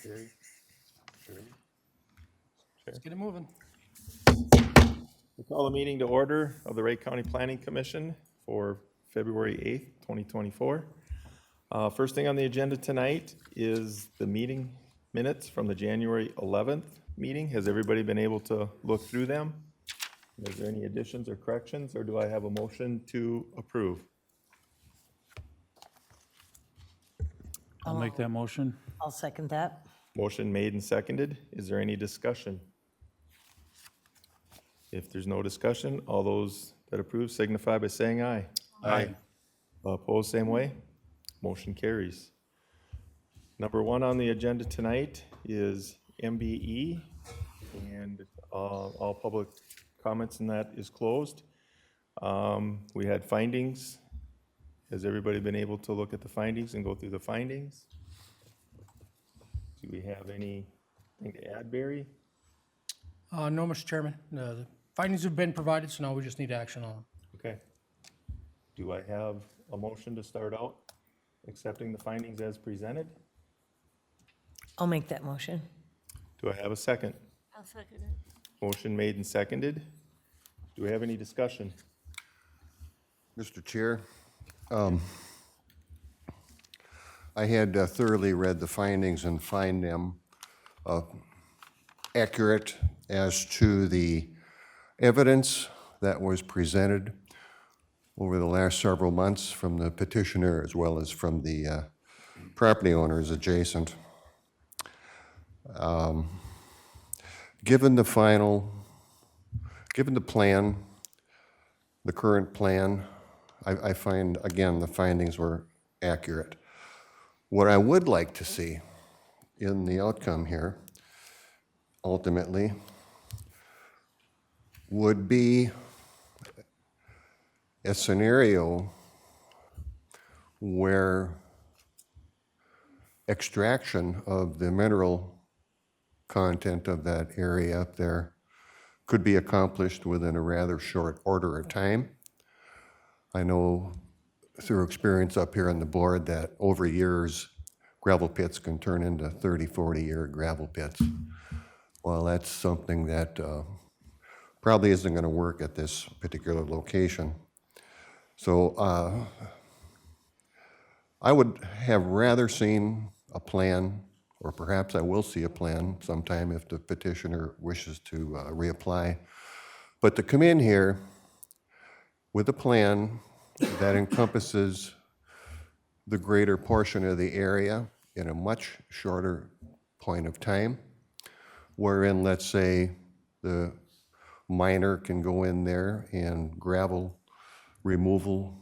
Carried. Carried. Let's get it moving. We call the meeting to order of the Wright County Planning Commission for February 8th, 2024. First thing on the agenda tonight is the meeting minutes from the January 11th meeting. Has everybody been able to look through them? Is there any additions or corrections, or do I have a motion to approve? I'll make that motion. I'll second that. Motion made and seconded. Is there any discussion? If there's no discussion, all those that approve signify by saying aye. Aye. Opposed, same way. Motion carries. Number one on the agenda tonight is MBE, and all public comments in that is closed. We had findings. Has everybody been able to look at the findings and go through the findings? Do we have anything to add, Barry? No, Mr. Chairman. No, the findings have been provided, so now we just need action on them. Okay. Do I have a motion to start out accepting the findings as presented? I'll make that motion. Do I have a second? I'll second it. Motion made and seconded. Do we have any discussion? Mr. Chair, I had thoroughly read the findings and find them accurate as to the evidence that was presented over the last several months from the petitioner as well as from the property owners adjacent. Given the plan, the current plan, I find, again, the findings were accurate. What I would like to see in the outcome here, ultimately, would be a scenario where extraction of the mineral content of that area up there could be accomplished within a rather short order of time. I know through experience up here on the board that over years, gravel pits can turn into 30, 40-year gravel pits. Well, that's something that probably isn't going to work at this particular location. So I would have rather seen a plan, or perhaps I will see a plan sometime if the petitioner wishes to reapply. But to come in here with a plan that encompasses the greater portion of the area in a much shorter point of time, wherein, let's say, the miner can go in there and gravel removal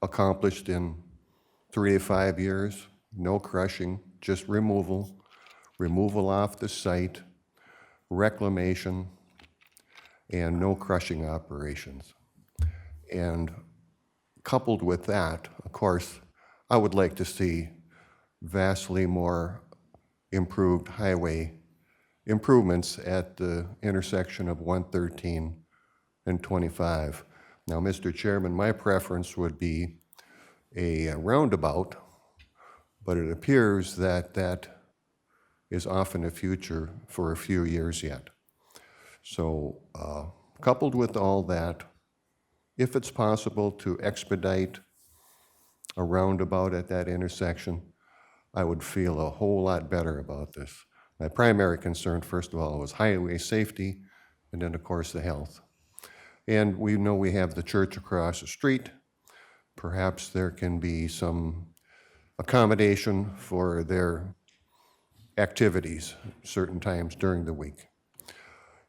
accomplished in 3 to 5 years, no crushing, just removal off the site, reclamation, and no crushing operations. And coupled with that, of course, I would like to see vastly more improved highway improvements at the intersection of 113 and 25. Now, Mr. Chairman, my preference would be a roundabout, but it appears that that is off in the future for a few years yet. So, coupled with all that, if it's possible to expedite a roundabout at that intersection, I would feel a whole lot better about this. My primary concern, first of all, was highway safety, and then, of course, the health. And we know we have the church across the street. Perhaps there can be some accommodation for their activities certain times during the week.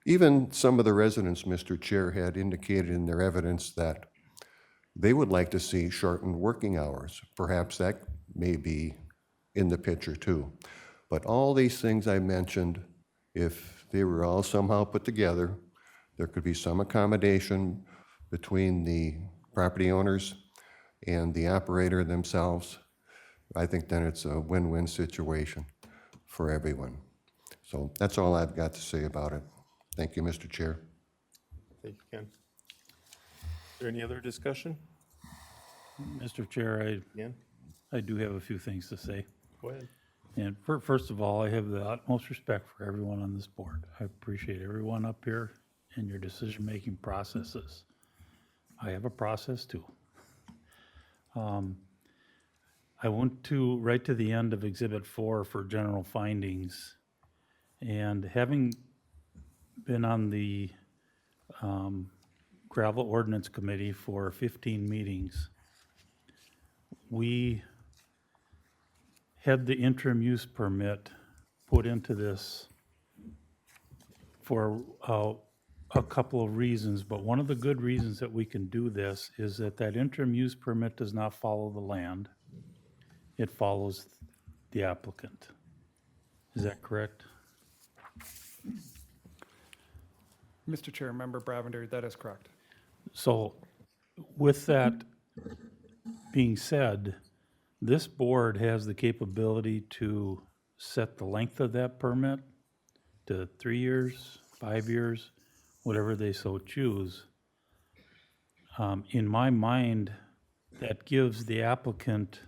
Even some of the residents, Mr. Chair, had indicated in their evidence that they would like to see shortened working hours. Perhaps that may be in the picture too. But all these things I mentioned, if they were all somehow put together, there could be some accommodation between the property owners and the operator themselves. I think then it's a win-win situation for everyone. So that's all I've got to say about it. Thank you, Mr. Chair. Thank you, Ken. Is there any other discussion? Mr. Chair, Ken? I do have a few things to say. Go ahead. And first of all, I have the utmost respect for everyone on this board. I appreciate everyone up here and your decision-making processes. I have a process too. I went right to the end of Exhibit 4 for general findings. And having been on the Gravel Ordinance Committee for 15 meetings, we had the interim use permit put into this for a couple of reasons, but one of the good reasons that we can do this is that interim use permit does not follow the land. It follows the applicant. Is that correct? Mr. Chair, Member Bravender, that is correct. So with that being said, this board has the capability to set the length of that permit to 3 years, 5 years, whatever they so choose. In my mind, that gives the applicant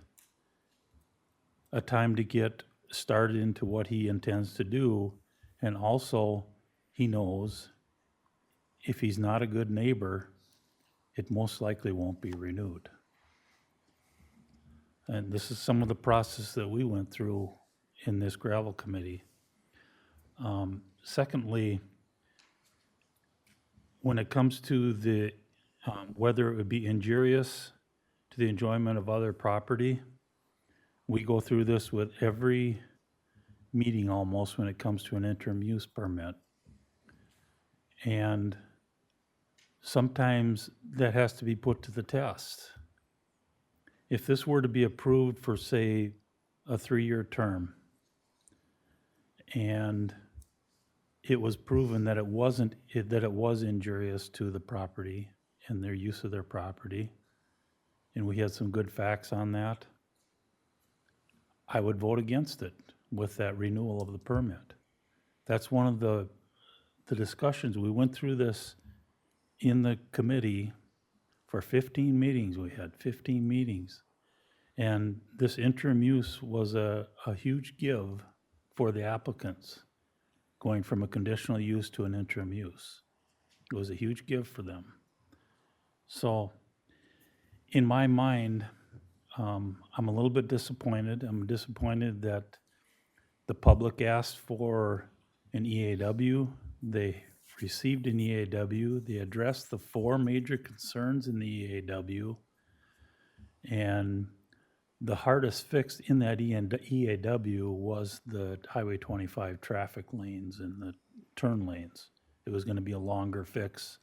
a time to get started into what he intends to do, and also he knows if he's not a good neighbor, it most likely won't be renewed. And this is some of the process that we went through in this gravel committee. Secondly, when it comes to the whether it would be injurious to the enjoyment of other property, we go through this with every meeting almost when it comes to an interim use permit. And sometimes that has to be put to the test. If this were to be approved for, say, a 3-year term, and it was proven that it was injurious to the property and their use of their property, and we had some good facts on that, I would vote against it with that renewal of the permit. That's one of the discussions. We went through this in the committee for 15 meetings. We had 15 meetings. And this interim use was a huge give for the applicants, going from a conditional use to an interim use. It was a huge give for them. So in my mind, I'm a little bit disappointed. I'm disappointed that the public asked for an EAW. They received an EAW. They addressed the 4 major concerns in the EAW. And the hardest fix in that EAW was the Highway 25 traffic lanes and the turn lanes. It was going to be a longer fix.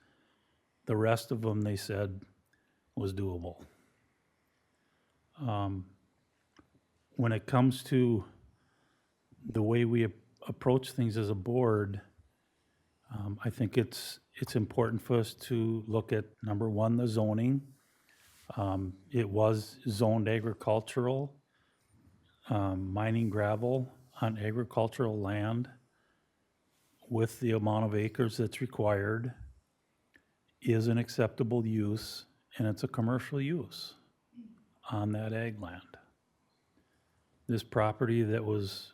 The rest of them, they said, was doable. When it comes to the way we approach things as a board, I think it's important for us to look at, number one, the zoning. It was zoned agricultural, mining gravel on agricultural land with the amount of acres that's required is an acceptable use, and it's a commercial use on that ag land. This property that was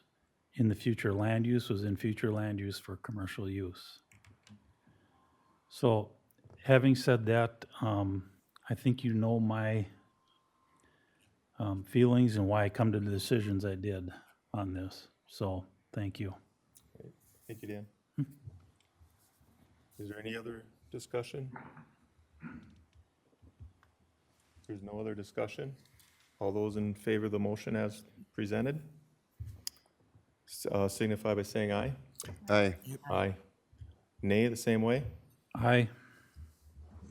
in the future land use was in future land use for commercial use. So having said that, I think you know my feelings and why I come to the decisions I did on this. So thank you. Thank you, Dan. Is there any other discussion? If there's no other discussion, all those in favor of the motion as presented, signify by saying aye. Aye. Aye. Nay, the same way. Aye.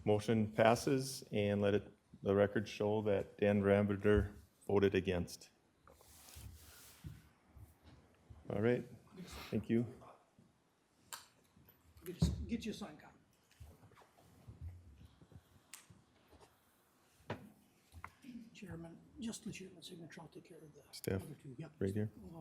Motion passes, and let the record show that Dan Ramberter voted against. All right, thank you. Get you a sign copy. Chairman, just the chairman's signature, I'll take care of the Steph, other 2. Yep. right here. Yeah.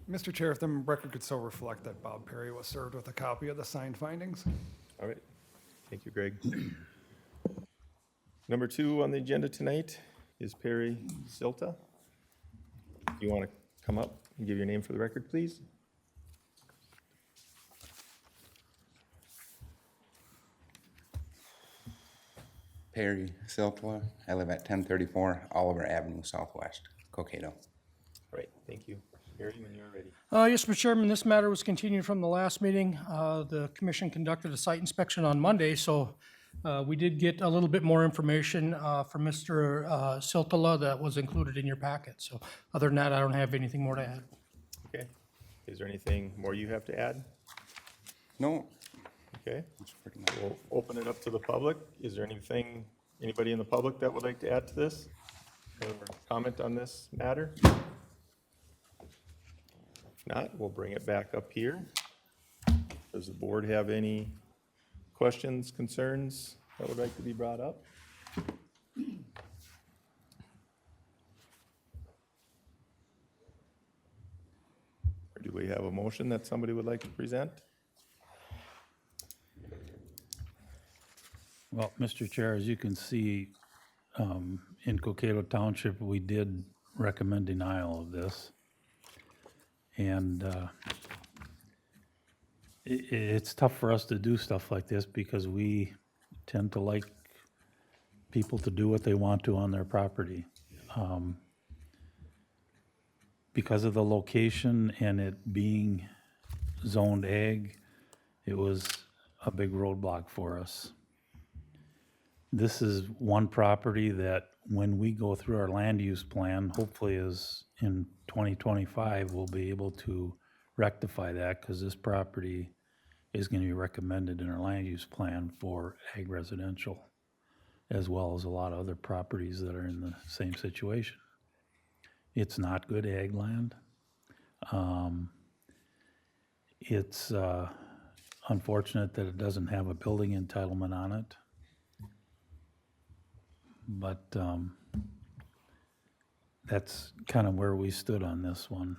Mr. Chair, if the record could so reflect that Bob Perry was served with a copy of the signed findings. All right, thank you, Greg. Number 2 on the agenda tonight is Perry Silta. You want to come up and give your name for the record, please? Perry Siltwa. I live at 1034 Oliver Avenue Southwest, Cokato. All right, thank you. Perry, when you're ready. Yes, Mr. Chairman, this matter was continued from the last meeting. The commission conducted a site inspection on Monday, so we did get a little bit more information from Mr. Siltala that was included in your packet. So other than that, I don't have anything more to add. Okay. Is there anything more you have to add? No, Okay, that's pretty much. we'll open it up to the public. Is there anything, anybody in the public that would like to add to this? Or comment on this matter? If not, we'll bring it back up here. Does the board have any questions, concerns that would like to be brought up? Or do we have a motion that somebody would like to present? Well, Mr. Chair, as you can see, in Cokato Township, we did recommend denial of this. And it's tough for us to do stuff like this because we tend to like people to do what they want to on their property. Because of the location and it being zoned ag, it was a big roadblock for us. This is one property that when we go through our land use plan, hopefully is in 2025, we'll be able to rectify that because this property is going to be recommended in our land use plan for ag residential, as well as a lot of other properties that are in the same situation. It's not good ag land. It's unfortunate that it doesn't have a building entitlement on it. But that's kind of where we stood on this one.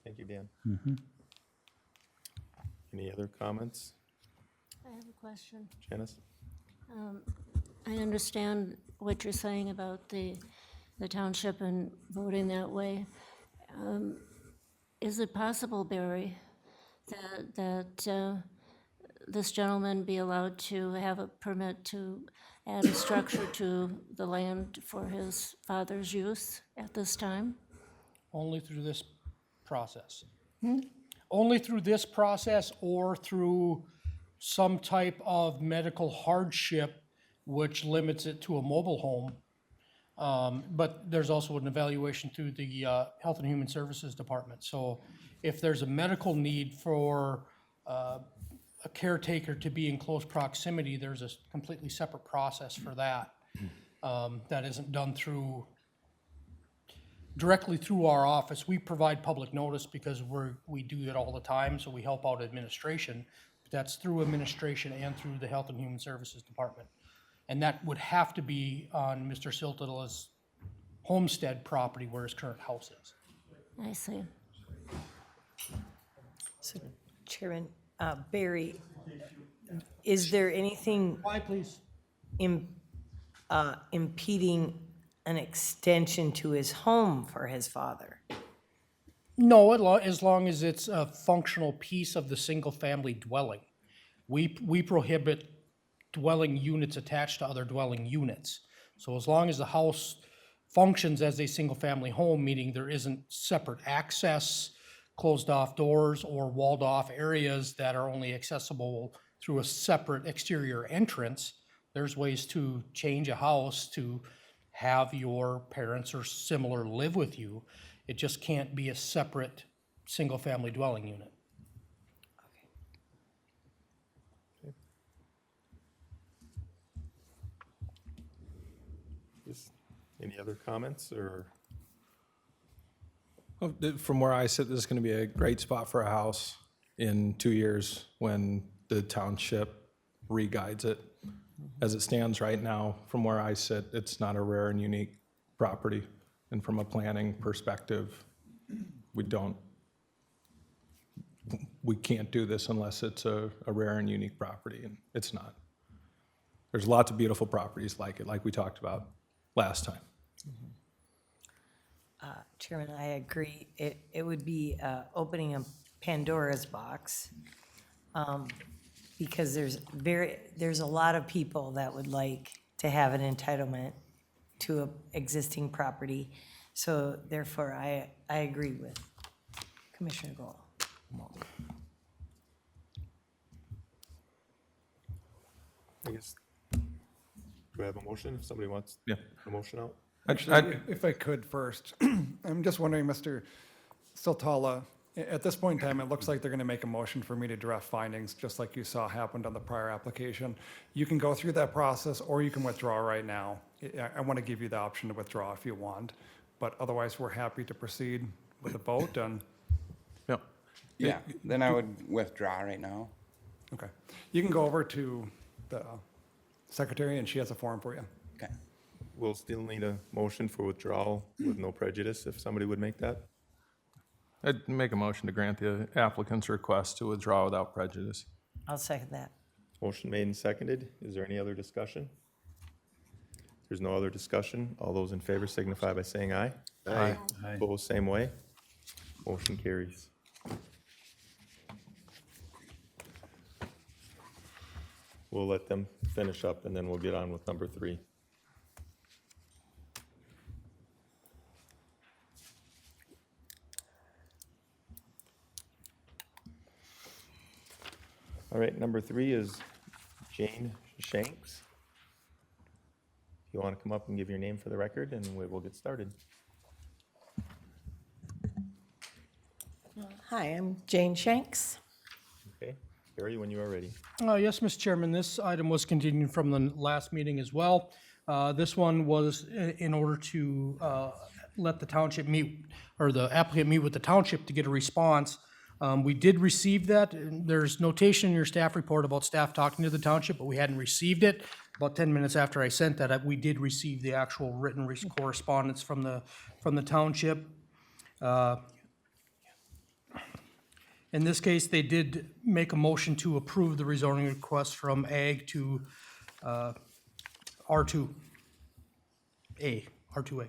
Thank you, Dan. Mhm. Any other comments, I have a question. Janice? I understand what you're saying about the township and voting that way. Is it possible, Barry, that this gentleman be allowed to have a permit to add a structure to the land for his father's use at this time? Only through this process. Only through this process or through some type of medical hardship which limits it to a mobile home. But there's also an evaluation through the Health and Human Services Department. So if there's a medical need for a caretaker to be in close proximity, there's a completely separate process for that. That isn't done directly through our office. We provide public notice because we do it all the time, so we help out administration. But that's through administration and through the Health and Human Services Department. And that would have to be on Mr. Siltala's homestead property where his current house is. I see. So, Chairman, Barry, is there anything Why, please? impeding an extension to his home for his father? No, as long as it's a functional piece of the single-family dwelling. We prohibit dwelling units attached to other dwelling units. So as long as the house functions as a single-family home, meaning there isn't separate access, closed-off doors, or walled-off areas that are only accessible through a separate exterior entrance, there's ways to change a house to have your parents or similar live with you. It just can't be a separate single-family dwelling unit. Any other comments or? Well, from where I sit, this is going to be a great spot for a house in 2 years when the township re-guides it. As it stands right now, from where I sit, it's not a rare and unique property. And from a planning perspective, we can't do this unless it's a rare and unique property, and it's not. There's lots of beautiful properties like it, like we talked about last time. Chairman, I agree. It would be opening a Pandora's box, because there's a lot of people that would like to have an entitlement to a existing property. So therefore, I agree with Commissioner Gold. I guess, do I have a motion if somebody wants Yeah. a motion out? Actually, if I could first, I'm just wondering, Mr. Stiltala, at this point in time, it looks like they're going to make a motion for me to draft findings, just like you saw happened on the prior application. You can go through that process, or you can withdraw right now. I want to give you the option to withdraw if you want, but otherwise, we're happy to proceed with a vote on, Yeah. Yeah, then I would withdraw right now. okay. You can go over to the secretary, and she has a form for you. Okay. We'll still need a motion for withdrawal with no prejudice, if somebody would make that. I'd make a motion to grant the applicant's request to withdraw without prejudice. I'll second that. Motion made and seconded. Is there any other discussion? If there's no other discussion, all those in favor signify by saying aye. Aye. Opposed, same way. Motion carries. We'll let them finish up, and then we'll get on with number 3. All right, number 3 is Jane Shanks. If you want to come up and give your name for the record, and we will get started. Hi, I'm Jane Shanks. Okay, Barry, when you are ready. Yes, Mr. Chairman, this item was continued from the last meeting as well. This one was in order to let the township meet, or the applicant meet with the township to get a response. We did receive that. And there's notation in your staff report about staff talking to the township, but we hadn't received it. About 10 minutes after I sent that, we did receive the actual written correspondence from the township. In this case, they did make a motion to approve the rezoning request from ag to R2A, R2A.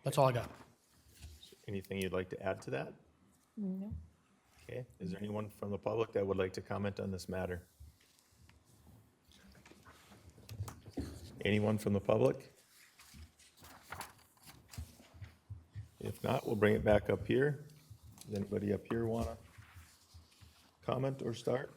That's all I got. Anything you'd like to add to that? No. Okay, is there anyone from the public that would like to comment on this matter? Anyone from the public? If not, we'll bring it back up here. Does anybody up here want to comment or start?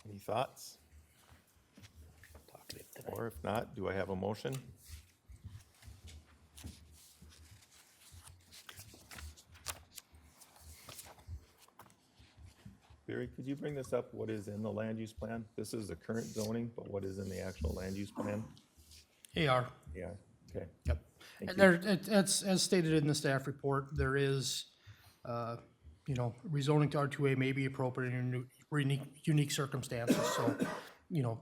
Any thoughts? Or if not, do I have a motion? Barry, could you bring this up? What is in the land use plan? This is the current zoning, but what is in the actual land use plan? AR. Yeah, okay. Yep. Thank And there, as stated in the staff report, there is, rezoning to R2A may be appropriate in unique circumstances. So,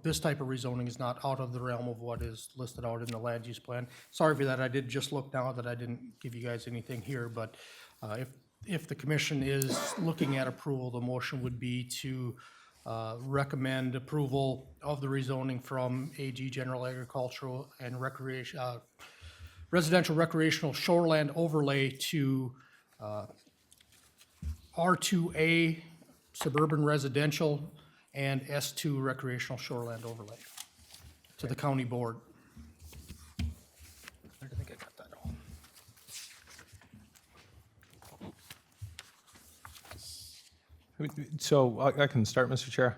this type of rezoning is not out of the realm of what is listed out in the land use plan. Sorry for that. I did just look now that I didn't give you guys anything here, but if the commission is looking at approval, the motion would be to recommend approval of the rezoning from AG General Agricultural and Residential Recreational Shoreland Overlay to R2A Suburban Residential and S2 Recreational Shoreland Overlay to the county board. I think I got that all. So I can start, Mr. Chair.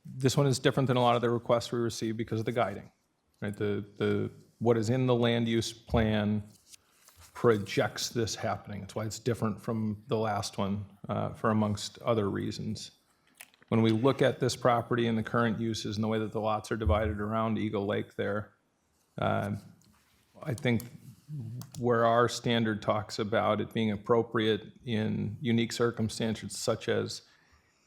This one is different than a lot of the requests we receive because of the guiding, right? What is in the land use plan projects this happening. That's why it's different from the last one for amongst other reasons. When we look at this property and the current uses and the way that the lots are divided around Eagle Lake there, I think where our standard talks about it being appropriate in unique circumstances such as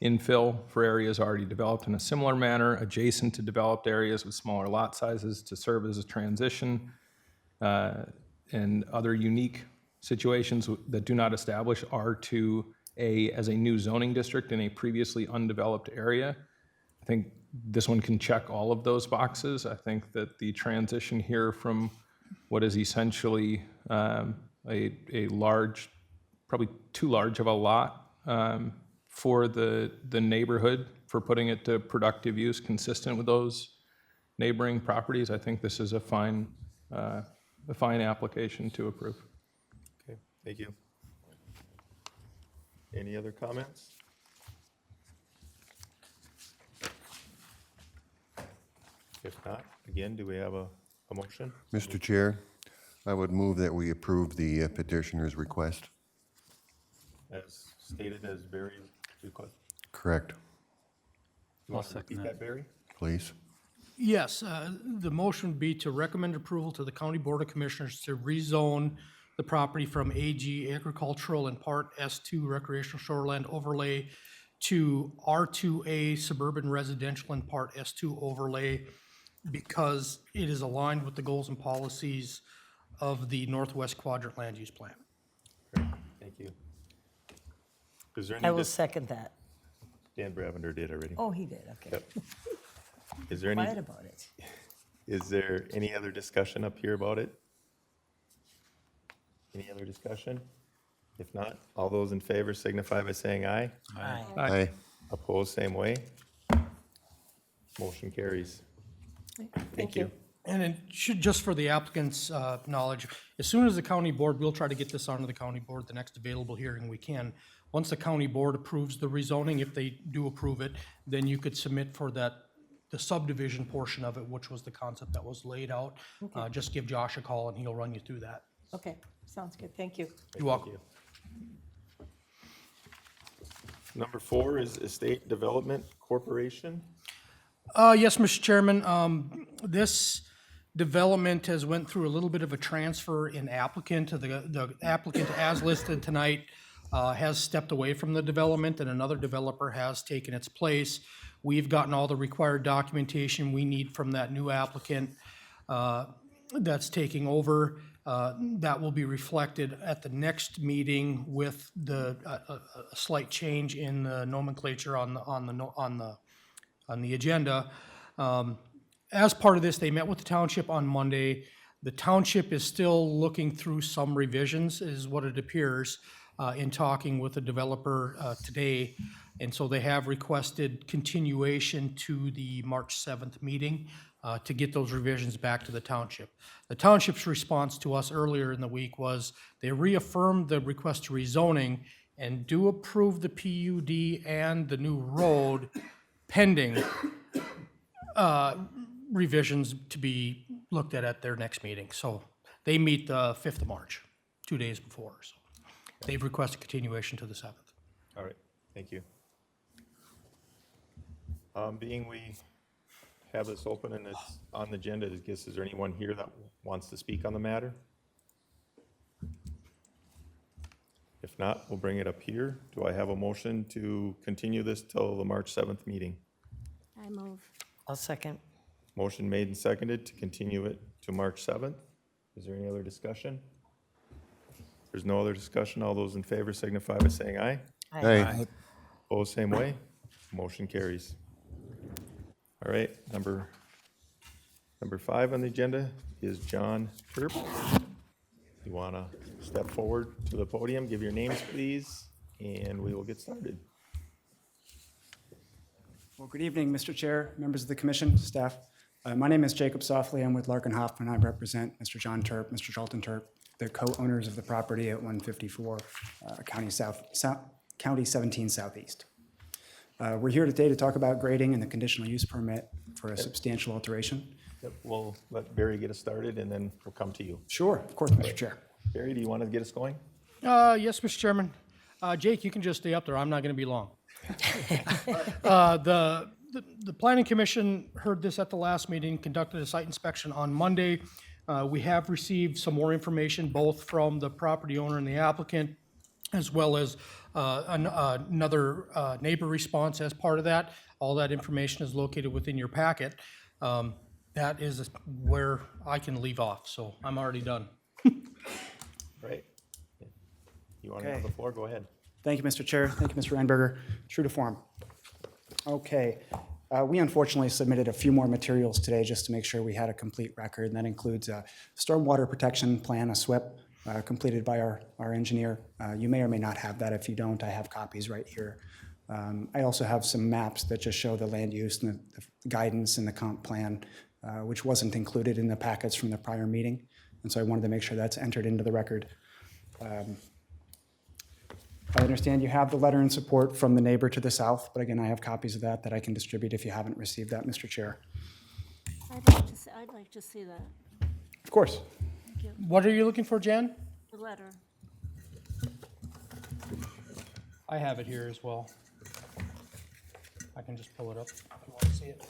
infill for areas already developed in a similar manner, adjacent to developed areas with smaller lot sizes to serve as a transition, and other unique situations that do not establish R2A as a new zoning district in a previously undeveloped area. I think this one can check all of those boxes. I think that the transition here from what is essentially a large, probably too large of a lot for the neighborhood, for putting it to productive use consistent with those neighboring properties, I think this is a fine application to approve. Okay, thank you. Any other comments? If not, again, do we have a motion? Mr. Chair, I would move that we approve the petitioner's request. As stated as Barry's request. Correct, You want to repeat that, Barry? please. Yes, the motion would be to recommend approval to the County Board of Commissioners to rezone the property from AG agricultural and part S2 recreational shoreland overlay to R2A suburban residential and part S2 overlay because it is aligned with the goals and policies of the Northwest Quadrant Land Use Plan. Great, thank you. Is there I any, will second that. Dan Bravender did already. Oh, he did, okay. Yep. Is there any, Quiet about it. is there any other discussion up here about it? Any other discussion? If not, all those in favor signify by saying aye. Aye. Aye. Opposed, same way. Motion carries. Thank you. And it should, just for the applicant's knowledge, as soon as the county board, we'll try to get this onto the county board, the next available hearing we can. Once the county board approves the rezoning, if they do approve it, then you could submit for that, the subdivision portion of it, which was the concept that was laid out. Just give Josh a call and he'll run you through that. Okay, sounds good, thank you. You're welcome. Number 4 is Estate Development Corporation. Yes, Mr. Chairman, this development has went through a little bit of a transfer in applicant. The applicant as listed tonight has stepped away from the development and another developer has taken its place. We've gotten all the required documentation we need from that new applicant that's taking over. That will be reflected at the next meeting with a slight change in the nomenclature on the agenda. As part of this, they met with the township on Monday. The township is still looking through some revisions, is what it appears, in talking with the developer today. And so they have requested continuation to the March 7th meeting to get those revisions back to the township. The township's response to us earlier in the week was they reaffirmed the request to rezoning and do approve the PUD and the new road pending revisions to be looked at their next meeting. So they meet the 5th of March, 2 days before. So they've requested continuation to the 7th. All right, thank you. Being we have this open and it's on the agenda, I guess, is there anyone here that wants to speak on the matter? If not, we'll bring it up here. Do I have a motion to continue this till the March 7th meeting? I move. I'll second. Motion made and seconded to continue it to March 7th. Is there any other discussion? If there's no other discussion, all those in favor signify by saying aye. Aye. Opposed, same way. Motion carries. All right, number 5 on the agenda is John Terp. You want to step forward to the podium, give your names, please, and we will get started. Well, good evening, Mr. Chair, members of the commission, staff. My name is Jacob Softly. I'm with Larkin Hoffman. I represent Mr. John Terp, Mr. Charlton Terp, the co-owners of the property at 154 County 17 Southeast. We're here today to talk about grading and the conditional use permit for a substantial alteration. Yep, we'll let Barry get us started, and then we'll come to you. Sure, of course, Mr. Chair. Barry, do you want to get us going? Yes, Mr. Chairman. Jake, you can just stay up there. I'm not going to be long. The Planning Commission heard this at the last meeting, conducted a site inspection on Monday. We have received some more information, both from the property owner and the applicant, as well as another neighbor response as part of that. All that information is located within your packet. That is where I can leave off, so I'm already done. Right. You want to have the floor? Go ahead. Thank you, Mr. Chair. Thank you, Mr. Reinberger. True to form. Okay. We unfortunately submitted a few more materials today just to make sure we had a complete record, and that includes a stormwater protection plan, a SWIP, completed by our engineer. You may or may not have that. If you don't, I have copies right here. I also have some maps that just show the land use and the guidance and the comp plan, which wasn't included in the packets from the prior meeting, and so I wanted to make sure that's entered into the record. I understand you have the letter in support from the neighbor to the south, but again, I have copies of that I can distribute if you haven't received that, Mr. Chair. I'd like to see that, Of course. What are you looking for, Jan? the letter. I have it here as well. I can just pull it up if you want to see it.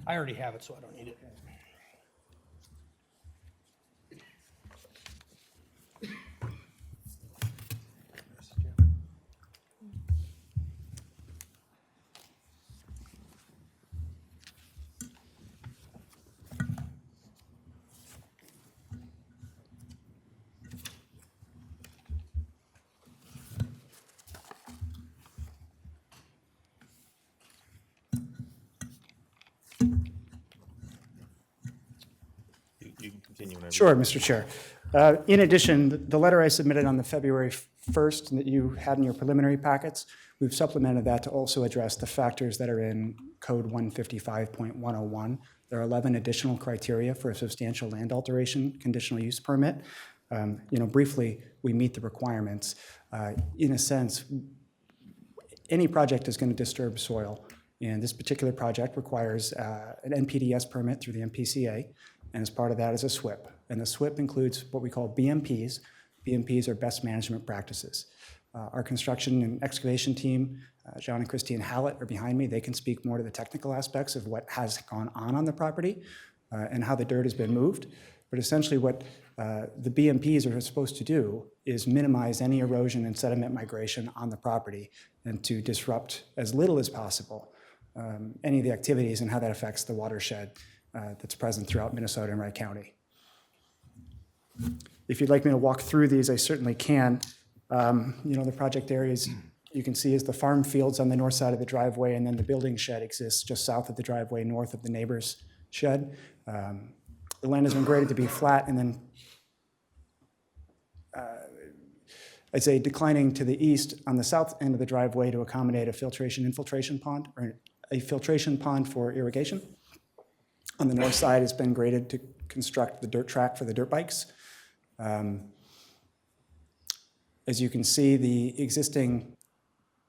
I already have it, so I don't need it. You can continue whenever. Sure, Mr. Chair. In addition, the letter I submitted on the February 1st that you had in your preliminary packets, we've supplemented that to also address the factors that are in Code 155.101. There are 11 additional criteria for a substantial land alteration conditional use permit. Briefly, we meet the requirements. In a sense, any project is going to disturb soil, and this particular project requires an NPDES permit through the MPCA, and as part of that is a SWIP. And the SWIP includes what we call BMPs. BMPs are best management practices. Our construction and excavation team, John and Christine Hallett, are behind me. They can speak more to the technical aspects of what has gone on the property and how the dirt has been moved. But essentially what the BMPs are supposed to do is minimize any erosion and sediment migration on the property and to disrupt as little as possible any of the activities and how that affects the watershed that's present throughout Minnesota and Wright County. If you'd like me to walk through these, I certainly can. The project areas you can see is the farm fields on the north side of the driveway, and then the building shed exists just south of the driveway, north of the neighbor's shed. The land has been graded to be flat, and then I'd say declining to the east on the south end of the driveway to accommodate a infiltration pond, or a filtration pond for irrigation. On the north side, it's been graded to construct the dirt track for the dirt bikes. As you can see,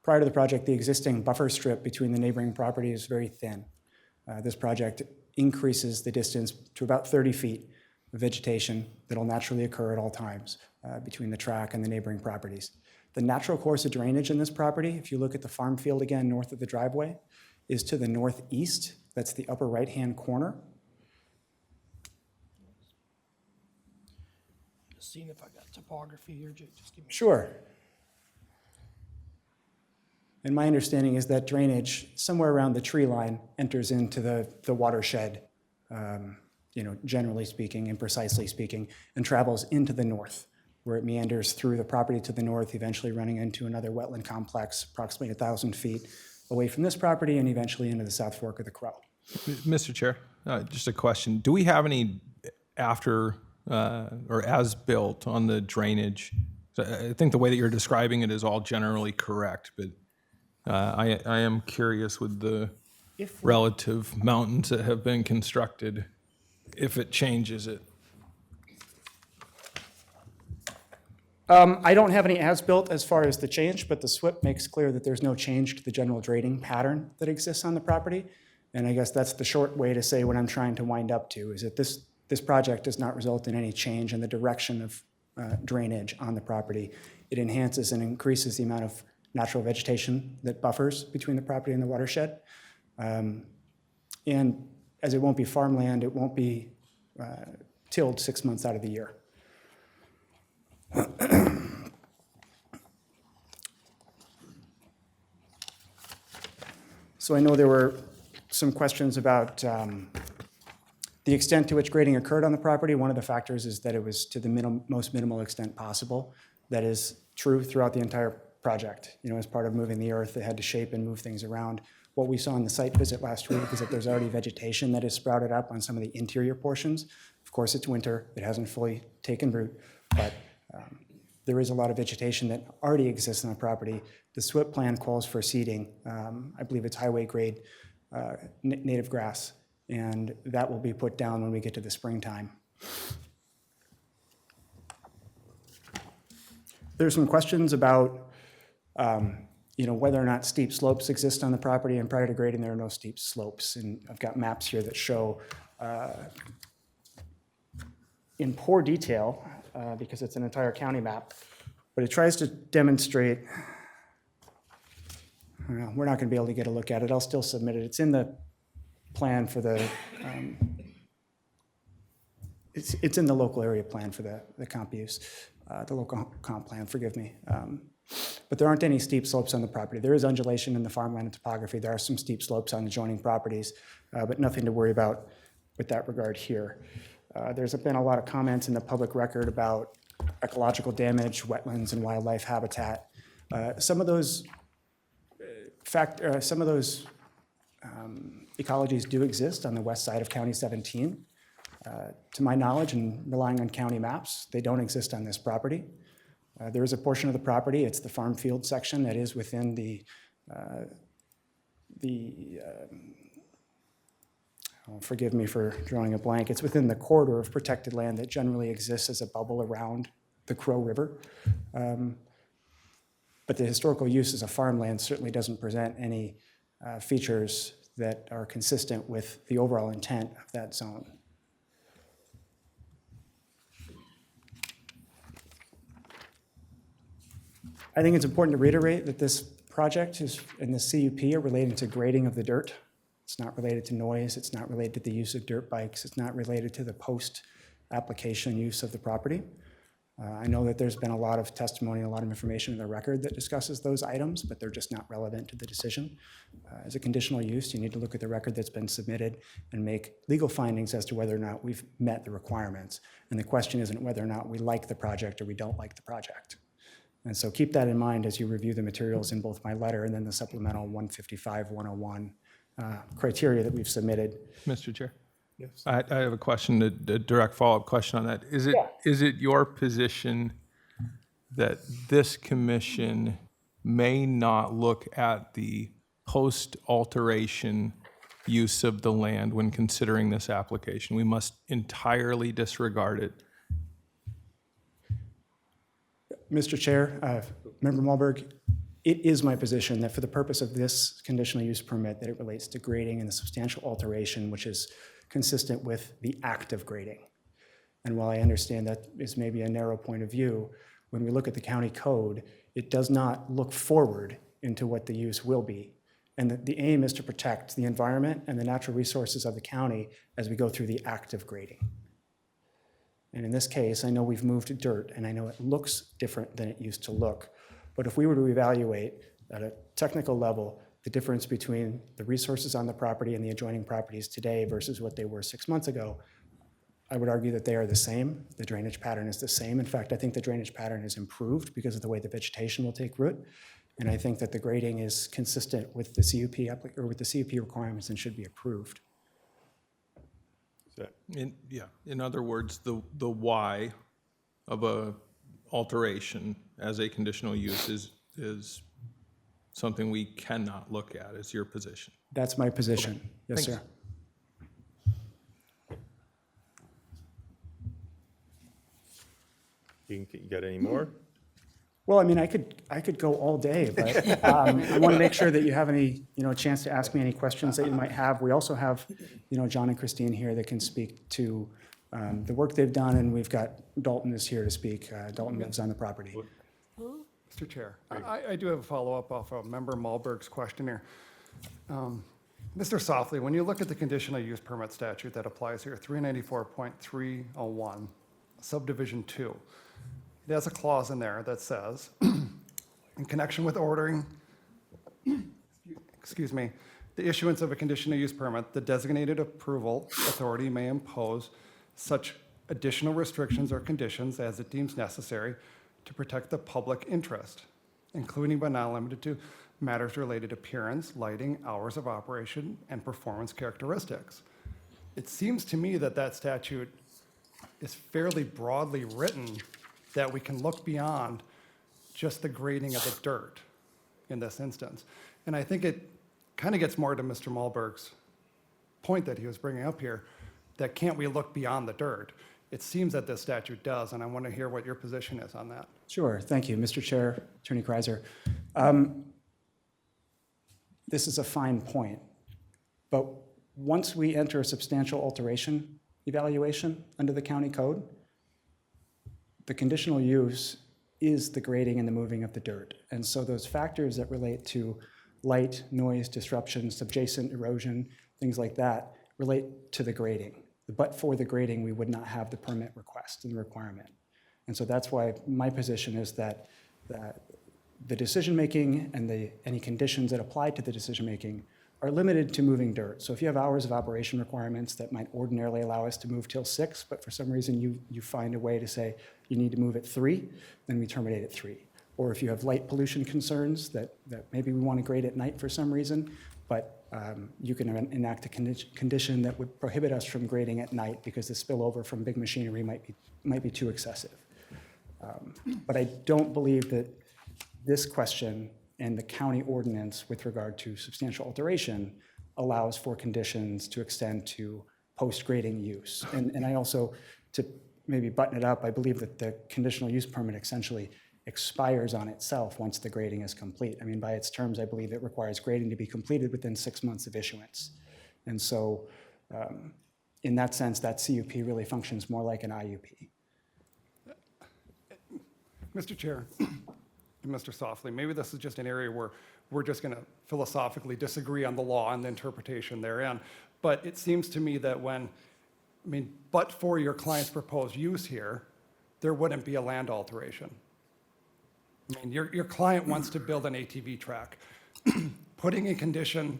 prior to the project, the existing buffer strip between the neighboring property is very thin. This project increases the distance to about 30 feet of vegetation that'll naturally occur at all times between the track and the neighboring properties. The natural course of drainage in this property, if you look at the farm field again north of the driveway, is to the northeast. That's the upper right-hand corner. Just seeing if I got topography here, Jake, just give me. Sure. And my understanding is that drainage somewhere around the tree line enters into the watershed, generally speaking, imprecisely speaking, and travels into the north, where it meanders through the property to the north, eventually running into another wetland complex approximately 1,000 feet away from this property and eventually into the South Fork of the Crow. Mr. Chair, just a question. Do we have any after or as built on the drainage? So I think the way that you're describing it is all generally correct, but I am curious with the relative mountains that have been constructed, if it changes it. I don't have any as-built as far as the change, but the SWIP makes clear that there's no change to the general draining pattern that exists on the property. And I guess that's the short way to say what I'm trying to wind up to, is that this project does not result in any change in the direction of drainage on the property. It enhances and increases the amount of natural vegetation that buffers between the property and the watershed. And as it won't be farmland, it won't be tilled 6 months out of the year. So I know there were some questions about the extent to which grading occurred on the property. One of the factors is that it was to the most minimal extent possible. That is true throughout the entire project. You know, as part of moving the earth, they had to shape and move things around. What we saw in the site visit last week is that there's already vegetation that has sprouted up on some of the interior portions. Of course, it's winter, it hasn't fully taken root, but there is a lot of vegetation that already exists on the property. The SWIP plan calls for seeding. I believe it's highway grade native grass, and that will be put down when we get to the springtime. There's some questions about whether or not steep slopes exist on the property, and prior to grading, there are no steep slopes. And I've got maps here that show in poor detail, because it's an entire county map, but it tries to demonstrate, we're not gonna be able to get a look at it, I'll still submit it. It's in the plan for the, it's in the local area plan for the comp use, the local comp plan, forgive me. But there aren't any steep slopes on the property. There is undulation in the farmland and topography. There are some steep slopes on adjoining properties, but nothing to worry about with that regard here. There's been a lot of comments in the public record about ecological damage, wetlands, and wildlife habitat. Some of those ecologies do exist on the west side of County 17. To my knowledge, and relying on county maps, they don't exist on this property. There is a portion of the property, it's the farm field section, that is within forgive me for drawing a blank, it's within the corridor of protected land that generally exists as a bubble around the Crow River. But the historical use as a farmland certainly doesn't present any features that are consistent with the overall intent of that zone. I think it's important to reiterate that this project is, and the CUP are related to grading of the dirt. It's not related to noise, it's not related to the use of dirt bikes, it's not related to the post-application use of the property. I know that there's been a lot of testimony, a lot of information in the record that discusses those items, but they're just not relevant to the decision. As a conditional use, you need to look at the record that's been submitted and make legal findings as to whether or not we've met the requirements. And the question isn't whether or not we like the project or we don't like the project. And so keep that in mind as you review the materials in both my letter and then the supplemental 155-101 criteria that we've submitted. Mr. Chair? Yes. I have a question, a direct follow-up question on that. Is it your position that this commission may not look at the post-alteration use of the land when considering this application? We must entirely disregard it. Mr. Chair, Member Malberg, it is my position that for the purpose of this conditional use permit, that it relates to grading and the substantial alteration, which is consistent with the act of grading. And while I understand that is maybe a narrow point of view, when we look at the county code, it does not look forward into what the use will be. And the aim is to protect the environment and the natural resources of the county as we go through the act of grading. And in this case, I know we've moved dirt, and I know it looks different than it used to look. But if we were to evaluate at a technical level the difference between the resources on the property and the adjoining properties today versus what they were 6 months ago, I would argue that they are the same. The drainage pattern is the same. In fact, I think the drainage pattern is improved because of the way the vegetation will take root. And I think that the grading is consistent with the CUP or with the CUP requirements and should be approved. In other words, the why of a alteration as a conditional use is something we cannot look at, is your position. That's my position. Yes, Thanks. sir. You got any more? Well, I mean, I could go all day, but I want to make sure that you have any, chance to ask me any questions that you might have. We also have, John and Christine here that can speak to the work they've done, and we've got Dalton is here to speak. Dalton lives on the property. Mr. Chair, I do have a follow-up off of Member Malberg's question here. Mr. Softly, when you look at the conditional use permit statute that applies here, 394.301, subdivision 2, it has a clause in there that says, in connection with ordering, excuse me, the issuance of a conditional use permit, the designated approval authority may impose such additional restrictions or conditions as it deems necessary to protect the public interest, including but not limited to matters related to appearance, lighting, hours of operation, and performance characteristics. It seems to me that that statute is fairly broadly written, that we can look beyond just the grading of the dirt in this instance. And I think it kind of gets more to Mr. Malberg's point that he was bringing up here, that can't we look beyond the dirt? It seems that this statute does, and I want to hear what your position is on that. Sure, thank you, Mr. Chair, Attorney Kreiser. This is a fine point, but once we enter a substantial alteration evaluation under the county code, the conditional use is the grading and the moving of the dirt. And so those factors that relate to light, noise, disruption, subjacent erosion, things like that, relate to the grading. But for the grading, we would not have the permit request and the requirement. And so that's why my position is that the decision-making and any conditions that apply to the decision-making are limited to moving dirt. So if you have hours of operation requirements that might ordinarily allow us to move till 6, but for some reason you find a way to say you need to move at 3, then we terminate at 3. Or if you have light pollution concerns that maybe we want to grade at night for some reason, but you can enact a condition that would prohibit us from grading at night because the spillover from big machinery might be too excessive. But I don't believe that this question and the county ordinance with regard to substantial alteration allows for conditions to extend to post-grading use. And I also, to maybe button it up, I believe that the conditional use permit essentially expires on itself once the grading is complete. I mean, by its terms, I believe it requires grading to be completed within 6 months of issuance. And so in that sense, that CUP really functions more like an IUP. Mr. Chair, and Mr. Softly, maybe this is just an area where we're just going to philosophically disagree on the law and the interpretation therein. But it seems to me that but for your client's proposed use here, there wouldn't be a land alteration. I mean, your client wants to build an ATV track. Putting a condition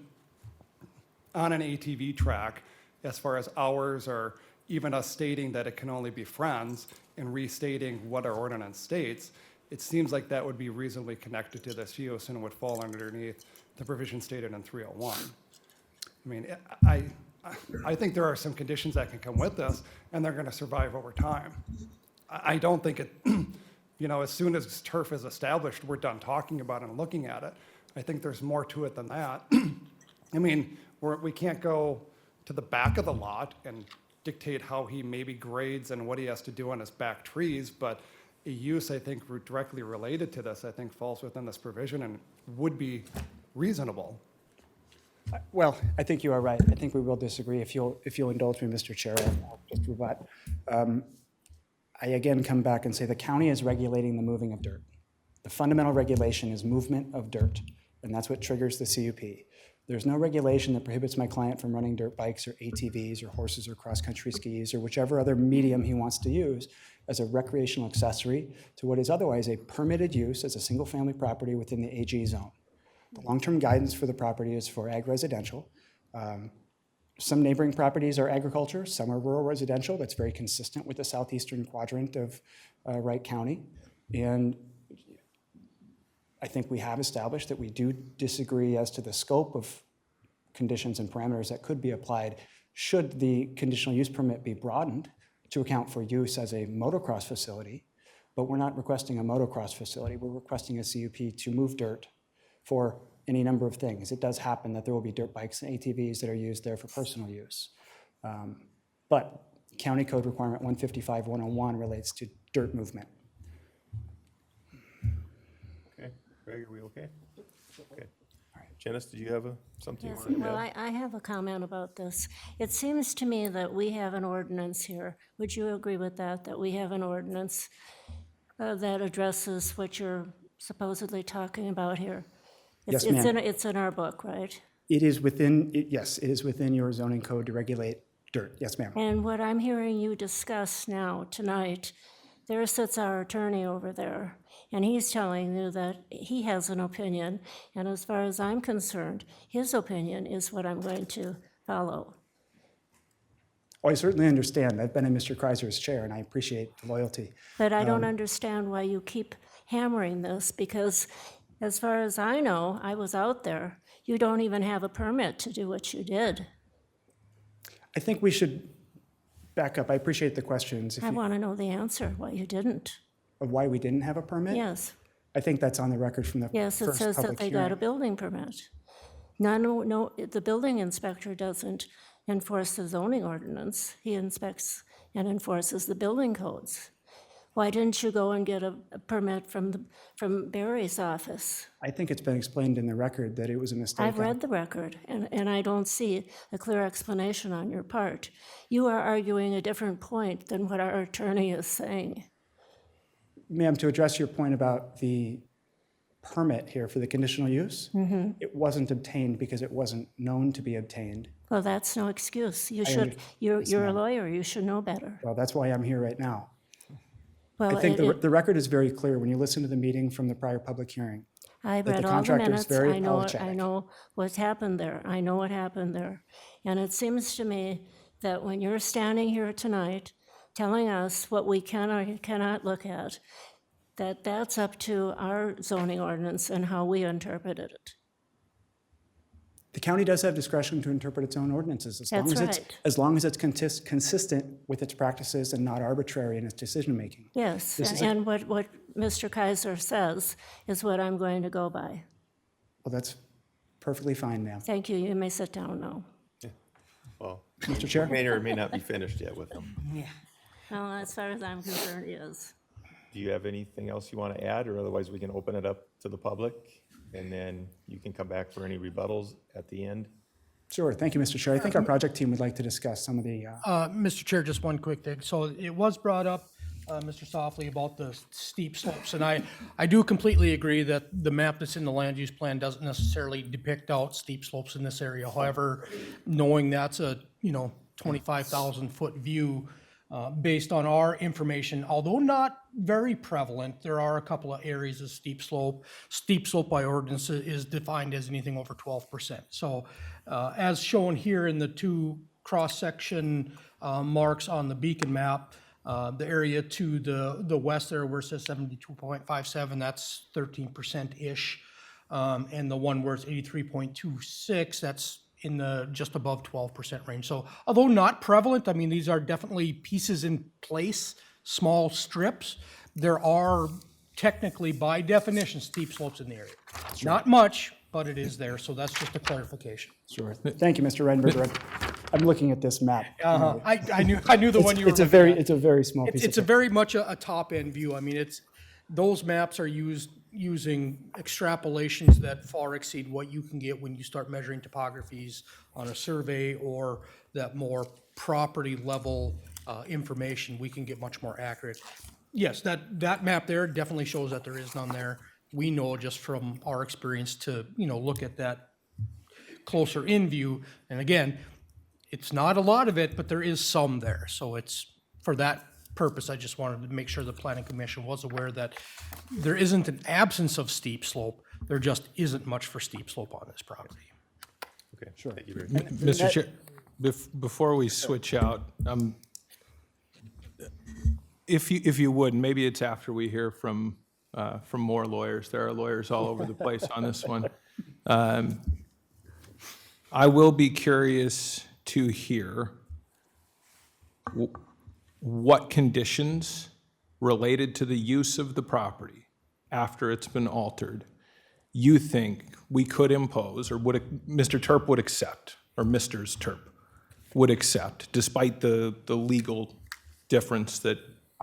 on an ATV track as far as hours or even us stating that it can only be friends and restating what our ordinance states, it seems like that would be reasonably connected to this use and would fall underneath the provision stated in 301. I mean, I think there are some conditions that can come with this, and they're going to survive over time. I don't think it, as soon as turf is established, we're done talking about it and looking at it. I think there's more to it than that. I mean, we can't go to the back of the lot and dictate how he maybe grades and what he has to do on his back trees, but a use, I think, directly related to this, I think falls within this provision and would be reasonable. Well, I think you are right. I think we will disagree. If you'll indulge me, Mr. Chair, I'll just rebut. I again come back and say the county is regulating the moving of dirt. The fundamental regulation is movement of dirt, and that's what triggers the CUP. There's no regulation that prohibits my client from running dirt bikes or ATVs or horses or cross-country skis or whichever other medium he wants to use as a recreational accessory to what is otherwise a permitted use as a single-family property within the AG zone. The long-term guidance for the property is for ag residential. Some neighboring properties are agriculture, some are rural residential. That's very consistent with the southeastern quadrant of Wright County. And I think we have established that we do disagree as to the scope of conditions and parameters that could be applied should the conditional use permit be broadened to account for use as a motocross facility. But we're not requesting a motocross facility. We're requesting a CUP to move dirt for any number of things. It does happen that there will be dirt bikes and ATVs that are used there for personal use. But County Code Requirement 155-101 relates to dirt movement. Okay, Greg, are we okay? Okay. All right, Janice, did you have something you Yes, wanted to well, add? I have a comment about this. It seems to me that we have an ordinance here. Would you agree with that, that we have an ordinance that addresses what you're supposedly talking about here? Yes, ma'am. It's in our book, right? It is within, yes, it is within your zoning code to regulate dirt. Yes, ma'am. And what I'm hearing you discuss now, tonight, there sits our attorney over there, and he's telling you that he has an opinion, and as far as I'm concerned, his opinion is what I'm going to follow. Oh, I certainly understand. I've been in Mr. Kreiser's chair, and I appreciate the loyalty. But I don't understand why you keep hammering this, because as far as I know, I was out there, you don't even have a permit to do what you did. I think we should back up. I appreciate the questions. I want to know the answer, why you didn't. Of why we didn't have a permit? Yes, I think that's on the record from the yes, it first says that public they got a hearing. building permit. No, the building inspector doesn't enforce the zoning ordinance. He inspects and enforces the building codes. Why didn't you go and get a permit from Barry's office? I think it's been explained in the record that it was a mistake. I've read the record, and I don't see a clear explanation on your part. You are arguing a different point than what our attorney is saying. Ma'am, to address your point about the permit here for the conditional use, it wasn't obtained because it wasn't known to be obtained. Well, that's no excuse. You I should, under- you're a lawyer, you should know better. Well, that's why I'm here right now. Well, I think the record is very clear. When you listen to the meeting from the prior public hearing, I that read the all the contractor is minutes, very I apologetic. know what happened there, I know what happened there. And it seems to me that when you're standing here tonight telling us what we can or cannot look at, that's up to our zoning ordinance and how we interpreted it. The county does have discretion to interpret its own ordinances as long That's as it's, right. as long as it's consistent with its practices and not arbitrary in its decision-making. Yes, This is and what Mr. Kaiser says is what I'm going to go by. Well, that's perfectly fine, ma'am. Thank you, you may sit down now. Well, Mr. Chair? may or may not be finished yet with them. Well, as far as I'm concerned, yes. Do you have anything else you want to add, or otherwise we can open it up to the public? And then you can come back for any rebuttals at the end. Sure, thank you, Mr. Chair. I think our project team would like to discuss some of the, Mr. Chair, just one quick thing. So it was brought up, Mr. Softly, about the steep slopes, and I do completely agree that the map that's in the land use plan doesn't necessarily depict out steep slopes in this area. However, knowing that's a, 25,000-foot view, based on our information, although not very prevalent, there are a couple of areas of steep slope. Steep slope by ordinance is defined as anything over 12%. So as shown here in the two cross-section marks on the beacon map, the area to the west there where it says 72.57, that's 13%-ish. And the one where it's 83.26, that's in the just above 12% range. So although not prevalent, I mean, these are definitely pieces in place, small strips. There are technically, by definition, steep slopes in the area. Not much, but it is there, so that's just a clarification. sure. Thank you, Mr. Redenberger. I'm looking at this map. I knew the one you were It's a looking very, at. it's a very small piece of It's a very much a top-end view. I mean, those maps are using extrapolations that far exceed what you can get when you start measuring topographies on a survey or that more property level information. We can get much more accurate. Yes, that map there definitely shows that there is none there. We know just from our experience to, look at that closer in view. And again, it's not a lot of it, but there is some there. So it's, for that purpose, I just wanted to make sure the planning commission was aware that there isn't an absence of steep slope. There just isn't much for steep slope on this property. Okay, sure. Thank you very much. Mr. Chair, before we switch out, if you would, maybe it's after we hear from more lawyers. There are lawyers all over the place on this one. I will be curious to hear what conditions related to the use of the property after it's been altered you think we could impose, or Mr. Terp would accept, or Mr.'s Terp would accept, despite the legal difference that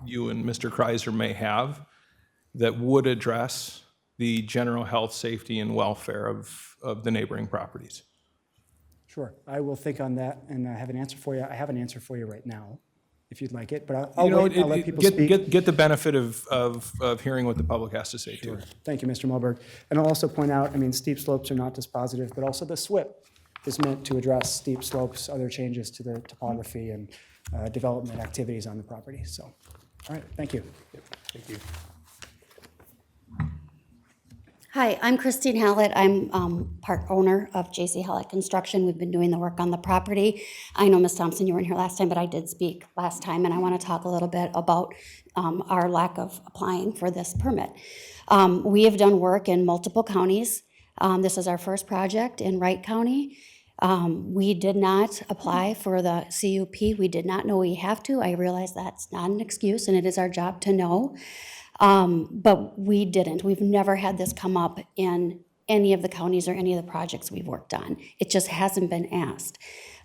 you and Mr. Kreiser may have, that would address the general health, safety, and welfare of the neighboring properties? Sure, I will think on that and have an answer for you. I have an answer for you right now. if you'd like it, but You I'll know, wait, I'll let people get, speak. get the benefit of hearing what the public has to say too. Thank you, Mr. Mulberg. And I'll also point out, I mean, steep slopes are not dispositive, but also the SWIP is meant to address steep slopes, other changes to the topography and development activities on the property. So, all right, thank you. Thank you. Hi, I'm Christine Hallett. I'm part owner of J.C. Hallett Construction. We've been doing the work on the property. I know, Ms. Thompson, you weren't here last time, but I did speak last time, and I want to talk a little bit about our lack of applying for this permit. We have done work in multiple counties. This is our first project in Wright County. We did not apply for the CUP. We did not know we have to. I realize that's not an excuse, and it is our job to know. But we didn't. We've never had this come up in any of the counties or any of the projects we've worked on. It just hasn't been asked.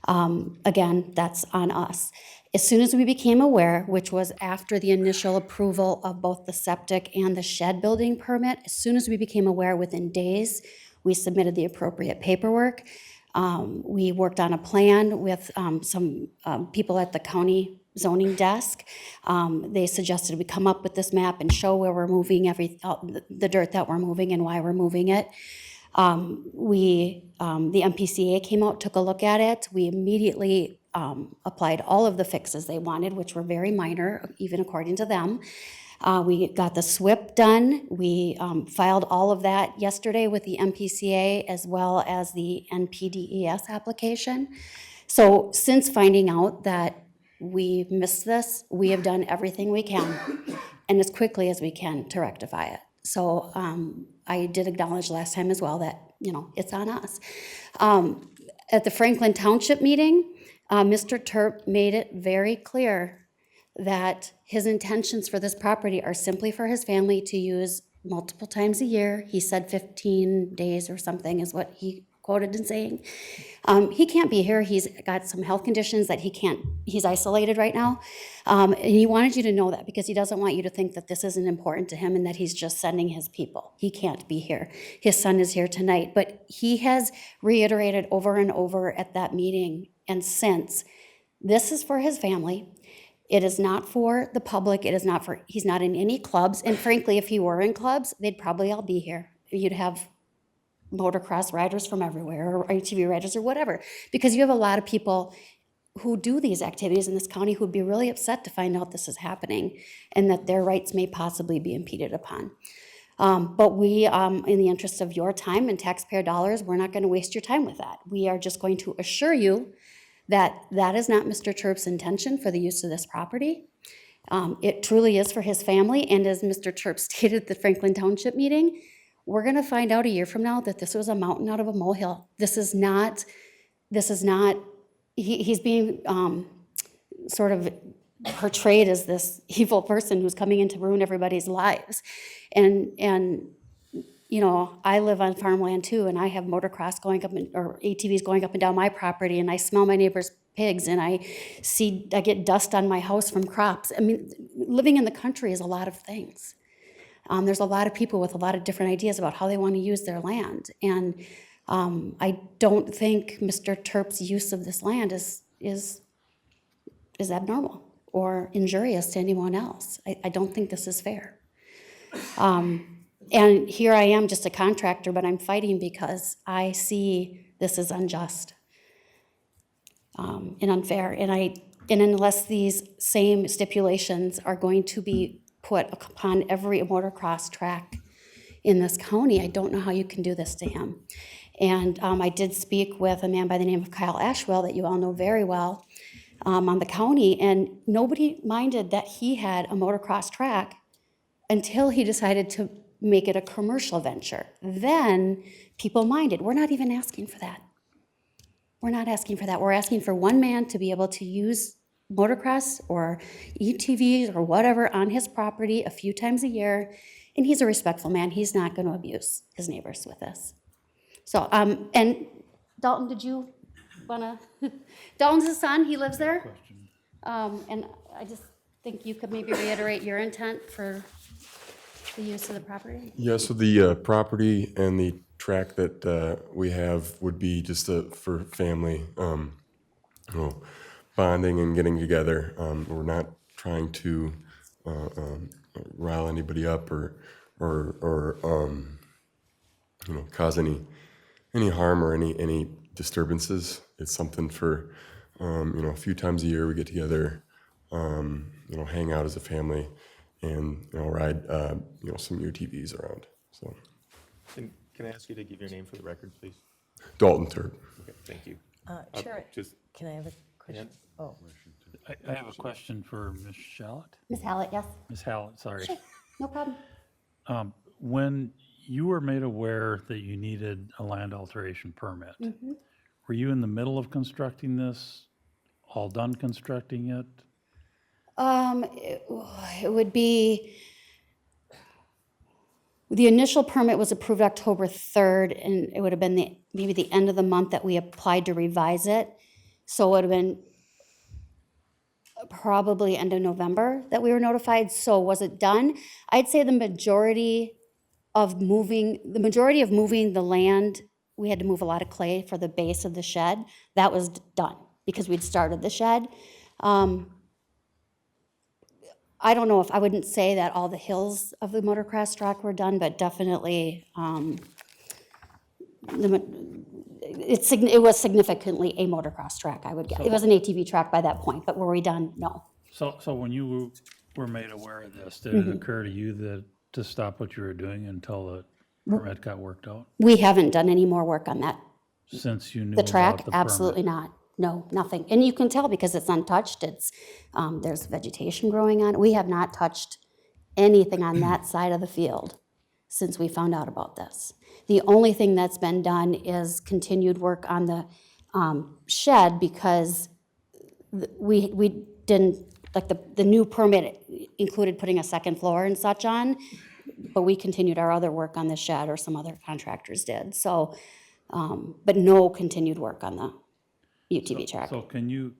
Again, that's on us. As soon as we became aware, which was after the initial approval of both the septic and the shed building permit, as soon as we became aware, within days, we submitted the appropriate paperwork. We worked on a plan with some people at the county zoning desk. They suggested we come up with this map and show where we're moving the dirt that we're moving and why we're moving it. The MPCA came out, took a look at it. We immediately applied all of the fixes they wanted, which were very minor, even according to them. We got the SWIP done. We filed all of that yesterday with the MPCA as well as the NPDES application. So since finding out that we missed this, we have done everything we can and as quickly as we can to rectify it. So I did acknowledge last time as well that, you know, it's on us. At the Franklin Township meeting, Mr. Terp made it very clear that his intentions for this property are simply for his family to use multiple times a year. He said 15 days or something is what he quoted in saying. He can't be here. He's got some health conditions that he's isolated right now. And he wanted you to know that because he doesn't want you to think that this isn't important to him and that he's just sending his people. He can't be here. His son is here tonight, but he has reiterated over and over at that meeting and since, this is for his family. It is not for the public. He's not in any clubs. And frankly, if he were in clubs, they'd probably all be here. You'd have motocross riders from everywhere, or ATV riders or whatever, because you have a lot of people who do these activities in this county who'd be really upset to find out this is happening and that their rights may possibly be impeded upon. But we, in the interest of your time and taxpayer dollars, we're not going to waste your time with that. We are just going to assure you that that is not Mr. Terp's intention for the use of this property. It truly is for his family, and as Mr. Terp stated at the Franklin Township meeting, we're gonna find out a year from now that this was a mountain out of a molehill. He's being sort of portrayed as this evil person who's coming in to ruin everybody's lives. And you know, I live on farmland too, and I have motocross going up or ATVs going up and down my property, and I smell my neighbor's pigs, and I get dust on my house from crops. I mean, living in the country is a lot of things. There's a lot of people with a lot of different ideas about how they want to use their land. And I don't think Mr. Terp's use of this land is abnormal or injurious to anyone else. I don't think this is fair. And here I am, just a contractor, but I'm fighting because I see this as unjust and unfair. And unless these same stipulations are going to be put upon every motocross track in this county, I don't know how you can do this to him. And I did speak with a man by the name of Kyle Ashwell that you all know very well on the county, and nobody minded that he had a motocross track until he decided to make it a commercial venture. Then people minded. We're not even asking for that. We're not asking for that. We're asking for one man to be able to use motocross or ATVs or whatever on his property a few times a year, and he's a respectful man. He's not going to abuse his neighbors with this. So, and Dalton, did you want to? Dalton's his son. He lives there. And I just think you could maybe reiterate your intent for the use of the property. Yeah, so the property and the track that we have would be just for family. bonding and getting together. We're not trying to rile anybody up or cause any harm or any disturbances. It's something for a few times a year we get together, hang out as a family, and ride some UTVs around. So Can I ask you to give your name for the record, please? Dalton Turk. Okay, thank you. Chair, Just, can I have a question? Oh, I have a question for Ms. Shallot. Ms. Hallett, yes? Ms. Hallett, sorry. No problem. When you were made aware that you needed a land alteration permit, were you in the middle of constructing this, all done constructing it? It would be, the initial permit was approved October 3rd, and it would have been maybe the end of the month that we applied to revise it. So it would have been probably end of November that we were notified. So was it done? I'd say the majority of moving the land, we had to move a lot of clay for the base of the shed. That was done because we'd started the shed. I don't know if, I wouldn't say that all the hills of the motocross track were done, but definitely it was significantly a motocross track, I would guess. It was an ATV track by that point, but were we done? No. So when you were made aware of this, did it occur to you to stop what you were doing until the permit got worked out? We haven't done any more work on that. Since you knew The about track, the permit? absolutely not. No, nothing. And you can tell because it's untouched. It's, there's vegetation growing on it. We have not touched anything on that side of the field since we found out about this. The only thing that's been done is continued work on the shed because we didn't, like the new permit included putting a second floor and such on, but we continued our other work on the shed, or some other contractors did. So, but no continued work on the UTV track. So can you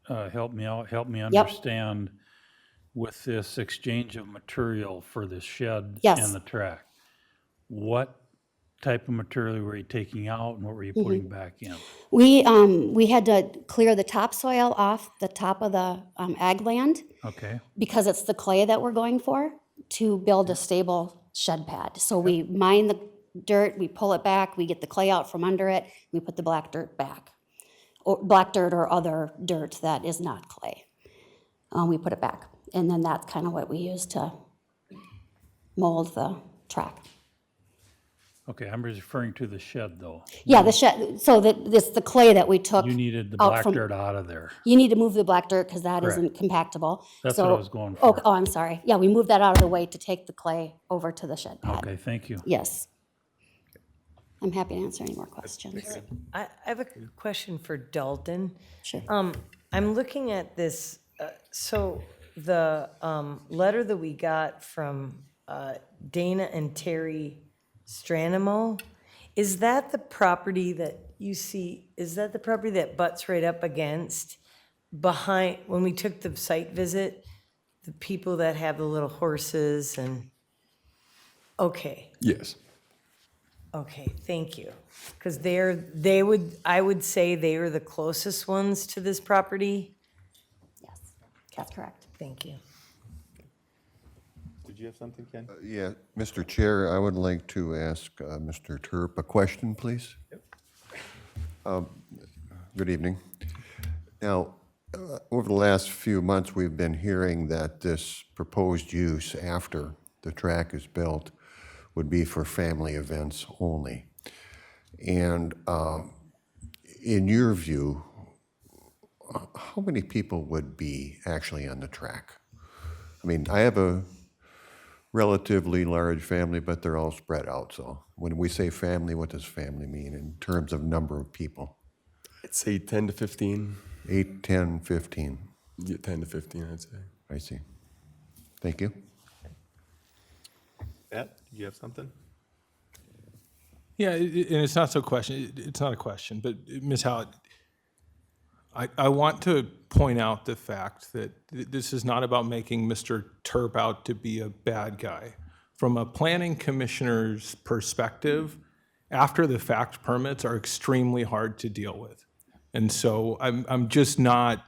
help me out, help me understand with this exchange of material for the shed Yes. and the track? What type of material were you taking out and what were you putting back in? We had to clear the topsoil off the top of the ag land Okay, because it's the clay that we're going for to build a stable shed pad. So we mine the dirt, we pull it back, we get the clay out from under it, we put the black dirt back. Or black dirt or other dirt that is not clay. We put it back. And then that's kind of what we use to mold the track. okay, I'm referring to the shed though. Yeah, the shed, so this the clay that we took. You needed the out black from- dirt out of there. You need to move the black dirt because that isn't compactable. That's So- what I was going for. Oh, I'm sorry. Yeah, we moved that out of the way to take the clay over to the shed pad. Okay, thank you. Yes. I'm happy to answer any more questions. I have a question for Dalton. Sure. I'm looking at this, so the letter that we got from Dana and Terry Stranamo, is that the property that you see, is that the property that butts right up against behind, when we took the site visit, the people that have the little horses and, okay. Yes. Okay, thank you. Because I would say they are the closest ones to this property. Yes, that's correct. Thank you. did you have something, Ken? Yeah, Mr. Chair, I would like to ask Mr. Terp a question, please. Good evening. Now, over the last few months, we've been hearing that this proposed use after the track is built would be for family events only. And in your view, how many people would be actually on the track? I mean, I have a relatively large family, but they're all spread out. So when we say family, what does family mean in terms of number of people? I'd say 10 to 15. 8, 10, 15. Yeah, 10 to 15, I'd say. I see. Thank you. Pat, do you have something? Yeah, and it's not so question. It's not a question, but Ms. Howard, I want to point out the fact that this is not about making Mr. Terp out to be a bad guy. From a planning commissioner's perspective, after the fact permits are extremely hard to deal with. And so I'm just not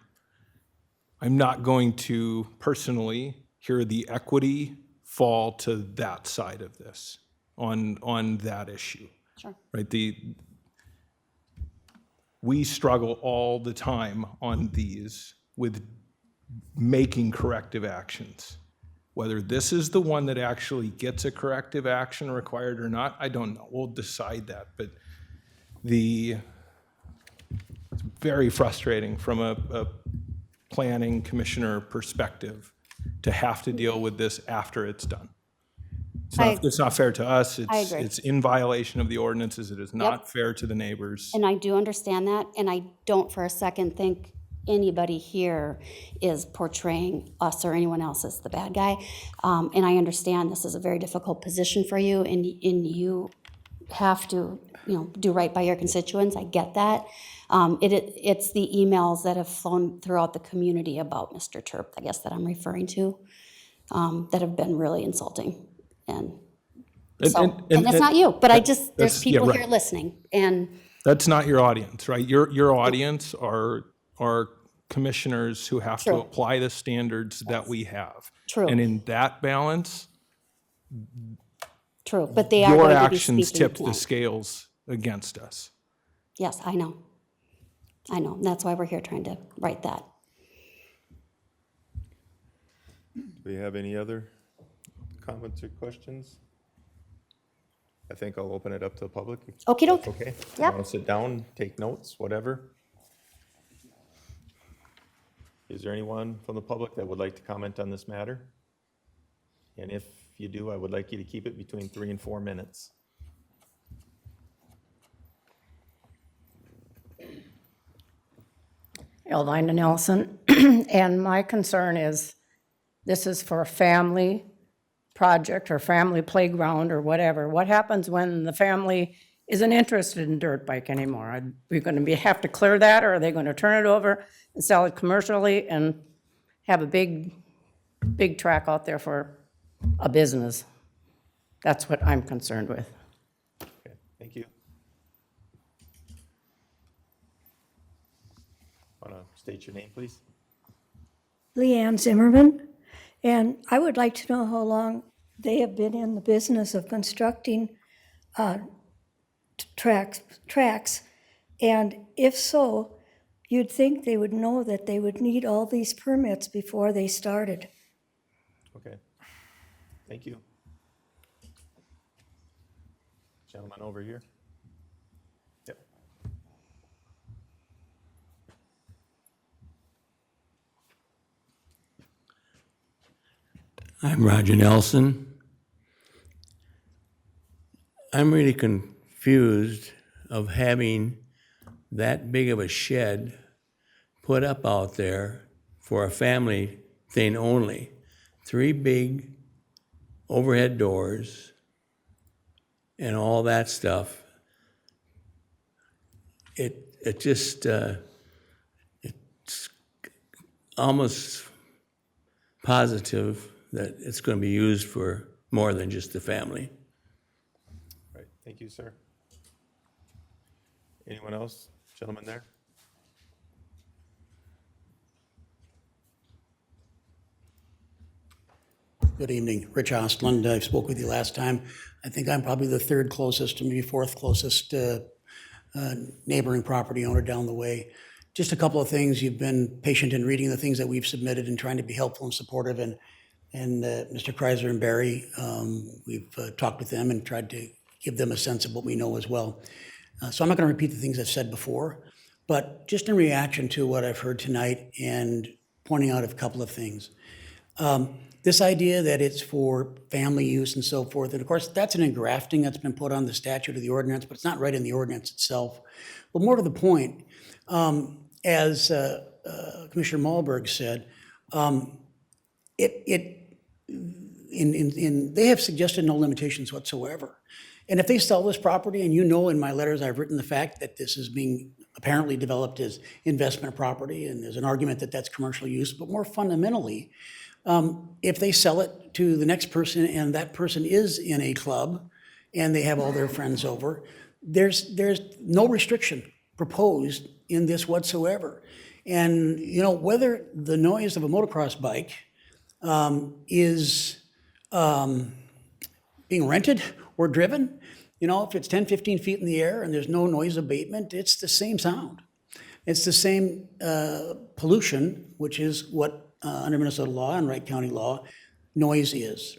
I'm not going to personally hear the equity fall to that side of this on that issue. Sure. Right? We struggle all the time on these with making corrective actions. Whether this is the one that actually gets a corrective action required or not, I don't know. We'll decide that. But it's very frustrating from a planning commissioner perspective to have to deal with this after it's done. It's not fair to us. I agree. It's in violation of the ordinances. It is not fair to the neighbors. And I do understand that, and I don't for a second think anybody here is portraying us or anyone else as the bad guy. And I understand this is a very difficult position for you, and you have to, do right by your constituents. I get that. It's the emails that have flown throughout the community about Mr. Terp, I guess, that I'm referring to, that have been really insulting. And that's not you, but there's people here listening, and That's not your audience, right? Your audience are commissioners who have to True. apply the standards that we have. True. And in that balance, true, but they are your going to be actions speaking tip the tonight. scales against us. Yes, I know. And that's why we're here trying to write that. Do we have any other comments or questions? I think I'll open it up to the public. Okey doke. Okay? Yep. Want to sit down, take notes, whatever? Is there anyone from the public that would like to comment on this matter? And if you do, I would like you to keep it between 3 and 4 minutes. Elvina Nelson, and my concern is this is for a family project or family playground or whatever. What happens when the family isn't interested in dirt bike anymore? Are we going to have to clear that, or are they going to turn it over and sell it commercially and have a big track out there for a business? That's what I'm concerned with. Okay, thank you. Want to state your name, please? Leanne Zimmerman, and I would like to know how long they have been in the business of constructing tracks, and if so, you'd think they would know that they would need all these permits before they started. Okay, thank you. Gentleman over here. Yep. I'm Roger Nelson. I'm really confused of having that big of a shed put up out there for a family thing only. 3 big overhead doors and all that stuff. It just, it's almost positive that it's going to be used for more than just the family. Right, thank you, sir. Anyone else? Gentleman there? Good evening, Rich Ostland. I spoke with you last time. I think I'm probably the 3rd closest, maybe 4th closest neighboring property owner down the way. Just a couple of things. You've been patient in reading the things that we've submitted and trying to be helpful and supportive. And Mr. Kreiser and Barry, we've talked with them and tried to give them a sense of what we know as well. So I'm not going to repeat the things I've said before, but just in reaction to what I've heard tonight and pointing out a couple of things. This idea that it's for family use and so forth, and of course, that's an engrafting that's been put on the statute of the ordinance, but it's not right in the ordinance itself. But more to the point, as Commissioner Malberg said, they have suggested no limitations whatsoever. And if they sell this property, and in my letters I've written the fact that this is being apparently developed as investment property, and there's an argument that that's commercial use, but more fundamentally, if they sell it to the next person and that person is in a club and they have all their friends over, there's no restriction proposed in this whatsoever. And, you know, whether the noise of a motocross bike is being rented or driven, you know, if it's 10, 15 feet in the air and there's no noise abatement, it's the same sound. It's the same pollution, which is what under Minnesota law and Wright County law, noise is.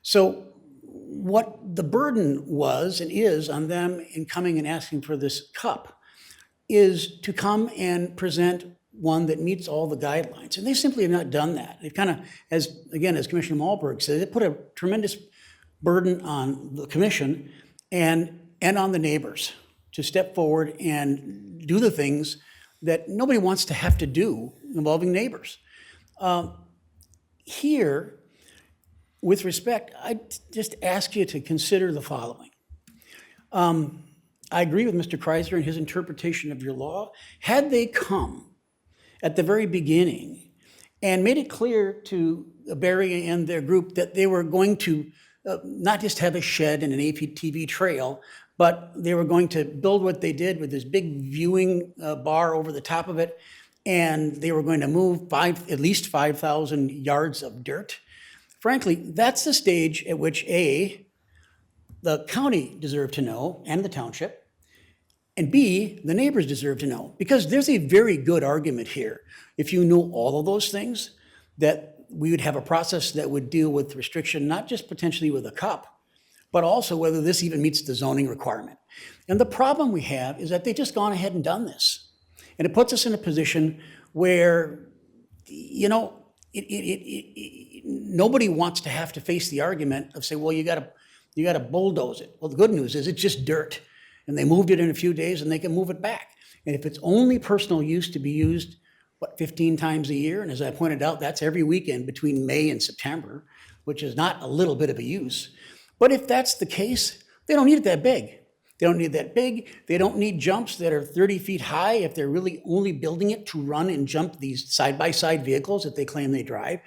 So what the burden was and is on them in coming and asking for this cup is to come and present one that meets all the guidelines. And they simply have not done that. They've kind of, as Commissioner Malberg said, it put a tremendous burden on the commission and on the neighbors to step forward and do the things that nobody wants to have to do involving neighbors. Here, with respect, I just ask you to consider the following. I agree with Mr. Kreiser and his interpretation of your law. Had they come at the very beginning and made it clear to Barry and their group that they were going to not just have a shed and an ATV trail, but they were going to build what they did with this big viewing bar over the top of it, and they were going to move at least 5,000 yards of dirt. Frankly, that's the stage at which A, the county deserved to know, and the township, and B, the neighbors deserve to know. Because there's a very good argument here. If you knew all of those things, that we would have a process that would deal with restriction, not just potentially with a cup, but also whether this even meets the zoning requirement. And the problem we have is that they've just gone ahead and done this. And it puts us in a position where, you know, nobody wants to have to face the argument of say, well, you gotta bulldoze it. Well, the good news is it's just dirt. And they moved it in a few days and they can move it back. And if it's only personal use to be used, 15 times a year? And as I pointed out, that's every weekend between May and September, which is not a little bit of a use. But if that's the case, they don't need it that big. They don't need that big. They don't need jumps that are 30 feet high if they're really only building it to run and jump these side-by-side vehicles that they claim they drive.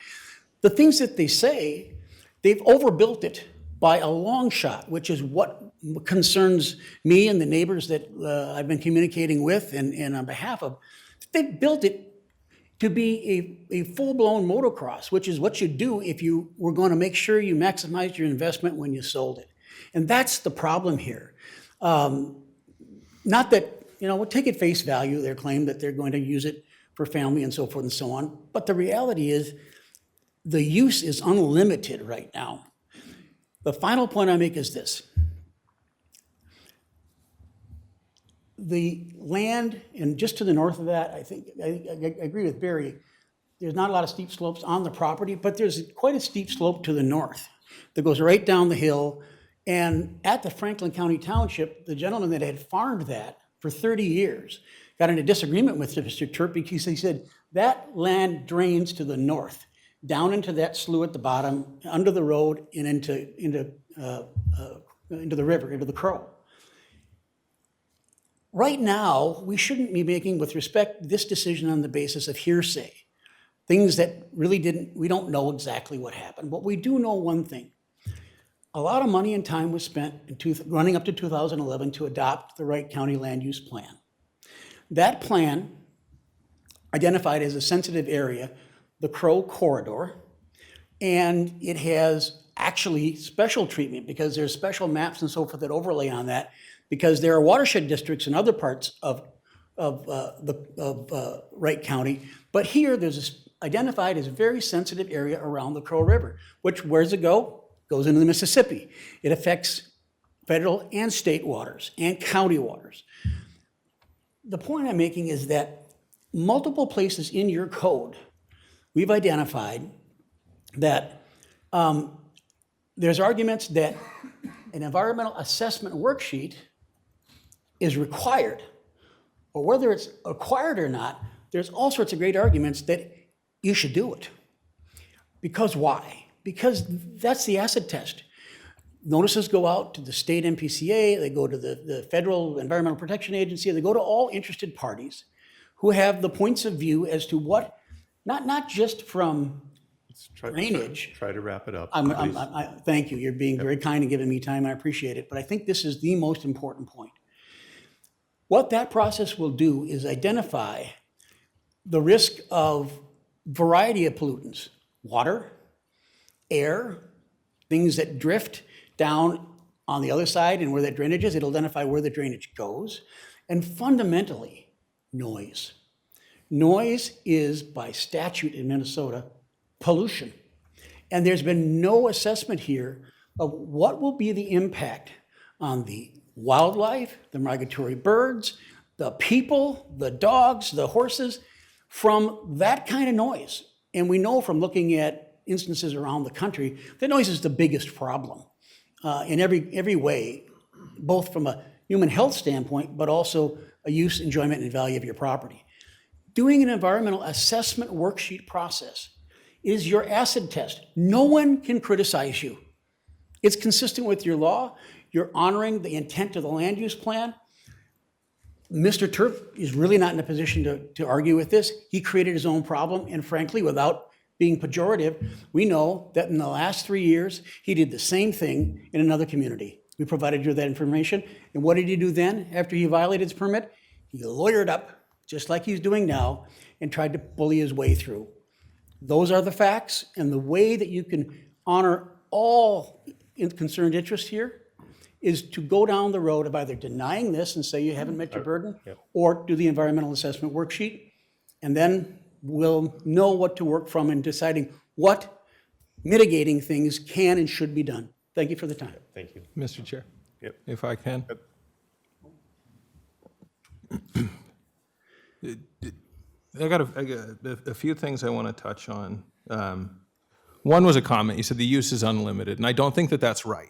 The things that they say, they've overbuilt it by a long shot, which is what concerns me and the neighbors that I've been communicating with and on behalf of. They've built it to be a full-blown motocross, which is what you do if you were going to make sure you maximize your investment when you sold it. And that's the problem here. Not that, you know, we'll take at face value their claim that they're going to use it for family and so forth and so on. But the reality is the use is unlimited right now. The final point I make is this. The land, and just to the north of that, I think, I agree with Barry, there's not a lot of steep slopes on the property, but there's quite a steep slope to the north that goes right down the hill. And at the Franklin County Township, the gentleman that had farmed that for 30 years got in a disagreement with Mr. Turp because he said that land drains to the north, down into that slough at the bottom, under the road, and into the river, into the Crow. Right now, we shouldn't be making, with respect, this decision on the basis of hearsay, things that really we don't know exactly what happened. But we do know one thing. A lot of money and time was spent running up to 2011 to adopt the Wright County Land Use Plan. That plan identified as a sensitive area the Crow corridor, and it has actually special treatment because there's special maps and so forth that overlay on that, because there are watershed districts in other parts of Wright County, but here there's identified as a very sensitive area around the Crow River, which, where does it go? Goes into the Mississippi. It affects federal and state waters and county waters. The point I'm making is that multiple places in your code, we've identified that there's arguments that an environmental assessment worksheet is required, or whether it's acquired or not, there's all sorts of great arguments that you should do it. Because why? Because that's the acid test. Notices go out to the state MPCA, they go to the Federal Environmental Protection Agency, they go to all interested parties who have the points of view as to what, not just from drainage. Try to wrap it up. Thank you, you're being very kind and giving me time, I appreciate it, but I think this is the most important point. What that process will do is identify the risk of variety of pollutants, water, air, things that drift down on the other side and where that drainage is, it'll identify where the drainage goes. And fundamentally, noise. Noise is, by statute in Minnesota, pollution. And there's been no assessment here of what will be the impact on the wildlife, the migratory birds, the people, the dogs, the horses, from that kind of noise. And we know from looking at instances around the country that noise is the biggest problem in every way, both from a human health standpoint, but also a use, enjoyment, and value of your property. Doing an environmental assessment worksheet process is your acid test. No one can criticize you. It's consistent with your law. You're honoring the intent of the land use plan. Mr. Turp is really not in a position to argue with this. He created his own problem, and frankly, without being pejorative, we know that in the last 3 years, he did the same thing in another community. We provided you with that information, and what did he do then after he violated his permit? He lawyered up, just like he's doing now, and tried to bully his way through. Those are the facts, and the way that you can honor all concerned interests here is to go down the road of either denying this and say you haven't met your burden, or do the environmental assessment worksheet, and then we'll know what to work from in deciding what mitigating things can and should be done. Thank you for the time. Thank you. Mr. Chair, Yep. if I can. I got a few things I want to touch on. One was a comment. You said the use is unlimited, and I don't think that that's right.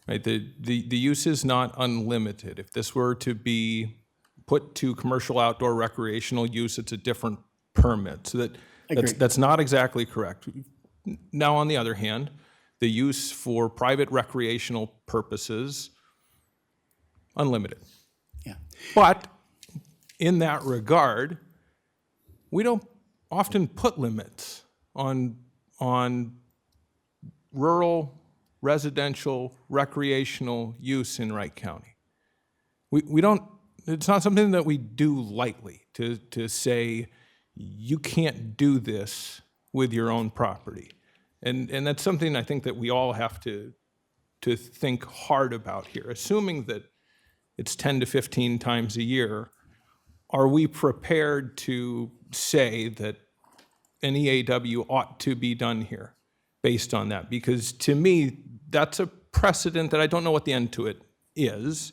Right? The use is not unlimited. If this were to be put to commercial outdoor recreational use, it's a different permit. So that's not exactly correct. Now, on the other hand, the use for private recreational purposes, unlimited. Yeah. But in that regard, we don't often put limits on rural, residential, recreational use in Wright County. We don't, it's not something that we do lightly to say, you can't do this with your own property. And that's something I think that we all have to think hard about here. Assuming that it's 10 to 15 times a year, are we prepared to say that an EAW ought to be done here based on that? Because to me, that's a precedent that I don't know what the end to it is.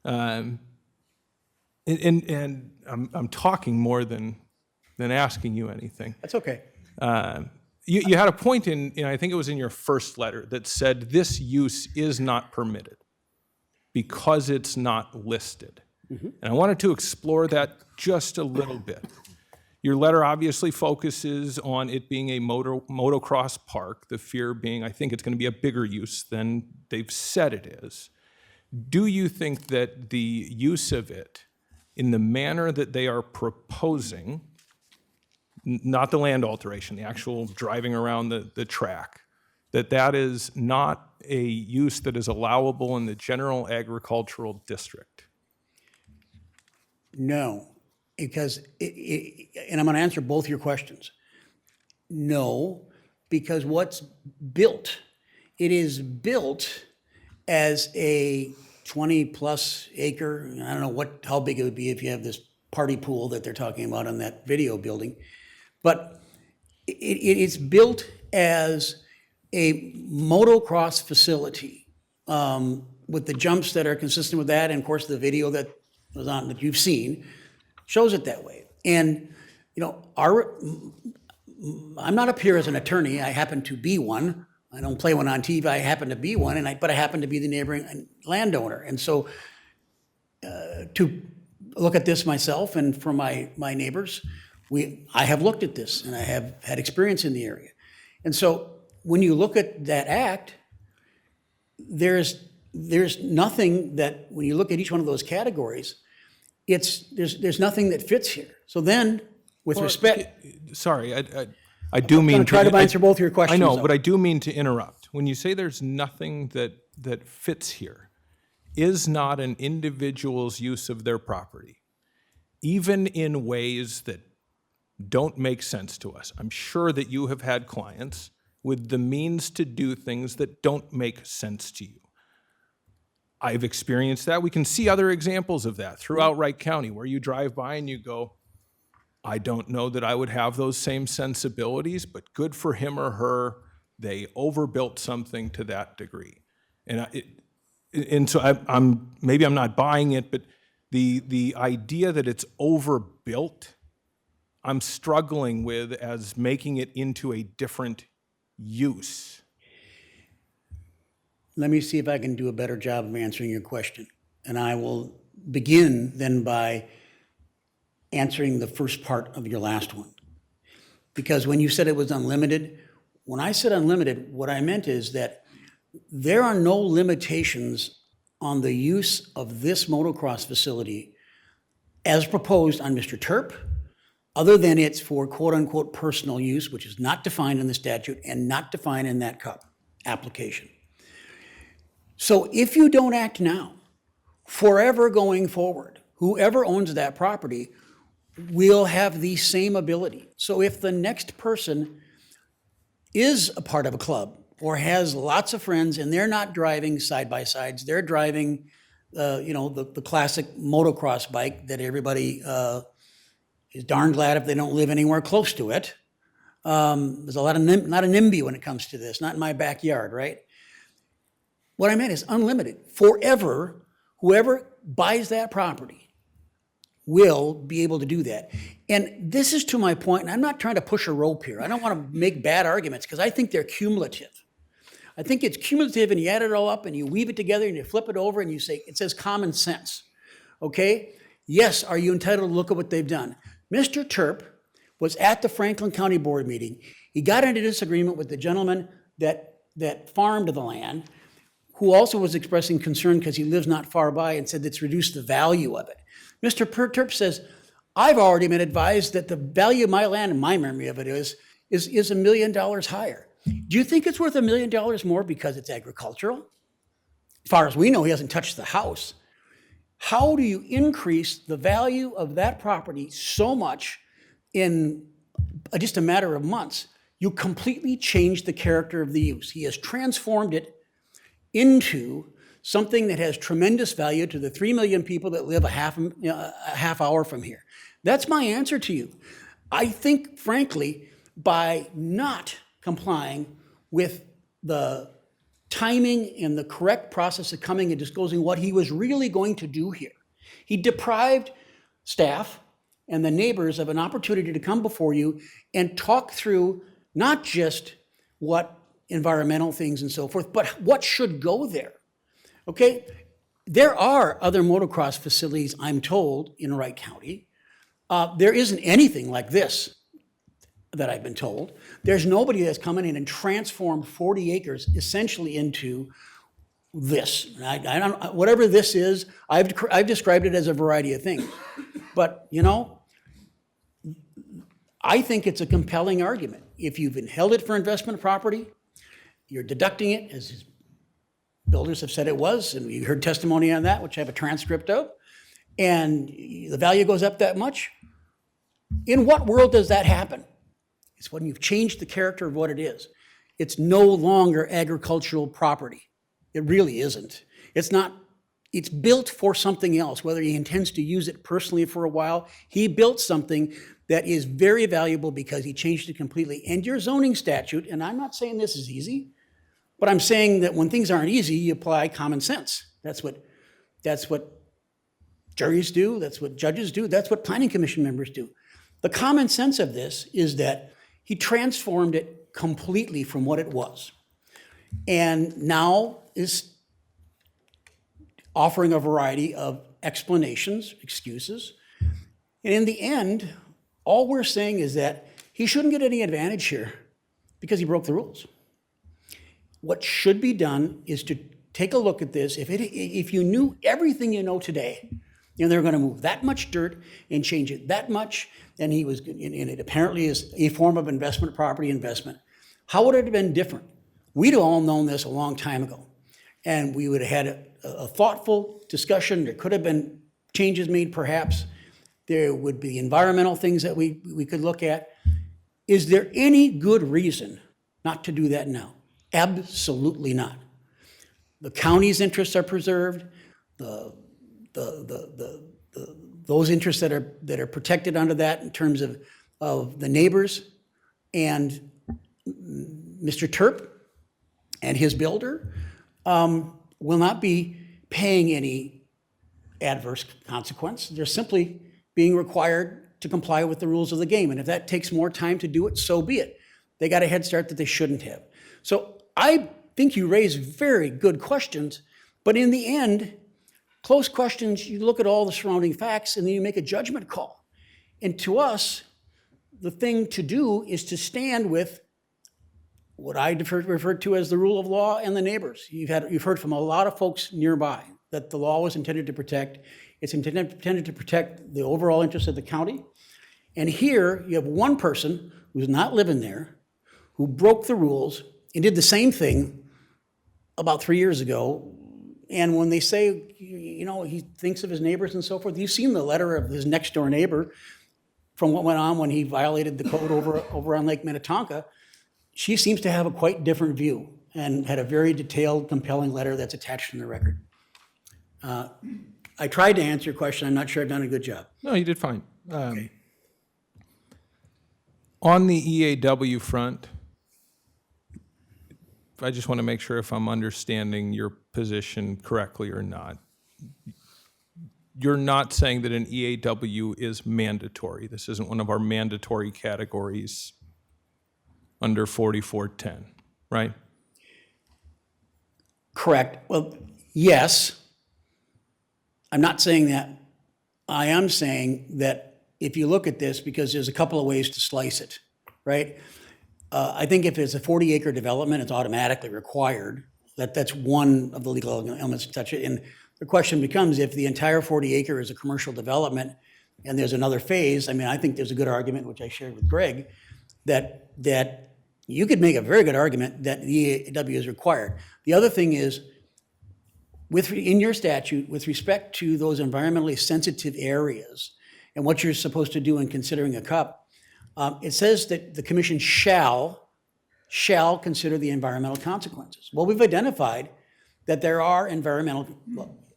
And I'm talking more than asking you anything. That's okay. You had a point in, I think it was in your first letter, that said this use is not permitted because it's not listed. Mm-hmm. And I wanted to explore that just a little bit. Your letter obviously focuses on it being a motocross park, the fear being, I think it's going to be a bigger use than they've said it is. Do you think that the use of it in the manner that they are proposing, not the land alteration, the actual driving around the track, that is not a use that is allowable in the general agricultural district? No, because, and I'm going to answer both your questions. No, because what's built, it is built as a 20-plus acre, I don't know how big it would be if you have this party pool that they're talking about on that video building, but it's built as a motocross facility with the jumps that are consistent with that, and of course the video that was on that you've seen shows it that way. And I'm not up here as an attorney. I happen to be one. I don't play one on TV. I happen to be one, but I happen to be the neighboring landowner. And so to look at this myself and for my neighbors, I have looked at this and I have had experience in the area. And so when you look at that act, there's nothing that, when you look at each one of those categories, there's nothing that fits here. So then, with respect, sorry, I do mean I'm going to try to answer both your questions. I know, but I do mean to interrupt. When you say there's nothing that fits here, is not an individual's use of their property, even in ways that don't make sense to us. I'm sure that you have had clients with the means to do things that don't make sense to you. I've experienced that. We can see other examples of that throughout Wright County, where you drive by and you go, I don't know that I would have those same sensibilities, but good for him or her. They overbuilt something to that degree. And so maybe I'm not buying it, but the idea that it's overbuilt, I'm struggling with as making it into a different use. Let me see if I can do a better job of answering your question. And I will begin then by answering the first part of your last one. Because when you said it was unlimited, when I said unlimited, what I meant is that there are no limitations on the use of this motocross facility as proposed on Mr. Terp, other than it's for quote-unquote personal use, which is not defined in the statute and not defined in that CUP application. So if you don't act now, forever going forward, whoever owns that property will have the same ability. So if the next person is a part of a club or has lots of friends and they're not driving side-by-sides, they're driving, the classic motocross bike that everybody is darn glad if they don't live anywhere close to it. There's a lot of not a NIMBY when it comes to this, not in my backyard, right? What I meant is unlimited. Forever, whoever buys that property will be able to do that. And this is to my point, and I'm not trying to push a rope here. I don't want to make bad arguments because I think they're cumulative. I think it's cumulative and you add it all up and you weave it together and you flip it over and you say, it says common sense, okay? Yes, are you entitled to look at what they've done? Mr. Terp was at the Franklin County Board meeting. He got into disagreement with the gentleman that farmed the land, who also was expressing concern because he lives not far by and said it's reduced the value of it. Mr. Terp says, I've already been advised that the value of my land, and my memory of it is $1 million higher. Do you think it's worth $1 million more because it's agricultural? As far as we know, he hasn't touched the house. How do you increase the value of that property so much in just a matter of months? You completely change the character of the use. He has transformed it into something that has tremendous value to the 3 million people that live a half hour from here. That's my answer to you. I think, frankly, by not complying with the timing and the correct process of coming and disclosing what he was really going to do here, he deprived staff and the neighbors of an opportunity to come before you and talk through not just what environmental things and so forth, but what should go there. Okay, there are other motocross facilities, I'm told, in Wright County. There isn't anything like this that I've been told. There's nobody that's come in and transformed 40 acres essentially into this. I don't, whatever this is, I've described it as a variety of things. But, I think it's a compelling argument. If you've held it for investment property, you're deducting it, as his builders have said it was, and we heard testimony on that, which I have a transcript of, and the value goes up that much. In what world does that happen? It's when you've changed the character of what it is. It's no longer agricultural property. It really isn't. It's not. It's built for something else, whether he intends to use it personally for a while. He built something that is very valuable because he changed it completely. And your zoning statute, and I'm not saying this is easy, but I'm saying that when things aren't easy, you apply common sense. That's what juries do, that's what judges do, that's what planning commission members do. The common sense of this is that he transformed it completely from what it was, and now is offering a variety of explanations, excuses. And in the end, all we're saying is that he shouldn't get any advantage here because he broke the rules. What should be done is to take a look at this. If you knew everything you know today, they're going to move that much dirt and change it that much, and it apparently is a form of investment, property investment. How would it have been different? We'd all known this a long time ago, and we would have had a thoughtful discussion. There could have been changes made, perhaps. There would be environmental things that we could look at. Is there any good reason not to do that now? Absolutely not. The county's interests are preserved. Those interests that are protected under that in terms of the neighbors, and Mr. Terp and his builder will not be paying any adverse consequence. They're simply being required to comply with the rules of the game. And if that takes more time to do it, so be it. They got a head start that they shouldn't have. So I think you raise very good questions, but in the end, close questions, you look at all the surrounding facts and then you make a judgment call. And to us, the thing to do is to stand with what I referred to as the rule of law and the neighbors. You've heard from a lot of folks nearby that the law was intended to protect. It's intended to protect the overall interest of the county. And here you have one person who's not living there, who broke the rules and did the same thing about 3 years ago. And when they say, you know, he thinks of his neighbors and so forth, you've seen the letter of his next door neighbor from what went on when he violated the code over on Lake Minnetonka. She seems to have a quite different view and had a very detailed, compelling letter that's attached in the record. I tried to answer your question. I'm not sure I've done a good job. No, you did fine. On the EAW front, I just want to make sure if I'm understanding your position correctly or not. You're not saying that an EAW is mandatory. This isn't one of our mandatory categories under 4410, right? Correct. Well, yes. I'm not saying that. I am saying that if you look at this, because there's a couple of ways to slice it, right? I think if it's a 40-acre development, it's automatically required. That's one of the legal elements to touch it. And the question becomes, if the entire 40-acre is a commercial development and there's another phase, I mean, I think there's a good argument, which I shared with Greg, that you could make a very good argument that the EAW is required. The other thing is, in your statute, with respect to those environmentally sensitive areas and what you're supposed to do in considering a CUP, it says that the commission shall consider the environmental consequences. Well, we've identified that there are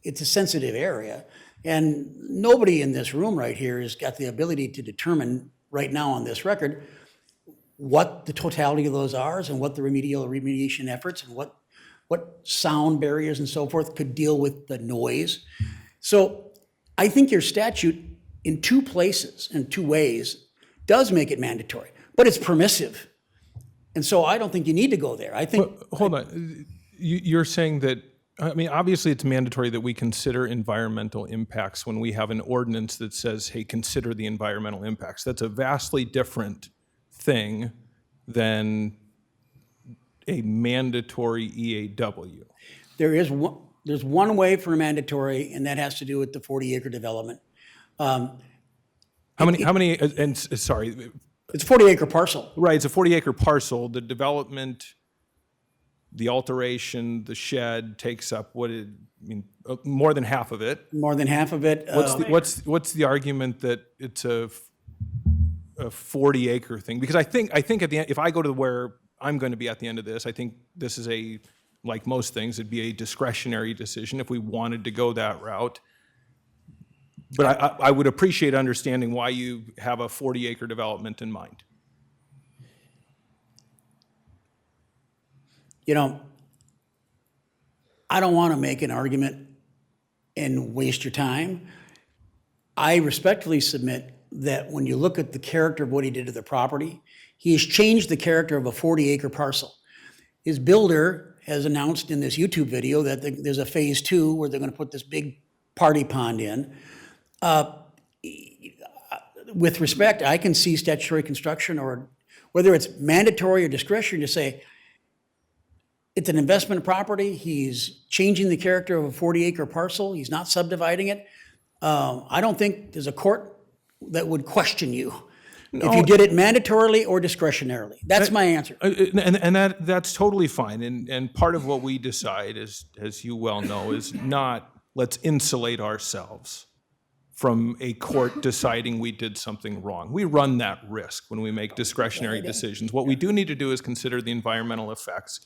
it's a sensitive area, and nobody in this room right here has got the ability to determine right now on this record what the totality of those are and what the remediation efforts and what sound barriers and so forth could deal with the noise. So I think your statute in two places, in two ways, does make it mandatory, but it's permissive. And so I don't think you need to go there. I think. Hold on. You're saying that, I mean, obviously it's mandatory that we consider environmental impacts when we have an ordinance that says, hey, consider the environmental impacts. That's a vastly different thing than a mandatory EAW. There's one way for a mandatory, and that has to do with the 40-acre development. How many, and sorry. It's a 40-acre parcel. Right, it's a 40-acre parcel. The development, the alteration, the shed takes up more than half of it. More than half of it. What's the argument that it's a 40-acre thing? Because I think at the end, if I go to where I'm going to be at the end of this, I think this is like most things, it'd be a discretionary decision if we wanted to go that route. But I would appreciate understanding why you have a 40-acre development in mind. You know, I don't want to make an argument and waste your time. I respectfully submit that when you look at the character of what he did to the property, he has changed the character of a 40-acre parcel. His builder has announced in this YouTube video that there's a phase 2 where they're going to put this big party pond in. With respect, I can see statutory construction, or whether it's mandatory or discretionary, to say it's an investment property. He's changing the character of a 40-acre parcel. He's not subdividing it. I don't think there's a court that would question you if you did it mandatorily or discretionarily. That's my answer. And that's totally fine. And part of what we decide, as you well know, is not let's insulate ourselves from a court deciding we did something wrong. We run that risk when we make discretionary decisions. What we do need to do is consider the environmental effects.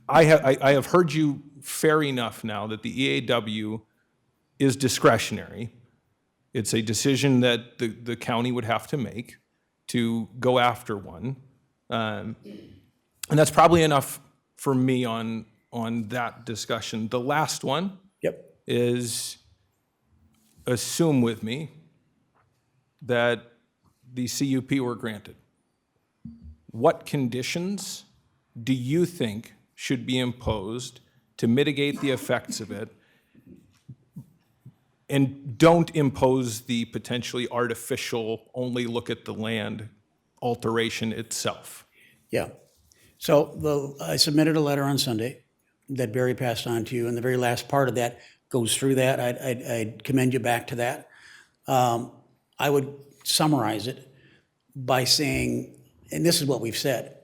I have heard you fair enough now that the EAW is discretionary. It's a decision that the county would have to make to go after one. And that's probably enough for me on that discussion. The last one is, assume with me that the CUP were granted. What conditions do you think should be imposed to mitigate the effects of it? And don't impose the potentially artificial, only look at the land alteration itself. Yeah. So I submitted a letter on Sunday that Barry passed on to you, and the very last part of that goes through that. I'd commend you back to that. I would summarize it by saying, and this is what we've said,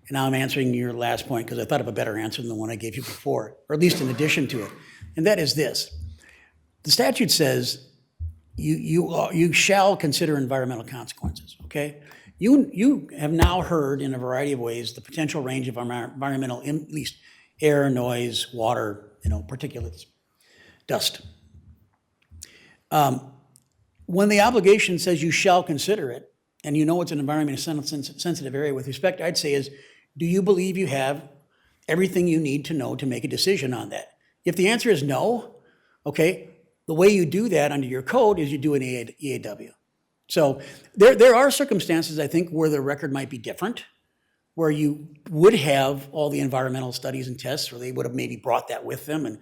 and now I'm answering your last point because I thought of a better answer than the one I gave you before, or at least in addition to it, and that is this. The statute says you shall consider environmental consequences, okay? You have now heard in a variety of ways the potential range of environmental, at least air, noise, water, particulates, dust. When the obligation says you shall consider it, and you know it's an environmentally sensitive area with respect, I'd say is, do you believe you have everything you need to know to make a decision on that? If the answer is no, okay, the way you do that under your code is you do an EAW. So there are circumstances, I think, where the record might be different, where you would have all the environmental studies and tests, or they would have maybe brought that with them. And I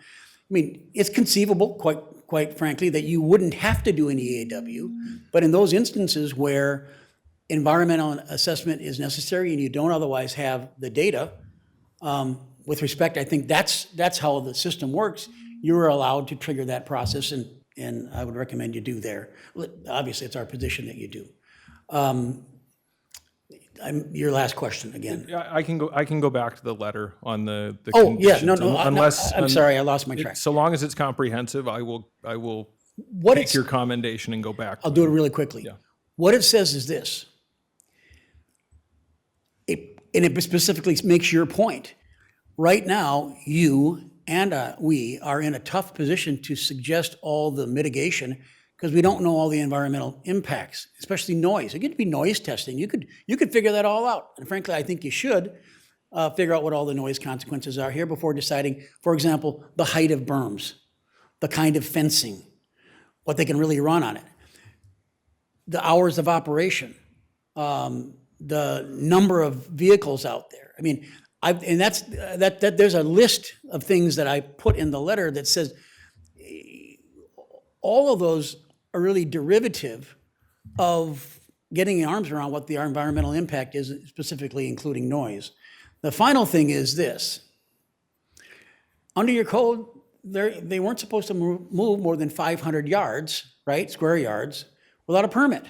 mean, it's conceivable, quite frankly, that you wouldn't have to do an EAW, but in those instances where environmental assessment is necessary and you don't otherwise have the data, with respect, I think that's how the system works. You're allowed to trigger that process, and I would recommend you do there. Obviously, it's our position that you do. Your last question again. Yeah, I can go back to the letter on the Oh, yeah, conditions. I'm sorry, I lost my track. So long as it's comprehensive, I will take your commendation and go back. I'll do it really quickly. Yeah. What it says is this, and it specifically makes your point. Right now, you and we are in a tough position to suggest all the mitigation because we don't know all the environmental impacts, especially noise. It could be noise testing. You could figure that all out. And frankly, I think you should figure out what all the noise consequences are here before deciding, for example, the height of berms, the kind of fencing, what they can really run on it, the hours of operation, the number of vehicles out there. I mean, there's a list of things that I put in the letter that says all of those are really derivative of getting your arms around what the environmental impact is, specifically including noise. The final thing is this. Under your code, they weren't supposed to move more than 500 yards, right, square yards, without a permit.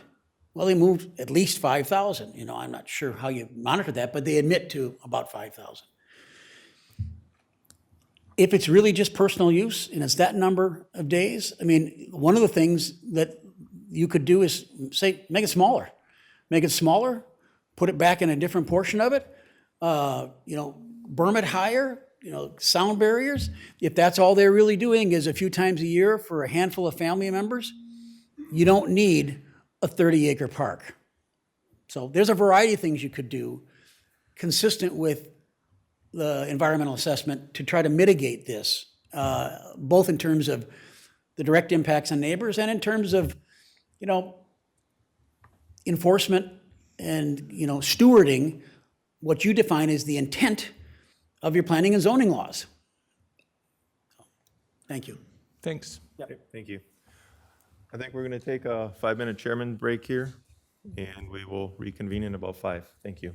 Well, they moved at least 5,000. I'm not sure how you monitor that, but they admit to about 5,000. If it's really just personal use and it's that number of days, I mean, one of the things that you could do is say, make it smaller. Make it smaller, put it back in a different portion of it, berm it higher, sound barriers. If that's all they're really doing is a few times a year for a handful of family members, you don't need a 30-acre park. So there's a variety of things you could do consistent with the environmental assessment to try to mitigate this, both in terms of the direct impacts on neighbors and in terms of, enforcement and, stewarding what you define as the intent of your planning and zoning laws. Thank you. Thanks. Okay, thank you. I think we're going to take a 5-minute chairman break here, and we will reconvene in about 5. Thank you.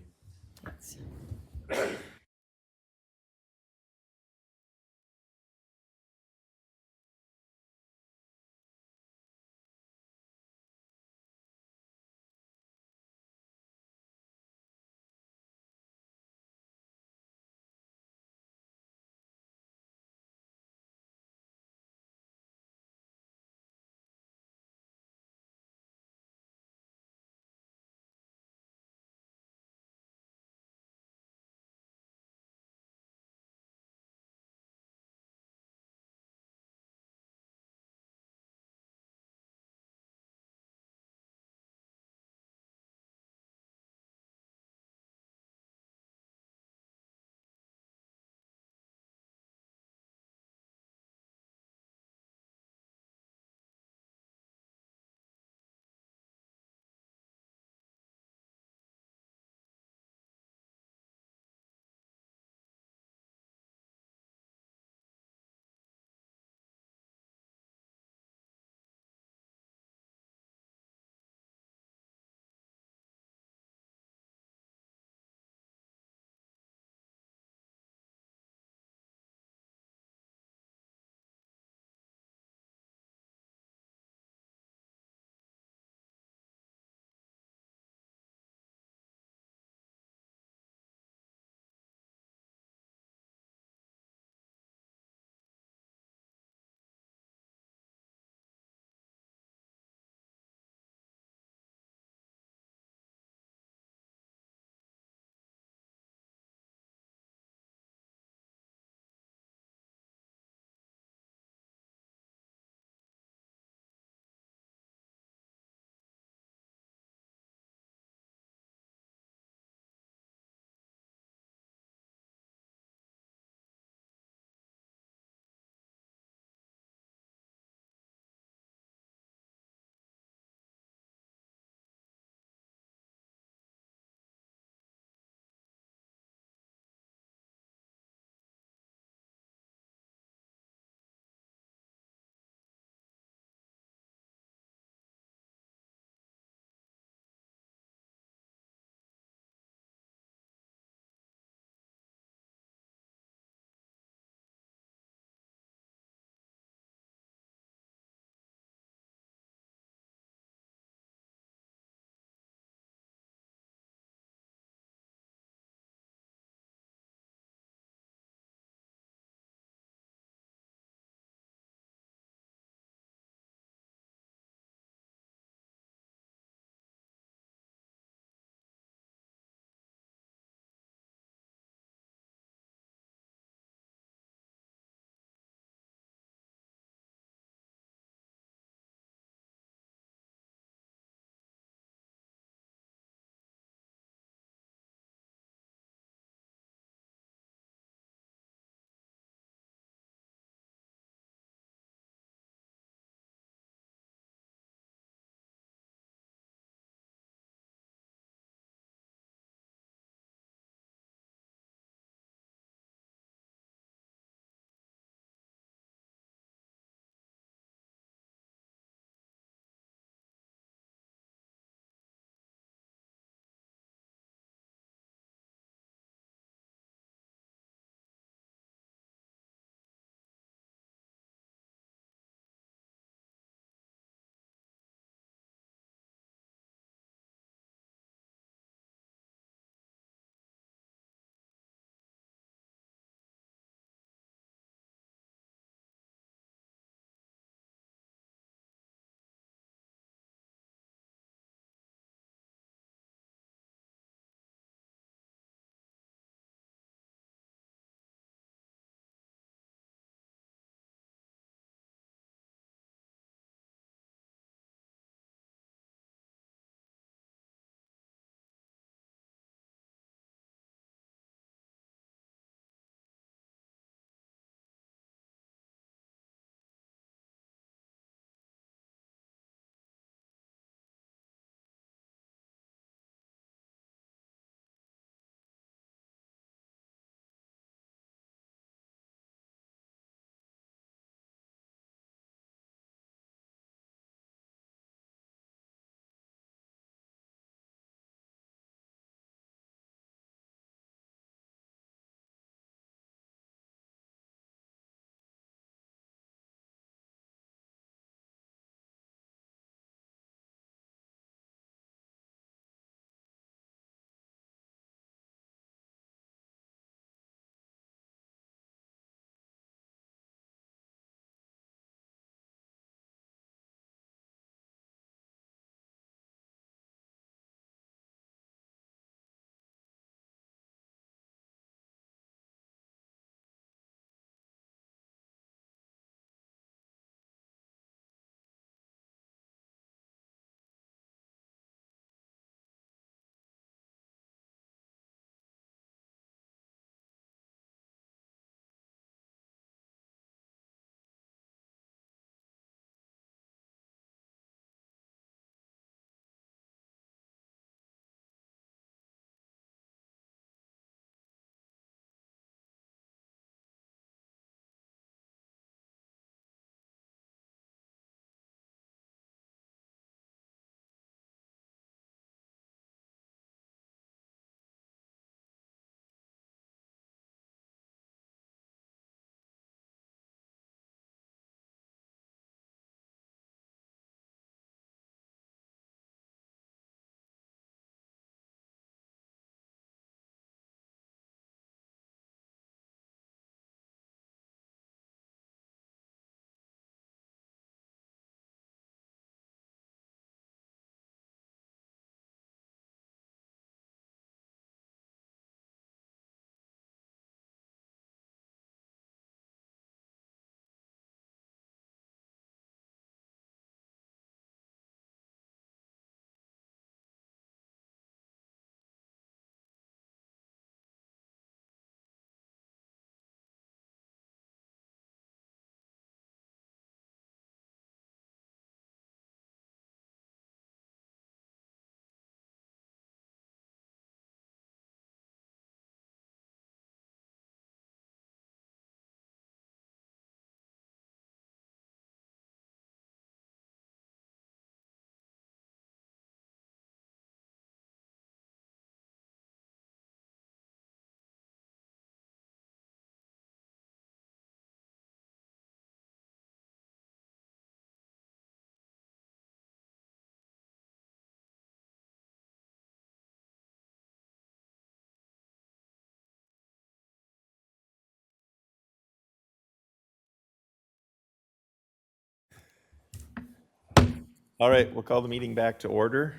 All right, we'll call the meeting back to order.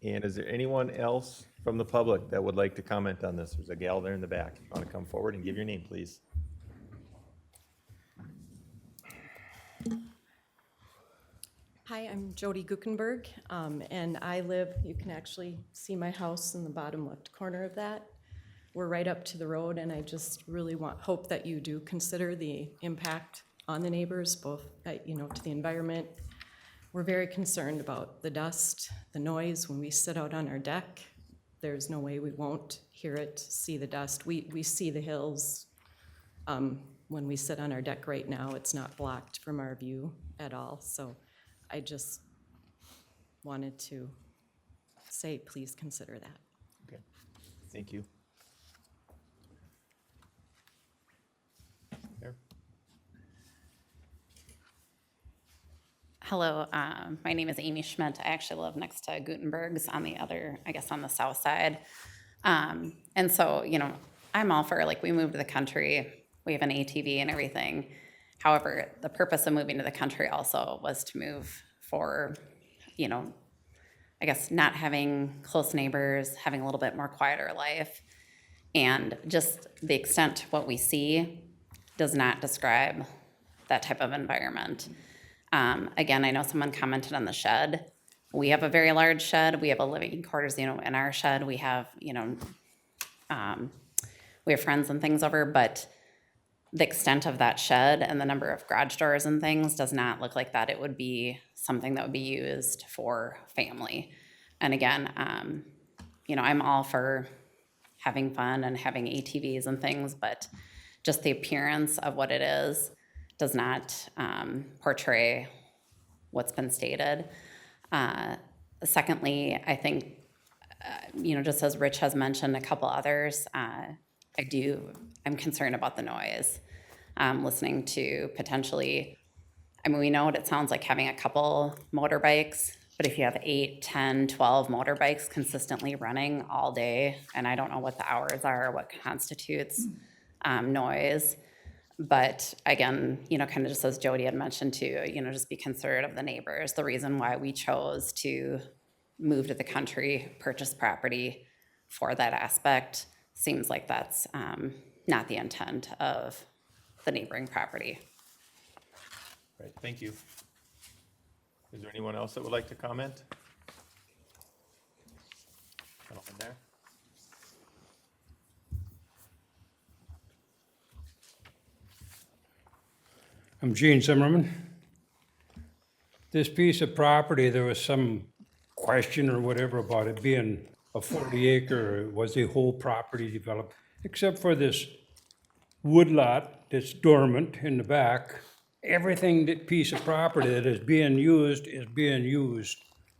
And is there anyone else from the public that would like to comment on this? There's a gal there in the back. You want to come forward and give your name, please? Hi, I'm Jody Guckenberg, and I live, you can actually see my house in the bottom left corner of that. We're right up to the road, and I just really hope that you do consider the impact on the neighbors, both, to the environment. We're very concerned about the dust, the noise when we sit out on our deck. There's no way we won't hear it, see the dust. We see the hills. When we sit on our deck right now, it's not blocked from our view at all, so I just wanted to say, please consider that. Okay, thank you. There. Hello, my name is Amy Schmidt. I actually live next to Gutenberg's on the other, I guess on the south side. And so, I'm all for, we moved to the country, we have an ATV and everything. However, the purpose of moving to the country also was to move for, I guess not having close neighbors, having a little bit more quieter life. And just the extent to what we see does not describe that type of environment. Again, I know someone commented on the shed. We have a very large shed. We have a living quarters, in our shed. We have, we have friends and things over, but the extent of that shed and the number of garage doors and things does not look like that it would be something that would be used for family. And again, I'm all for having fun and having ATVs and things, but just the appearance of what it is does not portray what's been stated. Secondly, I think, just as Rich has mentioned, a couple others, I'm concerned about the noise. Listening to potentially, we know what it sounds like having a couple motorbikes, but if you have 8, 10, 12 motorbikes consistently running all day, and I don't know what the hours are, what constitutes noise, but again, kind of just as Jody had mentioned too, just be considerate of the neighbors. The reason why we chose to move to the country, purchase property for that aspect, seems like that's not the intent of the neighboring property. Right, thank you. Is there anyone else that would like to comment? Gentleman there. I'm Gene Zimmerman. This piece of property, there was some question or whatever about it being a 40-acre, was the whole property developed, except for this woodlot that's dormant in the back. Everything, that piece of property that is being used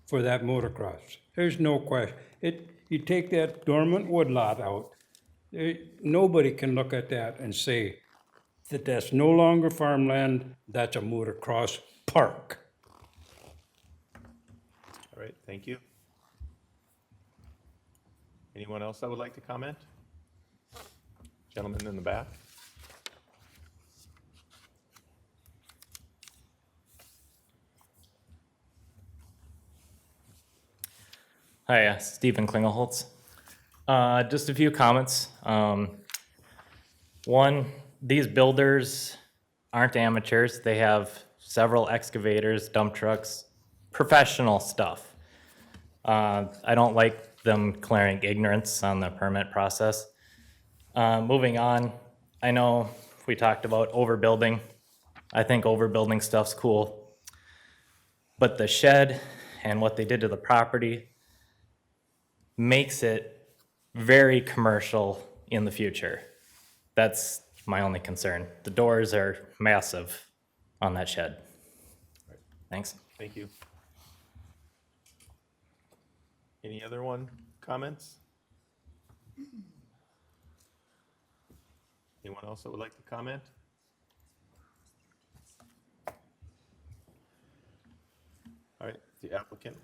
for that motocross. There's no question. You take that dormant woodlot out, nobody can look at that and say that that's no longer farmland, that's a motocross park. All right, thank you. Anyone else that would like to comment? Gentleman in the back. Hi, Stephen Klingelholtz. Just a few comments. One, these builders aren't amateurs. They have several excavators, dump trucks, professional stuff. I don't like them declaring ignorance on the permit process. Moving on, I know we talked about overbuilding. I think overbuilding stuff's cool. But the shed and what they did to the property makes it very commercial in the future. That's my only concern. The doors are massive on that shed. Thanks. Thank you. Any other comments? Anyone else that would like to comment? All right, the applicant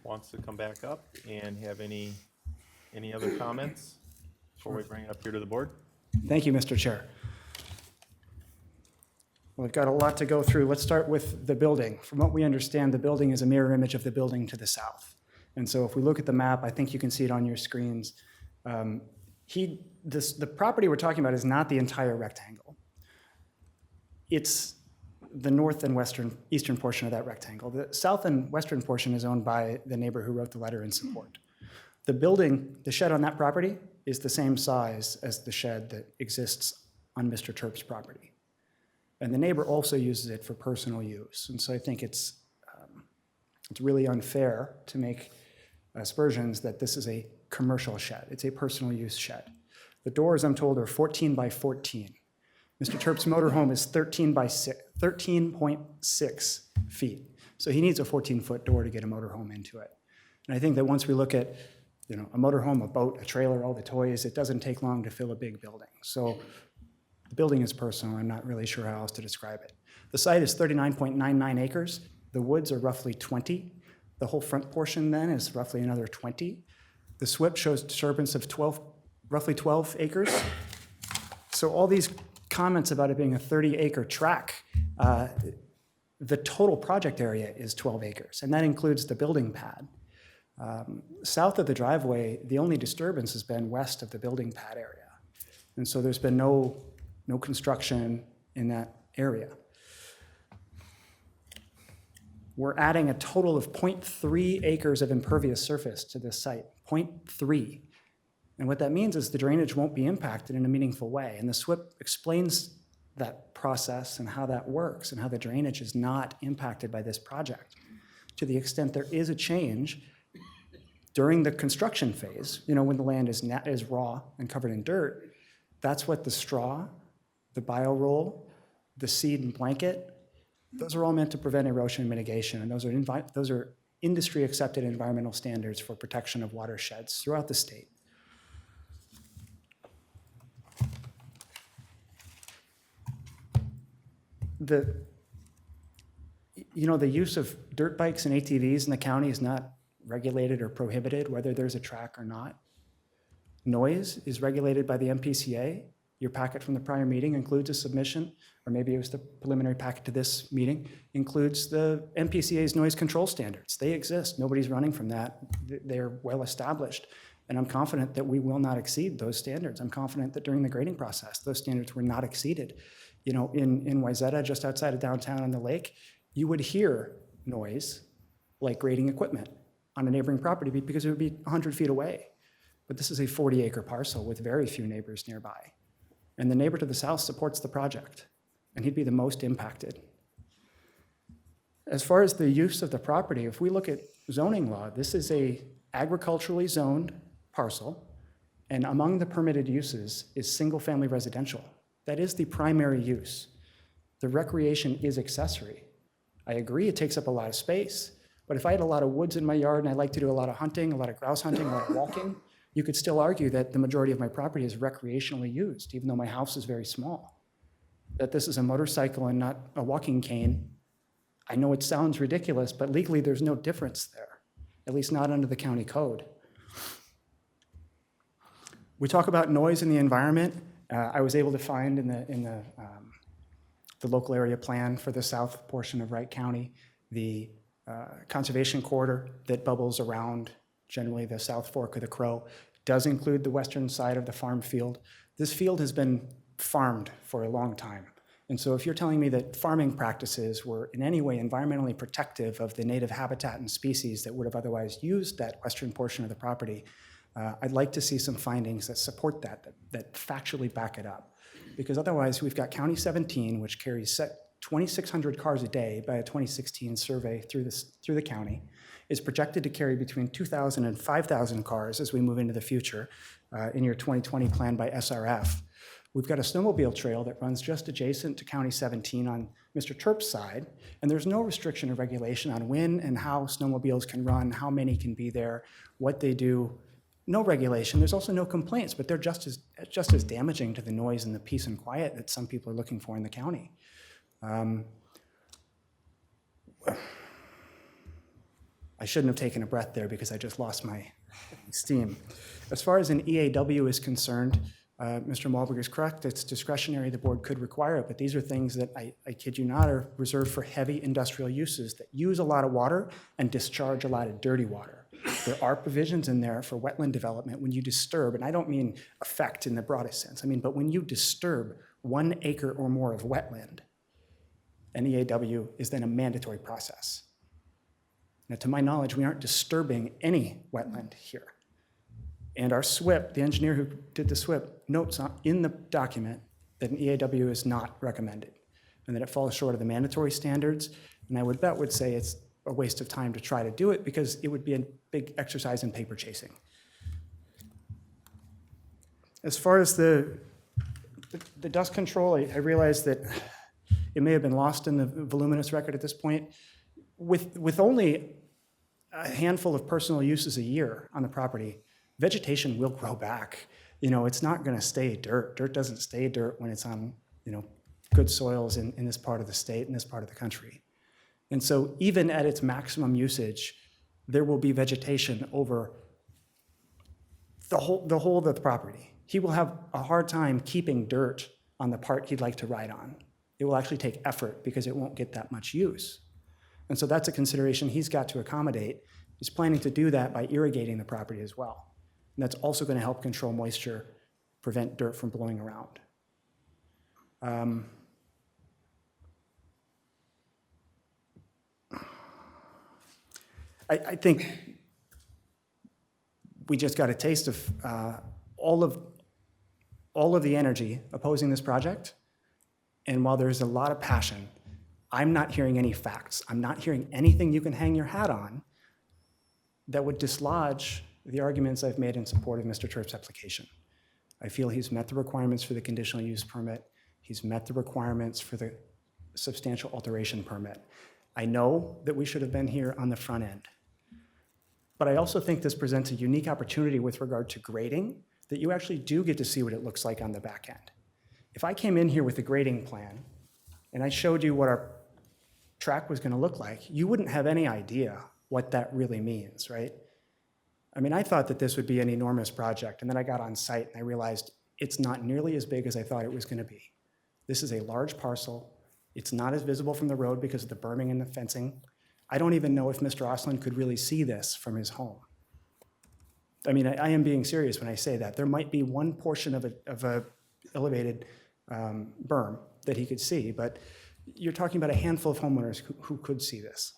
wants to come back up and have any other comments before we bring it up here to the board? Thank you, Mr. Chair. Well, I've got a lot to go through. Let's start with the building. From what we understand, the building is a mirror image of the building to the south. And so if we look at the map, I think you can see it on your screens. The property we're talking about is not the entire rectangle. It's the north and eastern portion of that rectangle. The south and western portion is owned by the neighbor who wrote the letter in support. The building, the shed on that property, is the same size as the shed that exists on Mr. Terp's property. And the neighbor also uses it for personal use. And so I think it's really unfair to make aspersions that this is a commercial shed. It's a personal use shed. The doors, I'm told, are 14 by 14. Mr. Terp's motorhome is 13.6 feet. So he needs a 14-foot door to get a motorhome into it. And I think that once we look at a motorhome, a boat, a trailer, all the toys, it doesn't take long to fill a big building. So the building is personal. I'm not really sure how else to describe it. The site is 39.99 acres. The woods are roughly 20. The whole front portion then is roughly another 20. The SWIP shows disturbance of roughly 12 acres. So all these comments about it being a 30-acre tract, the total project area is 12 acres, and that includes the building pad. South of the driveway, the only disturbance has been west of the building pad area. And so there's been no construction in that area. We're adding a total of 0.3 acres of impervious surface to this site, 0.3. And what that means is the drainage won't be impacted in a meaningful way. And the SWIP explains that process and how that works and how the drainage is not impacted by this project. To the extent there is a change during the construction phase, when the land is raw and covered in dirt, that's what the straw, the bio roll, the seed and blanket, those are all meant to prevent erosion and mitigation. And those are industry accepted environmental standards for protection of watersheds throughout the state. The use of dirt bikes and ATVs in the county is not regulated or prohibited, whether there's a track or not. Noise is regulated by the MPCA. Your packet from the prior meeting includes a submission, or maybe it was the preliminary packet to this meeting, includes the MPCA's noise control standards. They exist. Nobody's running from that. They're well established. And I'm confident that we will not exceed those standards. I'm confident that during the grading process, those standards were not exceeded. In Wayzata, just outside of downtown on the lake, you would hear noise like grading equipment on a neighboring property because it would be 100 feet away. But this is a 40-acre parcel with very few neighbors nearby. And the neighbor to the south supports the project, and he'd be the most impacted. As far as the use of the property, if we look at zoning law, this is a agriculturally zoned parcel, and among the permitted uses is single-family residential. That is the primary use. The recreation is accessory. I agree it takes up a lot of space, but if I had a lot of woods in my yard and I like to do a lot of hunting, a lot of grouse hunting, a lot of walking, you could still argue that the majority of my property is recreationally used, even though my house is very small. That this is a motorcycle and not a walking cane, I know it sounds ridiculous, but legally there's no difference there, at least not under the county code. We talk about noise in the environment. I was able to find in the local area plan for the south portion of Wright County, the conservation corridor that bubbles around generally the South Fork of the Crow does include the western side of the farm field. This field has been farmed for a long time. And so if you're telling me that farming practices were in any way environmentally protective of the native habitat and species that would have otherwise used that western portion of the property, I'd like to see some findings that support that factually back it up. Because otherwise we've got County 17, which carries 2,600 cars a day by a 2016 survey through the county, is projected to carry between 2,000 and 5,000 cars as we move into the future in your 2020 plan by SRF. We've got a snowmobile trail that runs just adjacent to County 17 on Mr. Terp's side, and there's no restriction or regulation on when and how snowmobiles can run, how many can be there, what they do. No regulation. There's also no complaints, but they're just as damaging to the noise and the peace and quiet that some people are looking for in the county. I shouldn't have taken a breath there because I just lost my steam. As far as an EAW is concerned, Mr. Malberg is correct, it's discretionary, the board could require it, but these are things that, I kid you not, are reserved for heavy industrial uses that use a lot of water and discharge a lot of dirty water. There are provisions in there for wetland development when you disturb, and I don't mean affect in the broadest sense, I mean, but when you disturb 1 acre or more of wetland, an EAW is then a mandatory process. Now, to my knowledge, we aren't disturbing any wetland here. And our SWIP, the engineer who did the SWIP, notes in the document that an EAW is not recommended and that it falls short of the mandatory standards. And I would bet would say it's a waste of time to try to do it because it would be a big exercise in paper chasing. As far as the dust control, I realize that it may have been lost in the voluminous record at this point. With only a handful of personal uses a year on the property, vegetation will grow back. You know, it's not gonna stay dirt. Dirt doesn't stay dirt when it's on, you know, good soils in this part of the state, in this part of the country. And so even at its maximum usage, there will be vegetation over the whole of the property. He will have a hard time keeping dirt on the part he'd like to ride on. It will actually take effort because it won't get that much use. And so that's a consideration he's got to accommodate. He's planning to do that by irrigating the property as well. And that's also going to help control moisture, prevent dirt from blowing around. I think we just got a taste of all of the energy opposing this project. And while there's a lot of passion, I'm not hearing any facts. I'm not hearing anything you can hang your hat on that would dislodge the arguments I've made in support of Mr. Terp's application. I feel he's met the requirements for the conditional use permit. He's met the requirements for the substantial alteration permit. I know that we should have been here on the front end. But I also think this presents a unique opportunity with regard to grading, that you actually do get to see what it looks like on the back end. If I came in here with a grading plan and I showed you what our track was going to look like, you wouldn't have any idea what that really means, right? I mean, I thought that this would be an enormous project, and then I got on site and I realized it's not nearly as big as I thought it was going to be. This is a large parcel. It's not as visible from the road because of the berming and the fencing. I don't even know if Mr. Osland could really see this from his home. I mean, I am being serious when I say that. There might be one portion of a elevated berm that he could see, but you're talking about a handful of homeowners who could see this.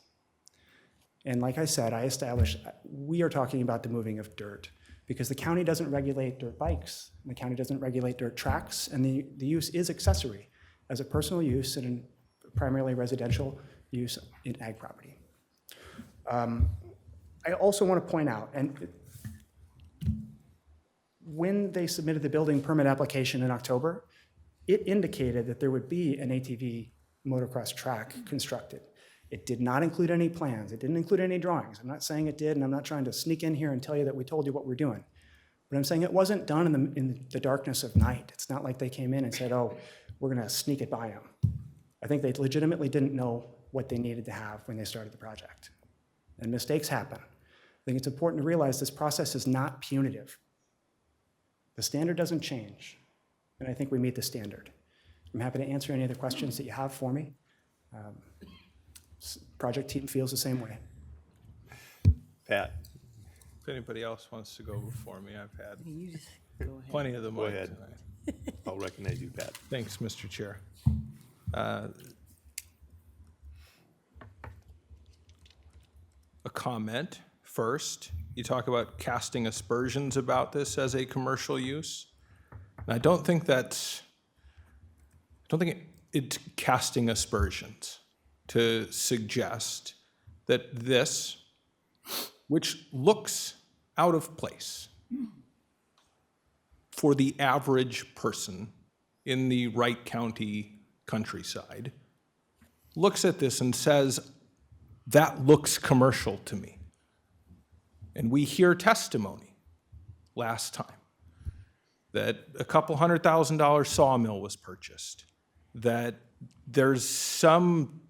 And like I said, I established, we are talking about the moving of dirt because the county doesn't regulate dirt bikes, the county doesn't regulate dirt tracks, and the use is accessory as a personal use and primarily residential use in ag property. I also want to point out, and when they submitted the building permit application in October, it indicated that there would be an ATV motocross track constructed. It did not include any plans. It didn't include any drawings. I'm not saying it did, and I'm not trying to sneak in here and tell you that we told you what we're doing. But I'm saying it wasn't done in the darkness of night. It's not like they came in and said, oh, we're going to sneak it by them. I think they legitimately didn't know what they needed to have when they started the project. And mistakes happen. I think it's important to realize this process is not punitive. The standard doesn't change, and I think we meet the standard. I'm happy to answer any other questions that you have for me. Project team feels the same way. Pat? If anybody else wants to go before me, I've had plenty of the Go mic ahead. tonight. I'll recognize you, Pat. Thanks, Mr. Chair. A comment first. You talk about casting aspersions about this as a commercial use. And I don't think it's casting aspersions to suggest that this, which looks out of place for the average person in the Wright County countryside, looks at this and says, that looks commercial to me. And we hear testimony last time that a couple $100,000 sawmill was purchased, that there's some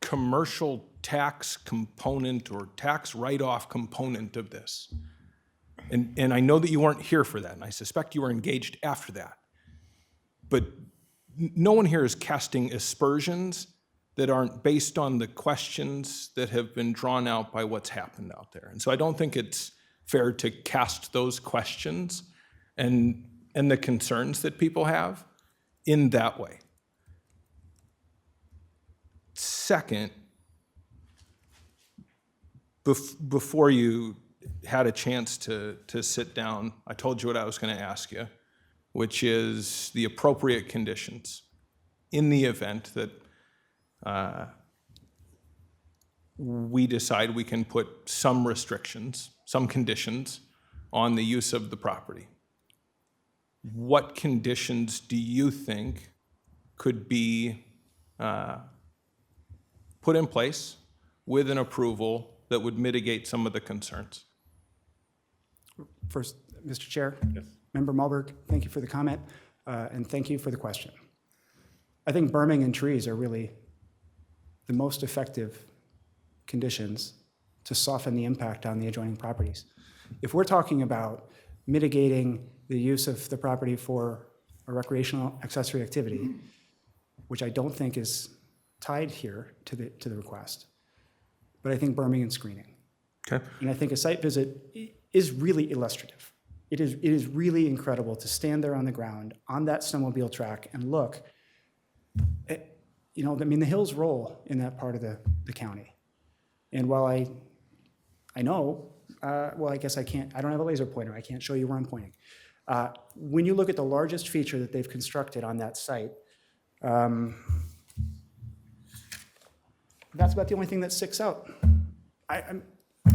commercial tax component or tax write-off component of this. And I know that you weren't here for that, and I suspect you were engaged after that. But no one here is casting aspersions that aren't based on the questions that have been drawn out by what's happened out there. And so I don't think it's fair to cast those questions and the concerns that people have in that way. Second, before you had a chance to sit down, I told you what I was going to ask you, which is the appropriate conditions in the event that we decide we can put some restrictions, some conditions on the use of the property. What conditions do you think could be put in place with an approval that would mitigate some of the concerns? First, Mr. Chair. Yes. Member Malberg, thank you for the comment, and thank you for the question. I think berming and trees are really the most effective conditions to soften the impact on the adjoining properties. If we're talking about mitigating the use of the property for a recreational accessory activity, which I don't think is tied here to the request, but I think berming and screening. Okay. And I think a site visit is really illustrative. It is really incredible to stand there on the ground on that snowmobile track and look at, you know, I mean, the hills roll in that part of the county. And while I know, well, I guess I don't have a laser pointer. I can't show you where I'm pointing. When you look at the largest feature that they've constructed on that site, that's about the only thing that sticks out. I'm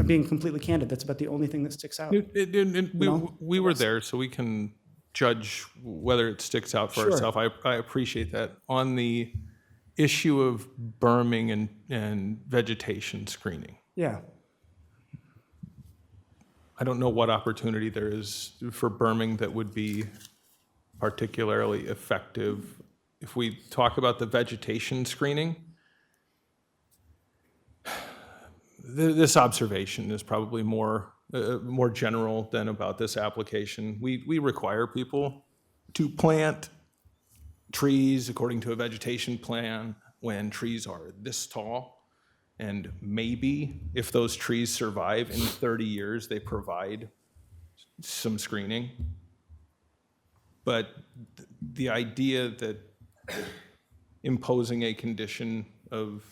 being completely candid. That's about the only thing that sticks out. We were there, so we can judge whether it sticks out for Sure. ourselves. I appreciate that. On the issue of berming and vegetation screening, Yeah. I don't know what opportunity there is for berming that would be particularly effective. If we talk about the vegetation screening, this observation is probably more general than about this application. We require people to plant trees according to a vegetation plan when trees are this tall. And maybe if those trees survive in 30 years, they provide some screening. But the idea that imposing a condition of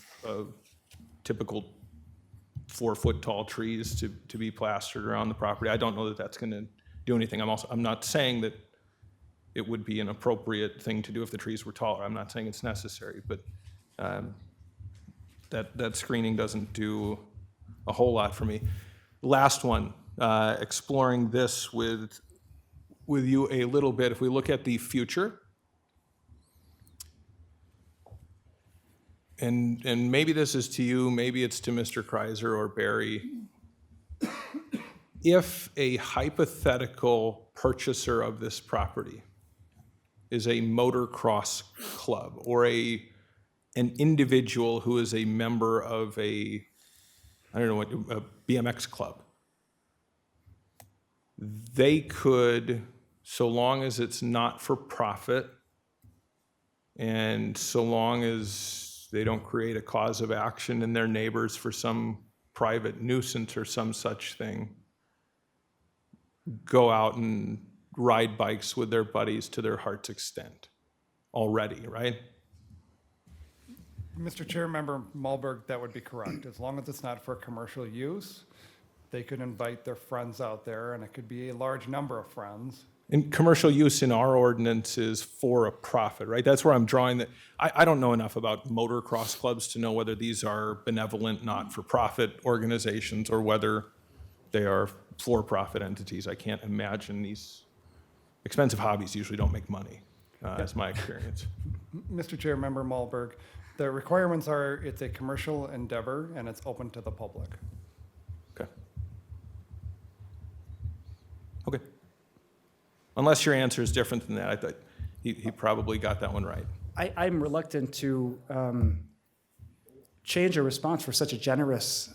typical 4-foot tall trees to be plastered around the property, I don't know that that's going to do anything. I'm not saying that it would be an appropriate thing to do if the trees were taller. I'm not saying it's necessary, but that screening doesn't do a whole lot for me. Last one, exploring this with you a little bit. If we look at the future, and maybe this is to you, maybe it's to Mr. Kreiser or Barry. If a hypothetical purchaser of this property is a motocross club or an individual who is a member of a BMX club, they could, so long as it's not for profit and so long as they don't create a cause of action in their neighbors for some private nuisance or some such thing, go out and ride bikes with their buddies to their heart's extent already, right? Mr. Chair, Member Malberg, that would be correct. As long as it's not for commercial use, they could invite their friends out there, and it could be a large number of friends. And commercial use in our ordinance is for a profit, right? That's where I'm drawing that. I don't know enough about motocross clubs to know whether these are benevolent, not-for-profit organizations or whether they are for-profit entities. I can't imagine these expensive hobbies usually don't make money, that's my experience. Mr. Chair, Member Malberg, the requirements are it's a commercial endeavor and it's open to the public. Okay. Okay. Unless your answer is different than that, I thought he probably got that one right. I'm reluctant to change a response for such a generous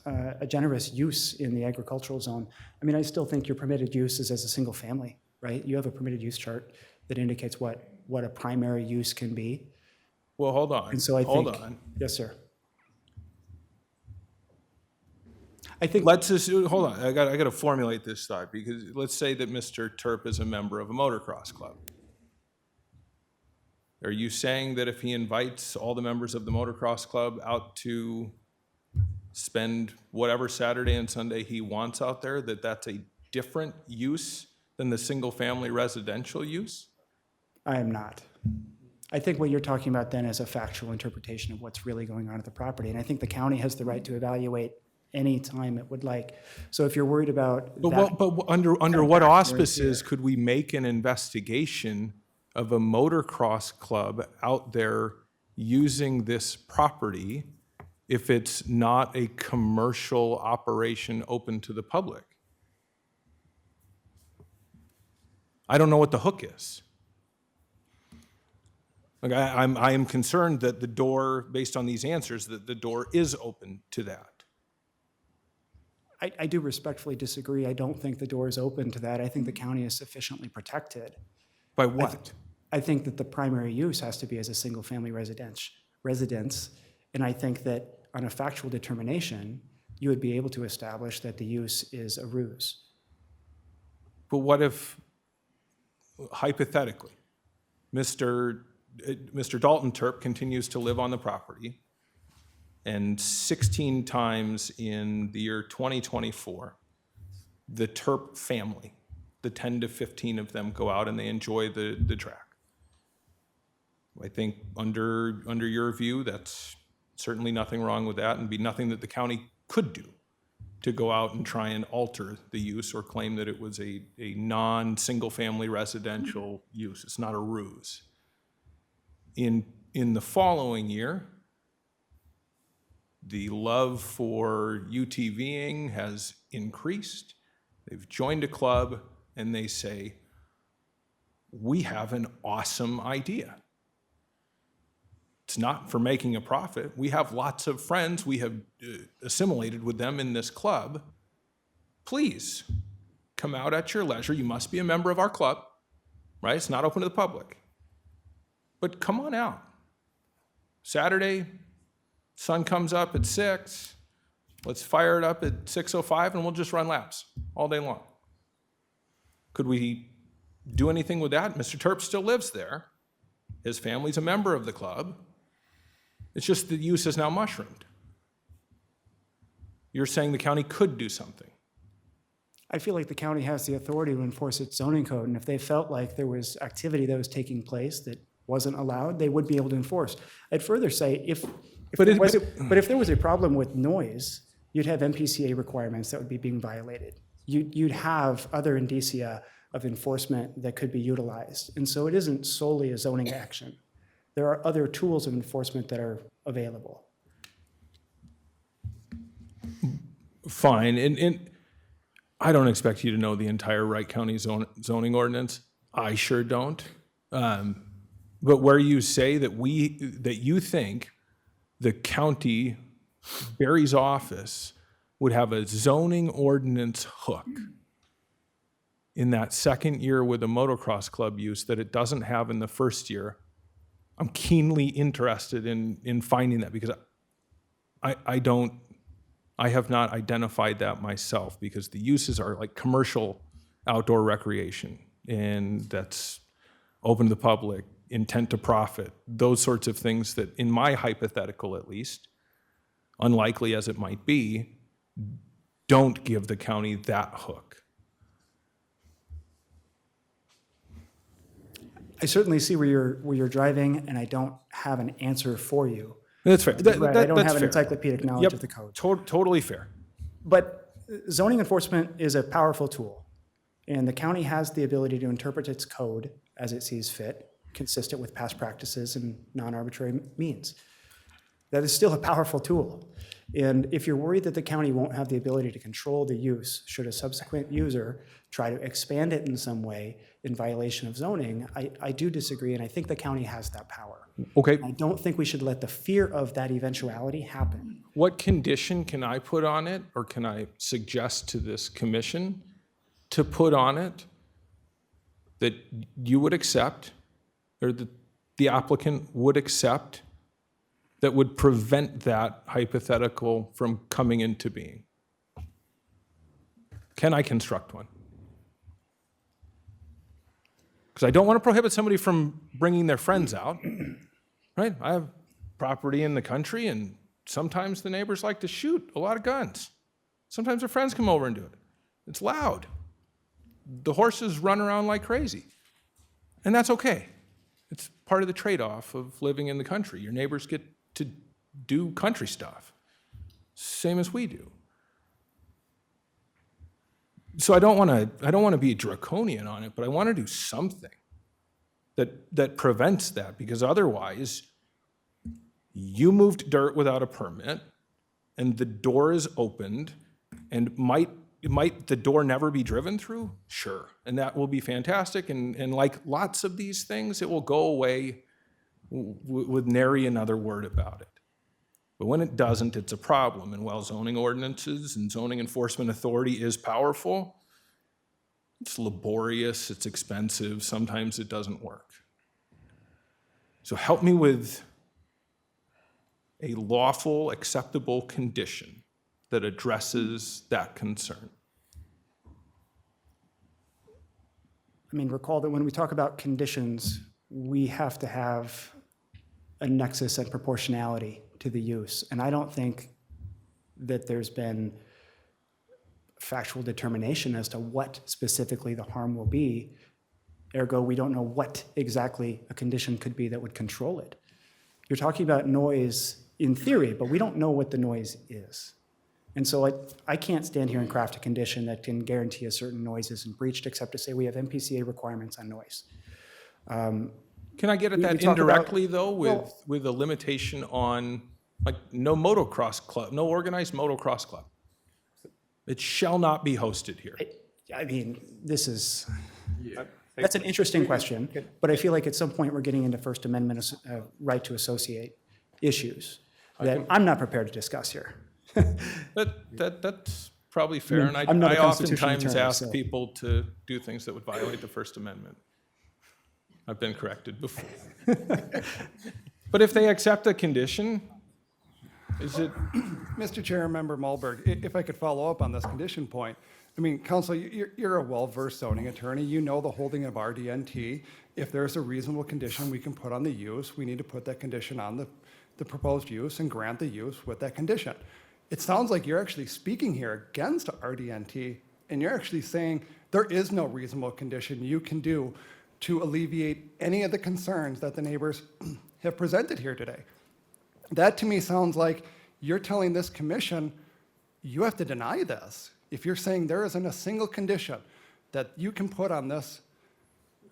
use in the agricultural zone. I mean, I still think your permitted use is as a single family, right? You have a permitted use chart that indicates what a primary use can be. Well, hold on, And so I hold think, on. yes, sir. I think, Let's just, hold on, I gotta formulate this thought, because let's say that Mr. Terp is a member of a motocross club. Are you saying that if he invites all the members of the motocross club out to spend whatever Saturday and Sunday he wants out there, that that's a different use than the single-family residential use? I am not. I think what you're talking about then is a factual interpretation of what's really going on at the property. And I think the county has the right to evaluate any time it would like. So if you're worried about that. But under what auspices could we make an investigation of a motocross club out there using this property if it's not a commercial operation open to the public? I don't know what the hook is. Like I am concerned that the door, based on these answers, that the door is open to that. I do respectfully disagree. I don't think the door is open to that. I think the county is sufficiently protected. By what? I think that the primary use has to be as a single-family residence. And I think that on a factual determination, you would be able to establish that the use is a ruse. But what if, hypothetically, Mr. Dalton Terp continues to live on the property, and 16 times in the year 2024, the Terp family, the 10 to 15 of them, go out and they enjoy the track. I think under your view, that's certainly nothing wrong with that, and be nothing that the county could do to go out and try and alter the use or claim that it was a non-single-family residential use. It's not a ruse. In the following year, the love for UTVing has increased. They've joined a club and they say, we have an awesome idea. It's not for making a profit. We have lots of friends. We have assimilated with them in this club. Please come out at your leisure. You must be a member of our club, right? It's not open to the public. But come on out. Saturday, sun comes up at 6. Let's fire it up at 6:05 and we'll just run laps all day long. Could we do anything with that? Mr. Terp still lives there. His family's a member of the club. It's just the use is now mushroomed. You're saying the county could do something. I feel like the county has the authority to enforce its zoning code, and if they felt like there was activity that was taking place that wasn't allowed, they would be able to enforce. I'd further say if there was a problem with noise, you'd have MPCA requirements that would be being violated. You'd have other indicia of enforcement that could be utilized. And so it isn't solely a zoning action. There are other tools of enforcement that are available. Fine, and I don't expect you to know the entire Wright County zoning ordinance. I sure don't. But where you say that you think the county, Barry's office, would have a zoning ordinance hook in that second year with a motocross club use that it doesn't have in the first year, I'm keenly interested in finding that, because I have not identified that myself, because the uses are like commercial outdoor recreation, and that's open to the public, intent to profit, those sorts of things that, in my hypothetical at least, unlikely as it might be, don't give the county that hook. I certainly see where you're driving, and I don't have an answer for you. That's fair. I don't have an fair. encyclopedic knowledge of the code. Totally fair. But zoning enforcement is a powerful tool, and the county has the ability to interpret its code as it sees fit, consistent with past practices and non-arbitrary means. That is still a powerful tool. And if you're worried that the county won't have the ability to control the use, should a subsequent user try to expand it in some way in violation of zoning, I do disagree, and I think the county has that power. Okay, I don't think we should let the fear of that eventuality happen. what condition can I put on it, or can I suggest to this commission to put on it that you would accept, or that the applicant would accept, that would prevent that hypothetical from coming into being? Can I construct one? Because I don't want to prohibit somebody from bringing their friends out, right? I have property in the country, and sometimes the neighbors like to shoot a lot of guns. Sometimes their friends come over and do it. It's loud. The horses run around like crazy. And that's okay. It's part of the trade-off of living in the country. Your neighbors get to do country stuff, same as we do. So I don't want to be draconian on it, but I want to do something that prevents that, because otherwise you moved dirt without a permit and the door is opened, and might the door never be driven through? Sure. And that will be fantastic. And like lots of these things, it will go away with nary another word about it. But when it doesn't, it's a problem. And while zoning ordinances and zoning enforcement authority is powerful, it's laborious, it's expensive, sometimes it doesn't work. So help me with a lawful, acceptable condition that addresses that concern. I mean, recall that when we talk about conditions, we have to have a nexus and proportionality to the use. And I don't think that there's been factual determination as to what specifically the harm will be. Ergo, we don't know what exactly a condition could be that would control it. You're talking about noise in theory, but we don't know what the noise is. And so I can't stand here and craft a condition that can guarantee a certain noise isn't breached, except to say we have MPCA requirements on noise. Can I get at that indirectly, though, with a limitation on, like, no motocross club, no organized motocross club? It shall not be hosted here. I mean, that's an interesting question, but I feel like at some point we're getting into First Amendment right to associate issues that I'm not prepared to discuss here. That's probably fair, and I oftentimes ask people to do things that would violate the First Amendment. I've been corrected before. But if they accept a condition, is it? Mr. Chair, Member Mulberg, if I could follow up on this condition point. I mean, Council, you're a well-versed zoning attorney. You know the holding of RDNT. If there's a reasonable condition we can put on the use, we need to put that condition on the proposed use and grant the use with that condition. It sounds like you're actually speaking here against RDNT, and you're actually saying there is no reasonable condition you can do to alleviate any of the concerns that the neighbors have presented here today. That to me sounds like you're telling this commission, you have to deny this. If you're saying there isn't a single condition that you can put on this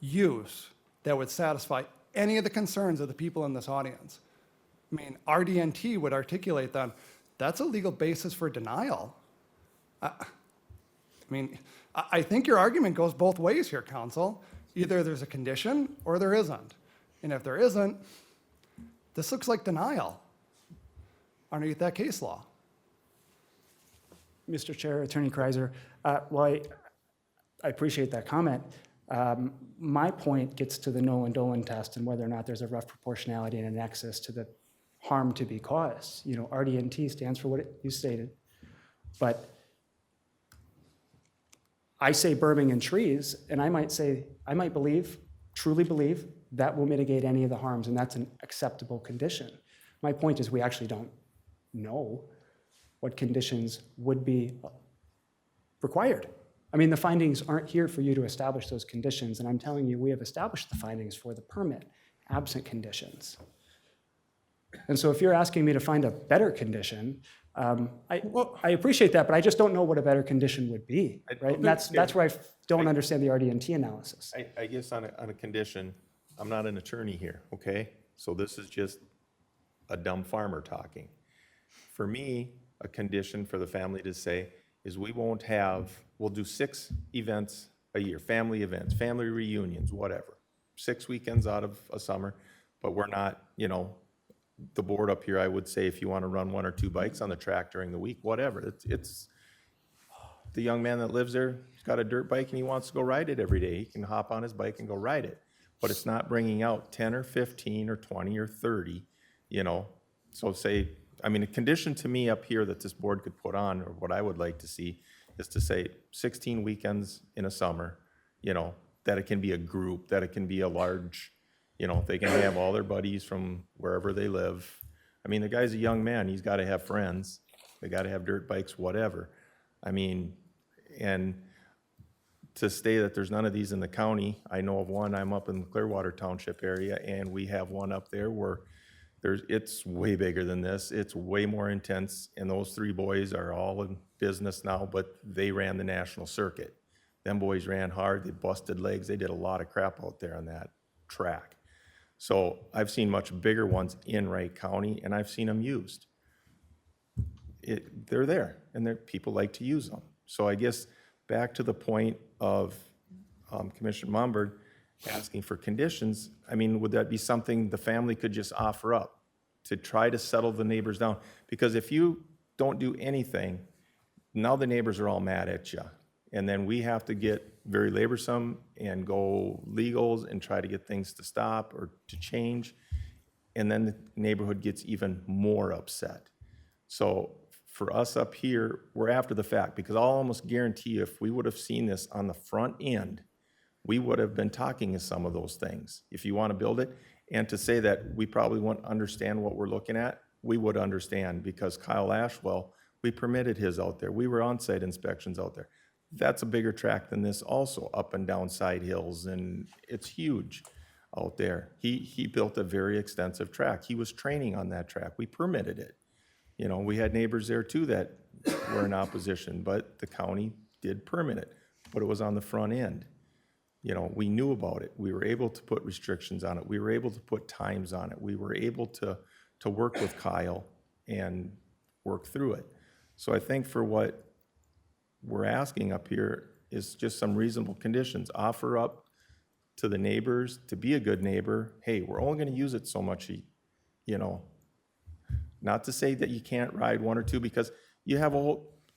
use that would satisfy any of the concerns of the people in this audience. I mean, RDNT would articulate then, that's a legal basis for denial. I mean, I think your argument goes both ways here, Council. Either there's a condition or there isn't. And if there isn't, this looks like denial underneath that case law. Mr. Chair, Attorney Kreiser, well, I appreciate that comment. My point gets to the Nolan-Dolan test and whether or not there's a rough proportionality and a nexus to the harm to be caused. You know, RDNT stands for what you stated, but I say berming and trees, and I might truly believe that will mitigate any of the harms, and that's an acceptable condition. My point is we actually don't know what conditions would be required. I mean, the findings aren't here for you to establish those conditions, and I'm telling you, we have established the findings for the permit, absent conditions. And so if you're asking me to find a better condition, I appreciate that, but I just don't know what a better condition would be, right? And that's where I don't understand the RDNT analysis. I guess on a condition, I'm not an attorney here, okay? So this is just a dumb farmer talking. For me, a condition for the family to say is we'll do 6 events a year, family events, family reunions, whatever. 6 weekends out of a summer, but we're not, the board up here, I would say if you want to run 1 or 2 bikes on the track during the week, whatever. It's the young man that lives there, he's got a dirt bike and he wants to go ride it every day. He can hop on his bike and go ride it. But it's not bringing out 10 or 15 or 20 or 30, So say, a condition to me up here that this board could put on, or what I would like to see, is to say 16 weekends in a summer, that it can be a group, that it can be a large, they can have all their buddies from wherever they live. The guy's a young man, he's gotta have friends, they gotta have dirt bikes, whatever. And to say that there's none of these in the county, I know of one, I'm up in the Clearwater Township area, and we have one up there where it's way bigger than this, it's way more intense, and those 3 boys are all in business now, but they ran the national circuit. Them boys ran hard, they busted legs, they did a lot of crap out there on that track. So I've seen much bigger ones in Wright County, and I've seen them used. They're there, and people like to use them. So I guess back to the point of Commissioner Momberg asking for conditions, would that be something the family could just offer up to try to settle the neighbors down? Because if you don't do anything, now the neighbors are all mad at you. And then we have to get very laborsome and go legals and try to get things to stop or to change. And then the neighborhood gets even more upset. So for us up here, we're after the fact, because I'll almost guarantee you if we would have seen this on the front end, we would have been talking to some of those things. If you want to build it, and to say that we probably wouldn't understand what we're looking at, we would understand, because Kyle Ashwell, we permitted his out there. We were on-site inspections out there. That's a bigger track than this also, up and down side hills, and it's huge out there. He built a very extensive track. He was training on that track. We permitted it. We had neighbors there too that were in opposition, but the county did permit it, but it was on the front end. We knew about it. We were able to put restrictions on it. We were able to put times on it. We were able to work with Kyle and work through it. So I think for what we're asking up here is just some reasonable conditions. Offer up to the neighbors to be a good neighbor. Hey, we're only gonna use it so much, not to say that you can't ride 1 or 2, because you have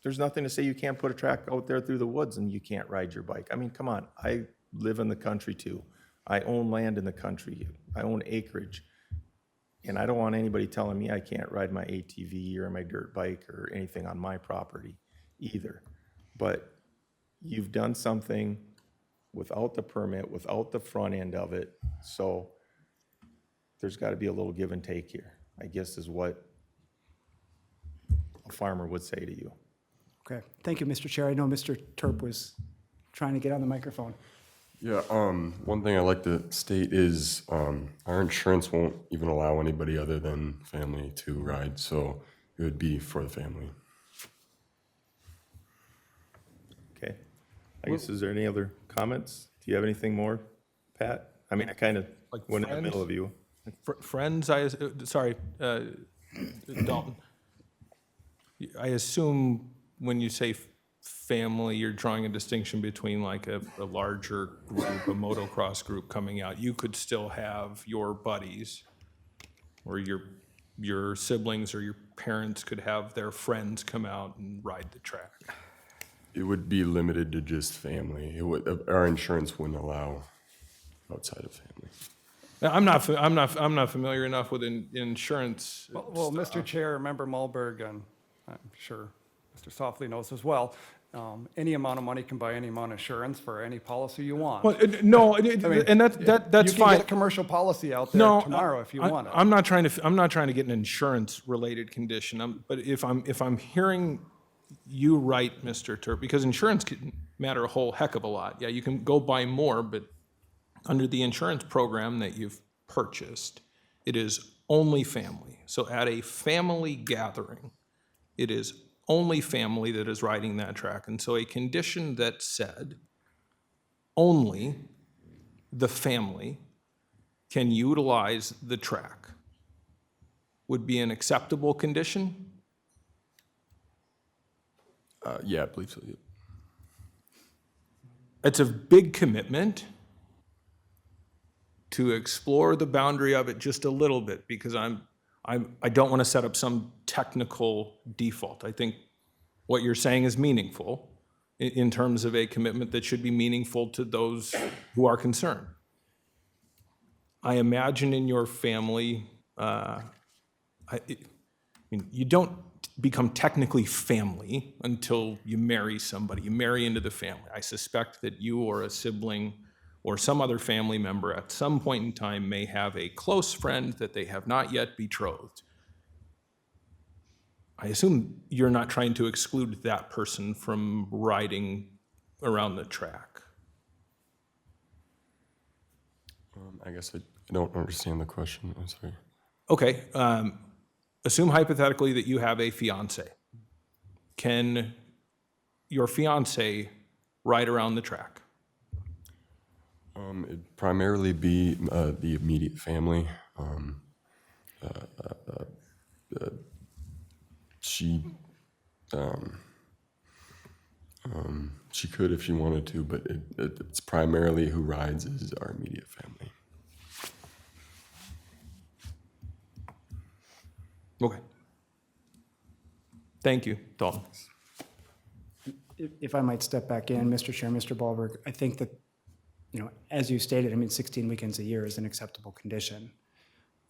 there's nothing to say you can't put a track out there through the woods and you can't ride your bike. Come on, I live in the country too. I own land in the country. I own acreage. And I don't want anybody telling me I can't ride my ATV or my dirt bike or anything on my property either. But you've done something without the permit, without the front end of it, so there's gotta be a little give and take here, I guess is what a farmer would say to you. Okay, thank you, Mr. Chair. I know Mr. Terp was trying to get on the microphone. Yeah, one thing I like to state is our insurance won't even allow anybody other than family to ride, so it would be for the family. Okay, I guess, is there any other comments? Do you have anything more, Pat? I kind of went in the middle of you. Friends, sorry, Dalton. I assume when you say family, you're drawing a distinction between like a larger group, a motocross group coming out. You could still have your buddies or your siblings or your parents could have their friends come out and ride the track. It would be limited to just family. Our insurance wouldn't allow outside of family. Now, I'm not familiar enough with insurance. Well, Mr. Chair, Member Mulberg, and I'm sure Mr. Softly knows as well, any amount of money can buy any amount of insurance for any policy you want. Well, no, and that's you can fine. get a commercial policy out there tomorrow if you want it. I'm not trying to get an insurance related condition. But if I'm hearing you right, Mr. Terp, because insurance can matter a whole heck of a lot. Yeah, you can go buy more, but under the insurance program that you've purchased, it is only family. So at a family gathering, it is only family that is riding that track. And so a condition that said only the family can utilize the track would be an acceptable condition? Yeah, I believe so. Yeah. It's a big commitment to explore the boundary of it just a little bit, because I don't want to set up some technical default. I think what you're saying is meaningful in terms of a commitment that should be meaningful to those who are concerned. I imagine in your family, I mean, you don't become technically family until you marry somebody. You marry into the family. I suspect that you or a sibling or some other family member at some point in time may have a close friend that they have not yet betrothed. I assume you're not trying to exclude that person from riding around the track. I guess I don't understand the question. I'm sorry. Okay, assume hypothetically that you have a fiance. Can your fiance ride around the track? It'd primarily be the immediate family. She could if she wanted to, but it's primarily who rides is our immediate family. Okay. Thank you, Dalton. If I might step back in, Mr. Chair, Mr. Ballberg, I think that, as you stated, I mean, 16 weekends a year is an acceptable condition.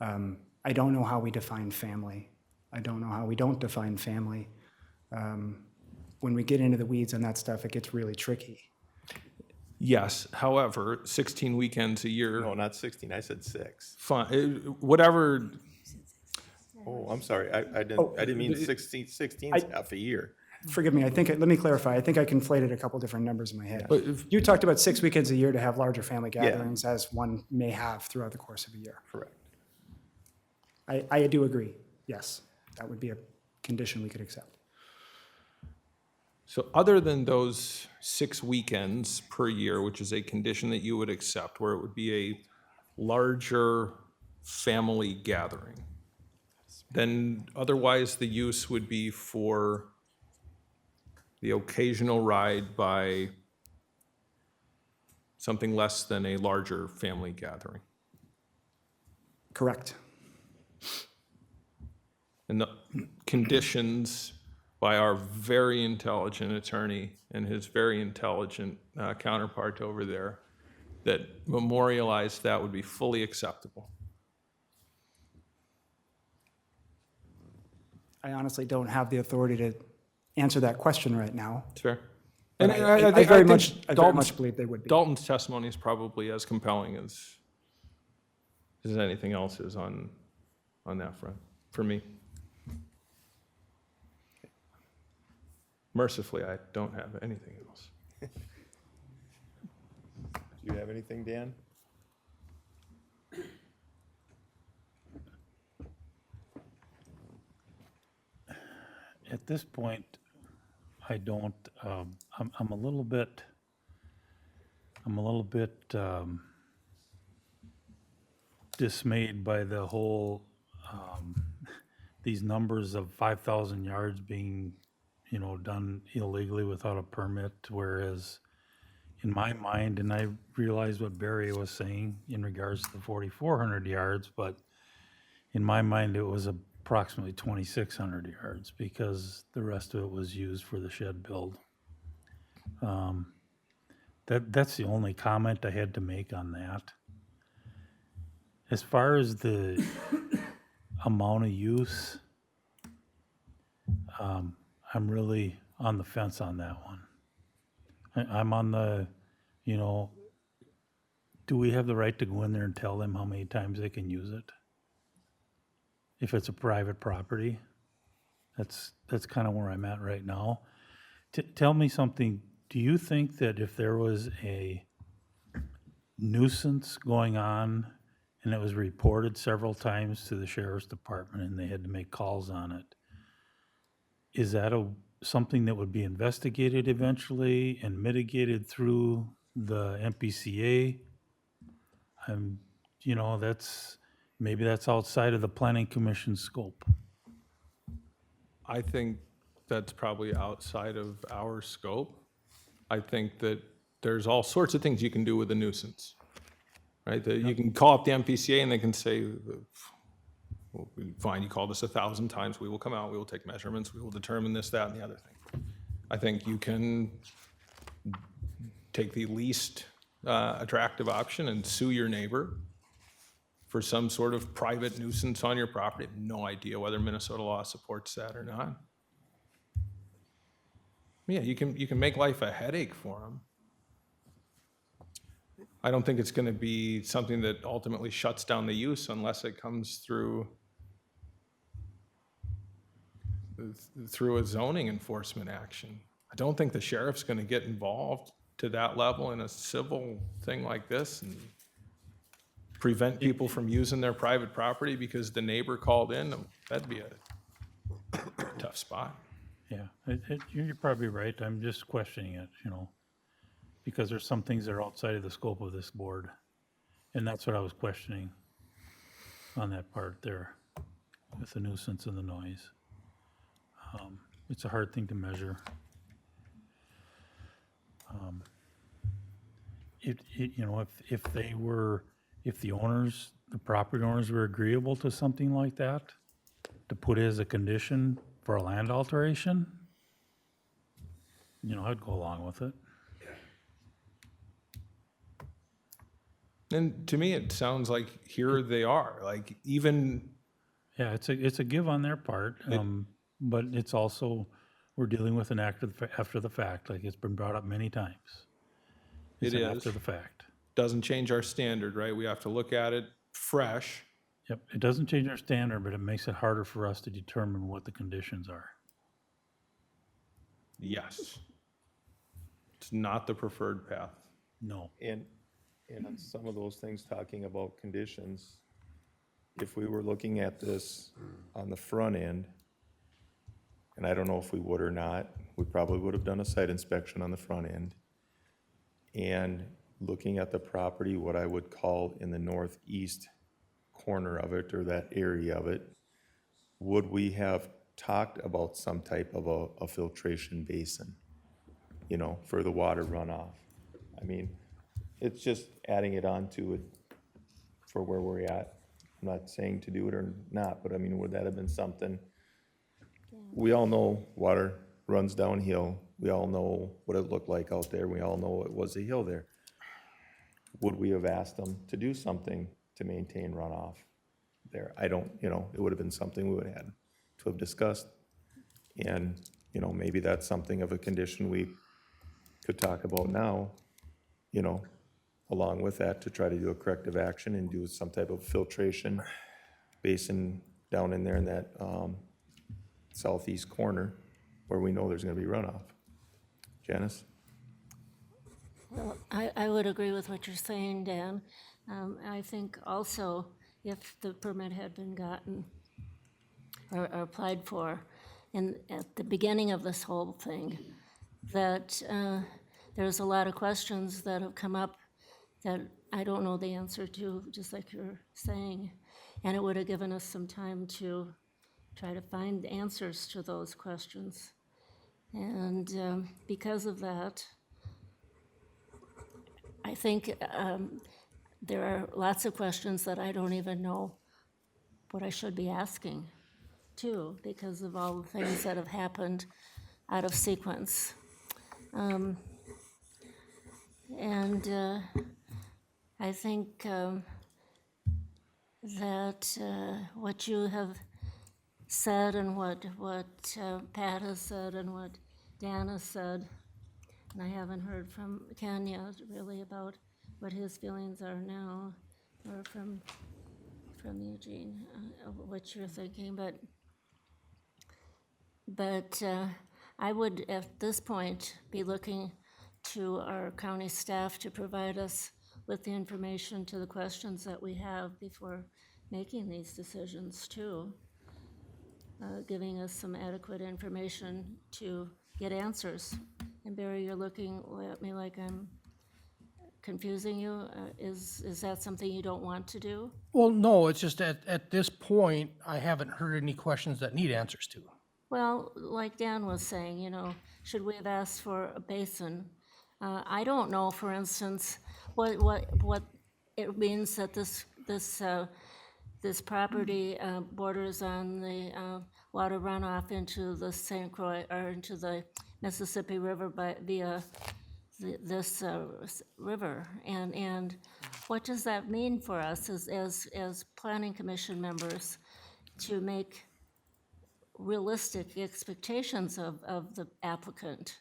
I don't know how we define family. I don't know how we don't define family. When we get into the weeds on that stuff, it gets really tricky. Yes, however, 16 weekends a year. No, not 16, I said 6. Fine, whatever. Oh, I'm sorry, I didn't mean 16, 16 is half a year. Forgive me, let me clarify. I think I conflated a couple different numbers in my head. But You talked about 6 weekends a year to have larger family gatherings, as one may have throughout the course of a year. Correct. I do agree, yes. That would be a condition we could accept. So other than those 6 weekends per year, which is a condition that you would accept, where it would be a larger family gathering, then otherwise the use would be for the occasional ride by something less than a larger family gathering. Correct. And the conditions by our very intelligent attorney and his very intelligent counterpart over there that memorialize that would be fully acceptable. I honestly don't have the authority to answer that question right now. It's fair. But And I very much believe they would be. Dalton's testimony is probably as compelling as anything else is on that front, for me. Mercifully, I don't have anything else. Do you have anything, Dan? At this point, I don't, I'm a little bit dismayed by the whole, these numbers of 5,000 yards being, done illegally without a permit, whereas in my mind, and I realize what Barry was saying in regards to the 4,400 yards, but in my mind, it was approximately 2,600 yards because the rest of it was used for the shed build. That's the only comment I had to make on that. As far as the amount of use, I'm really on the fence on that one. I'm on the, do we have the right to go in there and tell them how many times they can use it? If it's a private property, that's kind of where I'm at right now. Tell me something, do you think that if there was a nuisance going on and it was reported several times to the sheriff's department and they had to make calls on it, is that something that would be investigated eventually and mitigated through the MPCA? Maybe that's outside of the planning commission scope. I think that's probably outside of our scope. I think that there's all sorts of things you can do with a nuisance, right? That you can call up the MPCA and they can say, well, fine, you called us 1,000 times, we will come out, we will take measurements, we will determine this, that, and the other thing. I think you can take the least attractive option and sue your neighbor for some sort of private nuisance on your property. I have no idea whether Minnesota law supports that or not. Yeah, you can make life a headache for them. I don't think it's going to be something that ultimately shuts down the use unless it comes through a zoning enforcement action. I don't think the sheriff's going to get involved to that level in a civil thing like this and prevent people from using their private property because the neighbor called in. That'd be a tough spot. Yeah, you're probably right. I'm just questioning it, because there's some things that are outside of the scope of this board. And that's what I was questioning on that part there with the nuisance and the noise. It's a hard thing to measure. If the property owners were agreeable to something like that, to put as a condition for a land alteration, I'd go along with it. And to me, it sounds like here they are, like even. Yeah, it's a give on their part, but it's also, we're dealing with an act after the fact, like it's been brought up many times. It's It an is. after the fact. Doesn't change our standard, right? We have to look at it fresh. Yep, it doesn't change our standard, but it makes it harder for us to determine what the conditions are. Yes. It's not the preferred path. No. And on some of those things, talking about conditions, if we were looking at this on the front end, and I don't know if we would or not, we probably would have done a site inspection on the front end. And looking at the property, what I would call in the northeast corner of it, or that area of it, would we have talked about some type of a filtration basin, for the water runoff? I mean, it's just adding it onto it for where we're at. I'm not saying to do it or not, but I mean, would that have been something? We all know water runs downhill. We all know what it looked like out there. We all know it was a hill there. Would we have asked them to do something to maintain runoff there? I don't, it would have been something we would have had to have discussed. And, maybe that's something of a condition we could talk about now, along with that, to try to do a corrective action and do some type of filtration basin down in there in that southeast corner where we know there's going to be runoff. Janice? Well, I would agree with what you're saying, Dan. I think also if the permit had been gotten or applied for at the beginning of this whole thing, that there's a lot of questions that have come up that I don't know the answer to, just like you're saying. And it would have given us some time to try to find answers to those questions. And because of that, I think there are lots of questions that I don't even know what I should be asking, too, because of all the things that have happened out of sequence. I think that what you have said and what Pat has said and what Dan has said, and I haven't heard from Ken yet really about what his feelings are now, or from Eugene, what you're thinking, but I would, at this point, be looking to our county staff to provide us with the information to the questions that we have before making these decisions, too. Giving us some adequate information to get answers. And Barry, you're looking at me like I'm confusing you. Is that something you don't want to do? Well, no, it's just at this point, I haven't heard any questions that need answers to. Well, like Dan was saying, you know, should we have asked for a basin? I don't know, for instance, what it means that this property borders on the water runoff into the St. Croix, or into the Mississippi River via this river. And what does that mean for us as planning commission members to make realistic expectations of the applicant?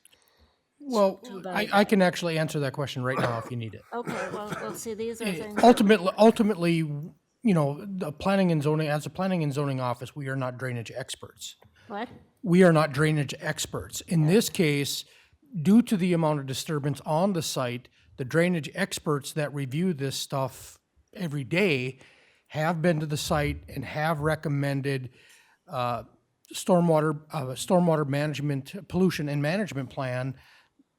Well, to abide I by? can actually answer that question right now if you need it. Okay, well, see, these are things. Ultimately, you know, the planning and zoning, as a planning and zoning office, we are not drainage experts. What? We are not drainage experts. In this case, due to the amount of disturbance on the site, the drainage experts that review this stuff every day have been to the site and have recommended stormwater management, pollution and management plan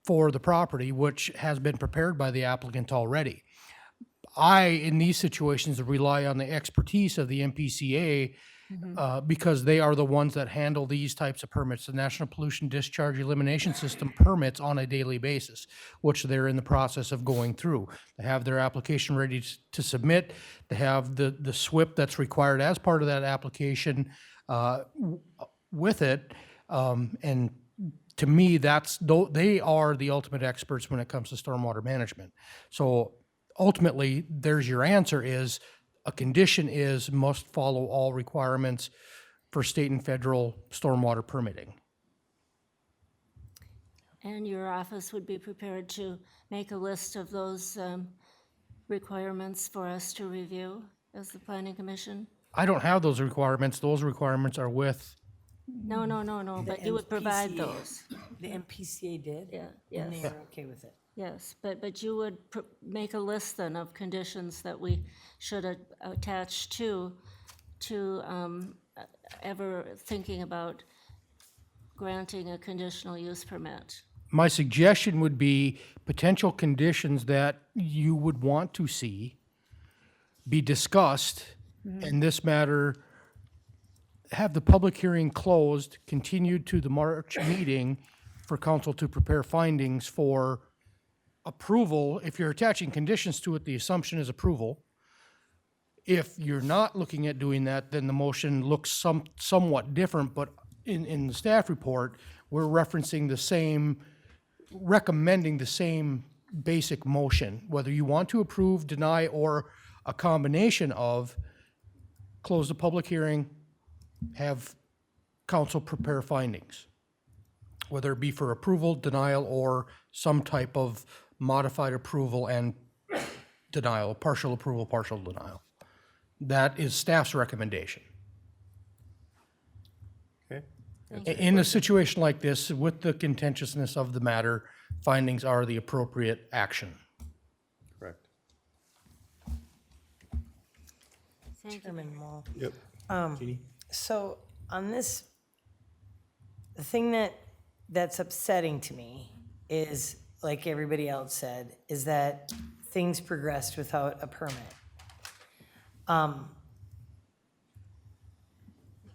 for the property, which has been prepared by the applicant already. I, in these situations, rely on the expertise of the MPCA because they are the ones that handle these types of permits, the National Pollution Discharge Elimination System permits on a daily basis, which they're in the process of going through. They have their application ready to submit. They have the SWIP that's required as part of that application with it. And to me, they are the ultimate experts when it comes to stormwater management. So ultimately, there's your answer is, a condition is must follow all requirements for state and federal stormwater permitting. And your office would be prepared to make a list of those requirements for us to review as the planning commission? I don't have those requirements. Those requirements are with, No, but you would provide those. The MPCA did? Yeah, And they yes. were okay with it? Yes, but you would make a list then of conditions that we should attach to ever thinking about granting a conditional use permit. my suggestion would be potential conditions that you would want to see be discussed in this matter, have the public hearing closed, continued to the March meeting for council to prepare findings for approval. If you're attaching conditions to it, the assumption is approval. If you're not looking at doing that, then the motion looks somewhat different, but in the staff report, we're referencing the same, recommending the same basic motion, whether you want to approve, deny, or a combination of close the public hearing, have council prepare findings, whether it be for approval, denial, or some type of modified approval and denial, partial approval, partial denial. That is staff's recommendation. Okay. In a situation like this, with the contentiousness of the matter, findings are the appropriate action. Correct. Chairman Wall. Yep. So on this, the thing that's upsetting to me is, like everybody else said, is that things progressed without a permit.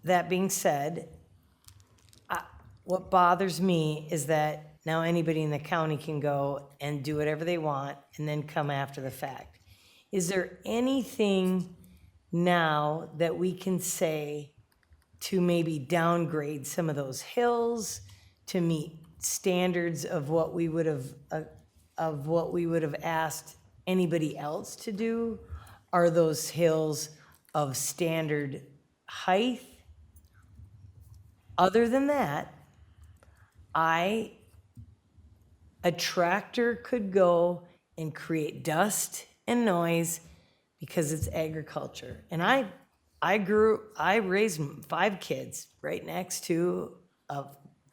That being said, what bothers me is that now anybody in the county can go and do whatever they want and then come after the fact. Is there anything now that we can say to maybe downgrade some of those hills to meet standards of what we would have asked anybody else to do? Are those hills of standard height? Other than that, a tractor could go and create dust and noise because it's agriculture. And I raised 5 kids right next to a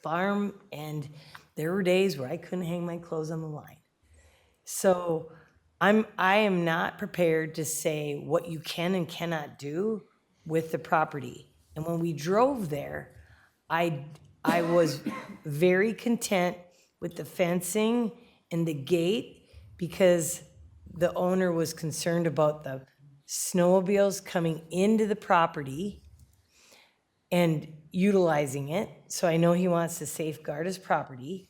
farm, and there were days where I couldn't hang my clothes on the line. So I am not prepared to say what you can and cannot do with the property. And when we drove there, I was very content with the fencing and the gate because the owner was concerned about the snowmobiles coming into the property. And utilizing it, so I know he wants to safeguard his property.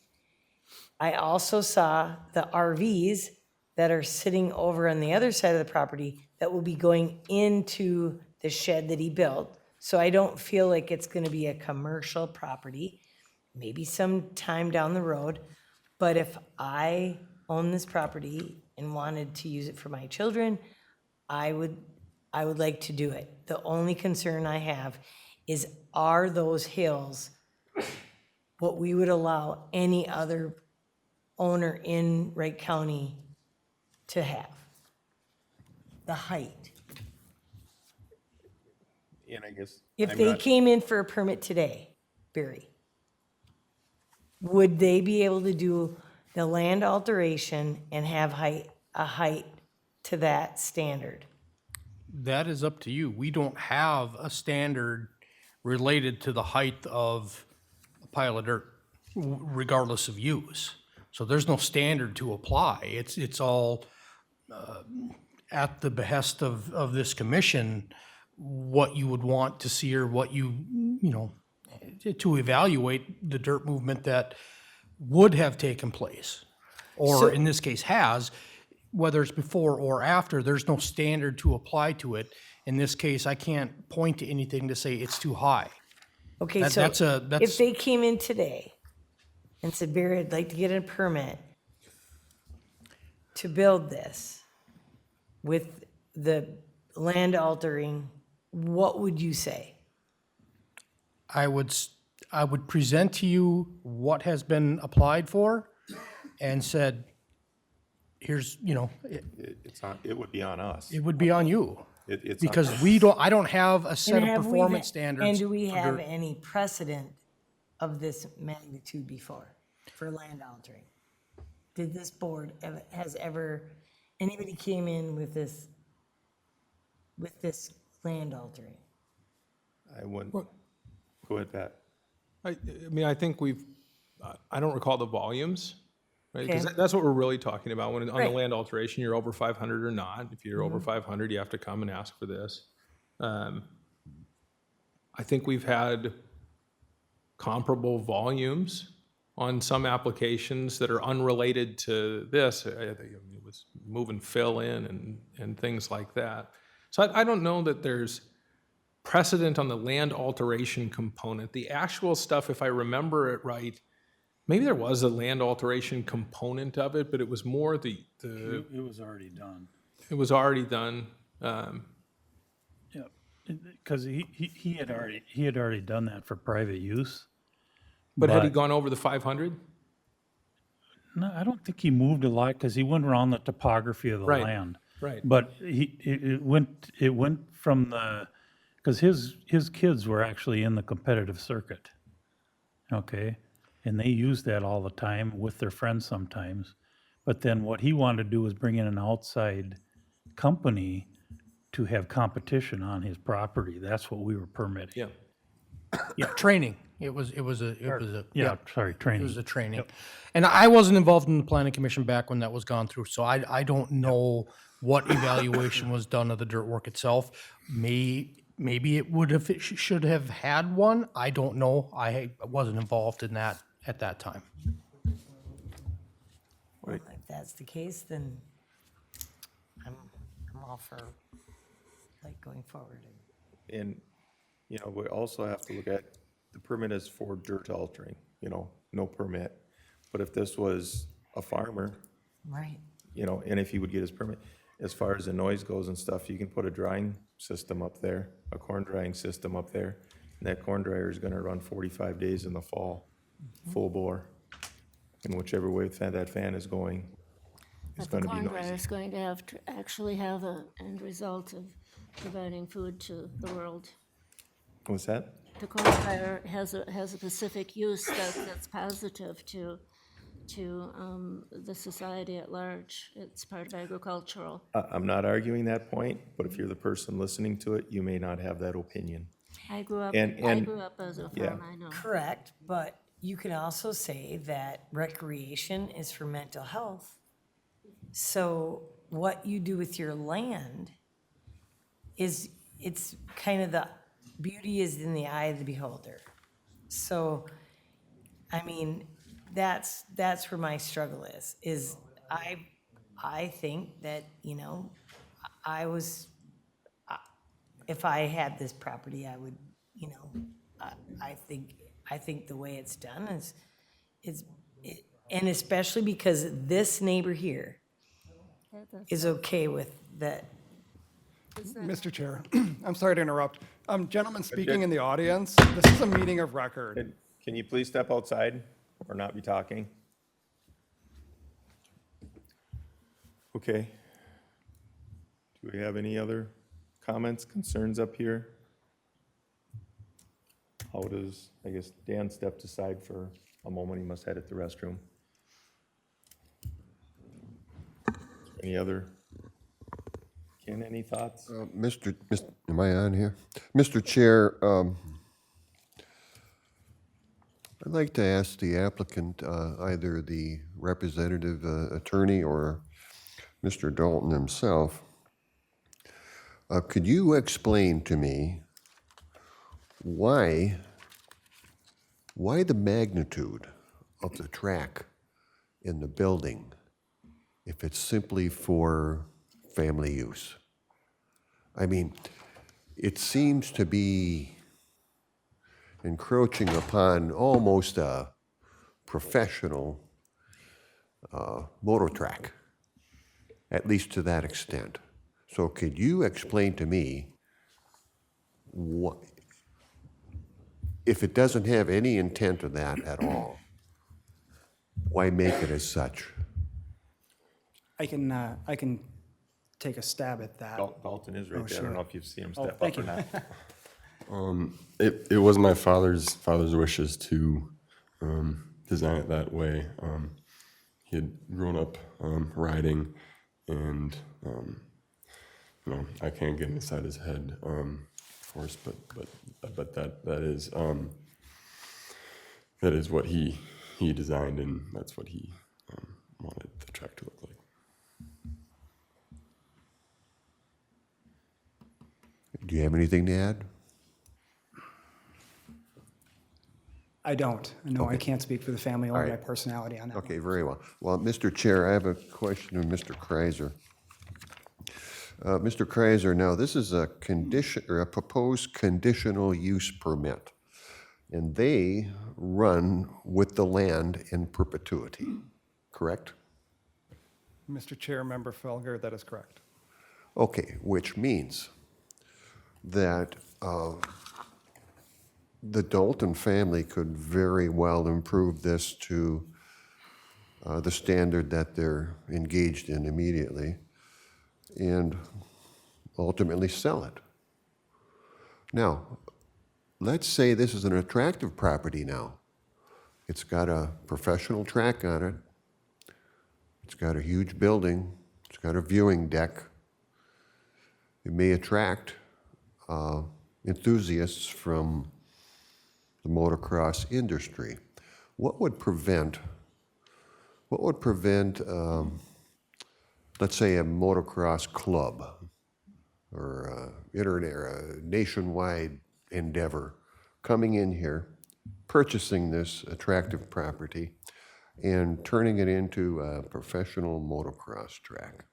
I also saw the RVs that are sitting over on the other side of the property that will be going into the shed that he built. So I don't feel like it's gonna be a commercial property, maybe sometime down the road. But if I own this property and wanted to use it for my children, I would like to do it. The only concern I have is, are those hills what we would allow any other owner in Wright County to have? The height. And I guess. If I'm they not- came in for a permit today, Barry, would they be able to do the land alteration and have a height to that standard? That is up to you. We don't have a standard related to the height of a pile of dirt, regardless of use. So there's no standard to apply. It's all at the behest of this commission, what you would want to see or what you know, to evaluate the dirt movement that would have taken place, or So- in this case has, whether it's before or after, there's no standard to apply to it. In this case, I can't point to anything to say it's too high. Okay, That- so that's- if they came in today and said, Barry, I'd like to get a permit to build this with the land altering, what would you say? I would present to you what has been applied for and said, here's, you know, It would be on us. it would be on you. It's Because on- I don't have a set And of have we performance ha- standards. And do we for have dirt. any precedent of this magnitude before for land altering? Did this board, has ever, anybody came in with this land altering? I wouldn't. Go ahead, Pat. I mean, I think I don't recall the volumes, right? Because Okay. that's what we're really talking about. When on Right. the land alteration, you're over 500 or not. If you're over 500, you have to come and ask for this. I think we've had comparable volumes on some applications that are unrelated to this. I think it was moving fill in and things like that. So I don't know that there's precedent on the land alteration component. The actual stuff, if I remember it right, maybe there was a land alteration component of it, but it was more the It was already done. it was already done. Yeah, because he had already done that for private use. But had he gone over the 500? No, I don't think he moved a lot because he went around the topography of the Right, land. right. But it went from the, because his kids were actually in the competitive circuit. Okay, and they used that all the time with their friends sometimes. But then what he wanted to do was bring in an outside company to have competition on his property. That's what we were permitting. Yeah. Yeah, training. It was a. Sorry, It training. was a training. And I wasn't involved in the planning commission back when that was gone through, so I don't know what evaluation was done of the dirt work itself. Maybe it should have had one. I don't know. I wasn't involved in that at that time. If that's the case, then I'm all for, like, going forward. And, you know, we also have to look at, the permit is for dirt altering, you know, no permit. But if this was a farmer, Right. you know, and if he would get his permit, as far as the noise goes and stuff, you can put a drying system up there, a corn drying system up there. And that corn dryer is gonna run 45 days in the fall, full bore. And whichever way that fan is going, it's But the gonna be corn dryer noisy. is going to have to actually have an end result of providing food to the world. What's that? The corn dryer has a specific use that's positive to the society at large. It's part of agricultural. I'm not arguing that point, but if you're the person listening to it, you may not have that opinion. I grew up as a yeah. farm, I know. Correct, but you can also say that recreation is for mental health. So what you do with your land it's kind of the beauty is in the eye of the beholder. So, I mean, that's where my struggle is I think that, you know, I was, if I had this property, I would, you know, I think the way it's done and especially because this neighbor here is okay with that. Mr. Chair, I'm sorry to interrupt. Gentlemen speaking in the audience, this is a meeting of record. Can you please step outside or not be talking? Okay. Do we have any other comments, concerns up here? How does, I guess Dan stepped aside for a moment, he must head at the restroom. Any other, Ken, any thoughts? Am I on here? Mr. Chair, I'd like to ask the applicant, either the representative attorney or Mr. Dalton himself, could you explain to me why the magnitude of the track in the building if it's simply for family use? I mean, it seems to be encroaching upon almost a professional motor track, at least to that extent. So could you explain to me what, if it doesn't have any intent of that at all, why make it as such? I can take a stab at that. Dalton is right there. I sure. don't know if you've seen him Oh, step thank up or you. not. It was my father's wishes to design it that way. He had grown up riding, and you know, I can't get inside his head, of course, but that is what he designed, and that's what he wanted the track to look like. Do you have anything to add? I don't. No, I can't speak for the family or All my right. personality on that. Okay, very well. Well, Mr. Chair, I have a question of Mr. Kreiser. Mr. Kreiser, now this is a condition, or a proposed conditional use permit, and they run with the land in perpetuity, correct? Mr. Chair, Member Felger, that is correct. Okay, which means that the Dalton family could very well improve this to the standard that they're engaged in immediately and ultimately sell it. Now, let's say this is an attractive property now. It's got a professional track on it. It's got a huge building. It's got a viewing deck. It may attract enthusiasts from the motocross industry. What would prevent, let's say, a motocross club or a nationwide endeavor coming in here, purchasing this attractive property, and turning it into a professional motocross track?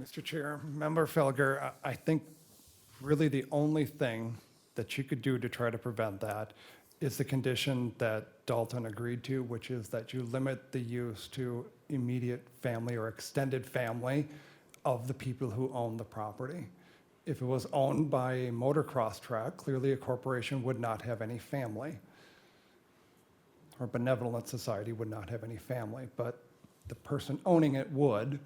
Mr. Chair, Member Felger, I think really the only thing that you could do to try to prevent that is the condition that Dalton agreed to, which is that you limit the use to immediate family or extended family of the people who own the property. If it was owned by a motocross track, clearly a corporation would not have any family, or benevolent society would not have any family, but the person owning it would.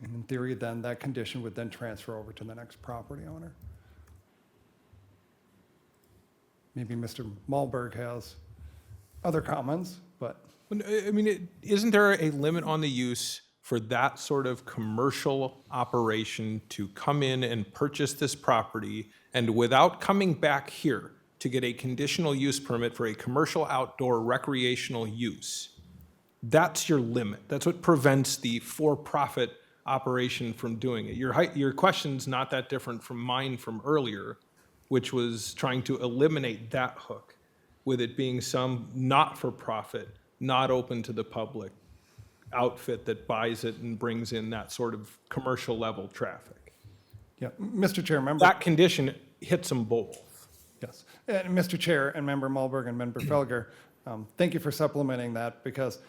And in theory, then that condition would then transfer over to the next property owner. Maybe Mr. Malberg has other comments, but. I mean, isn't there a limit on the use for that sort of commercial operation to come in and purchase this property and without coming back here to get a conditional use permit for a commercial outdoor recreational use? That's your limit. That's what prevents the for-profit operation from doing it. Your question's not that different from mine from earlier, which was trying to eliminate that hook, with it being some not-for-profit, not open to the public outfit that buys it and brings in that sort of commercial level traffic. Yeah, Mr. Chair, member. That condition hits them both. Yes, and Mr. Chair and Member Mulberg and Member Felger, thank you for supplementing that, because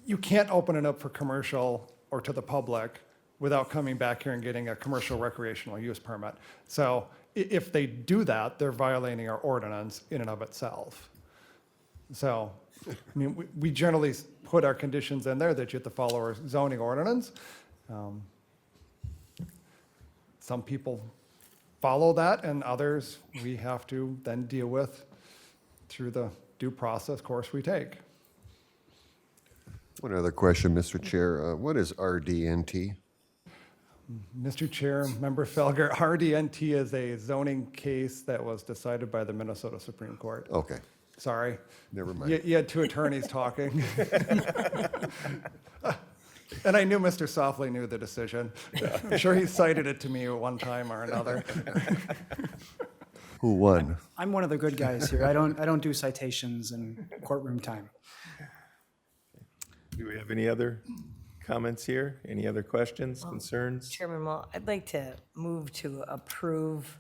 you can't open it up for commercial or to the public without coming back here and getting a commercial recreational use permit. So if they do that, they're violating our ordinance in and of itself. So, I mean, we generally put our conditions in there that you have to follow our zoning ordinance. Some people follow that, and others we have to then deal with through the due process course we take. One other question, Mr. Chair. What is RDNT? Mr. Chair, Member Felger, RDNT is a zoning case that was decided by the Minnesota Supreme Court. Okay, Sorry. never mind. You had two attorneys talking. And I knew Mr. Softly knew the decision. I'm sure he cited it to me at one time or another. Who won? I'm one of the good guys here. I don't do citations and courtroom time. Do we have any other comments here? Any other questions, concerns? Chairman Mull, I'd like to move to approve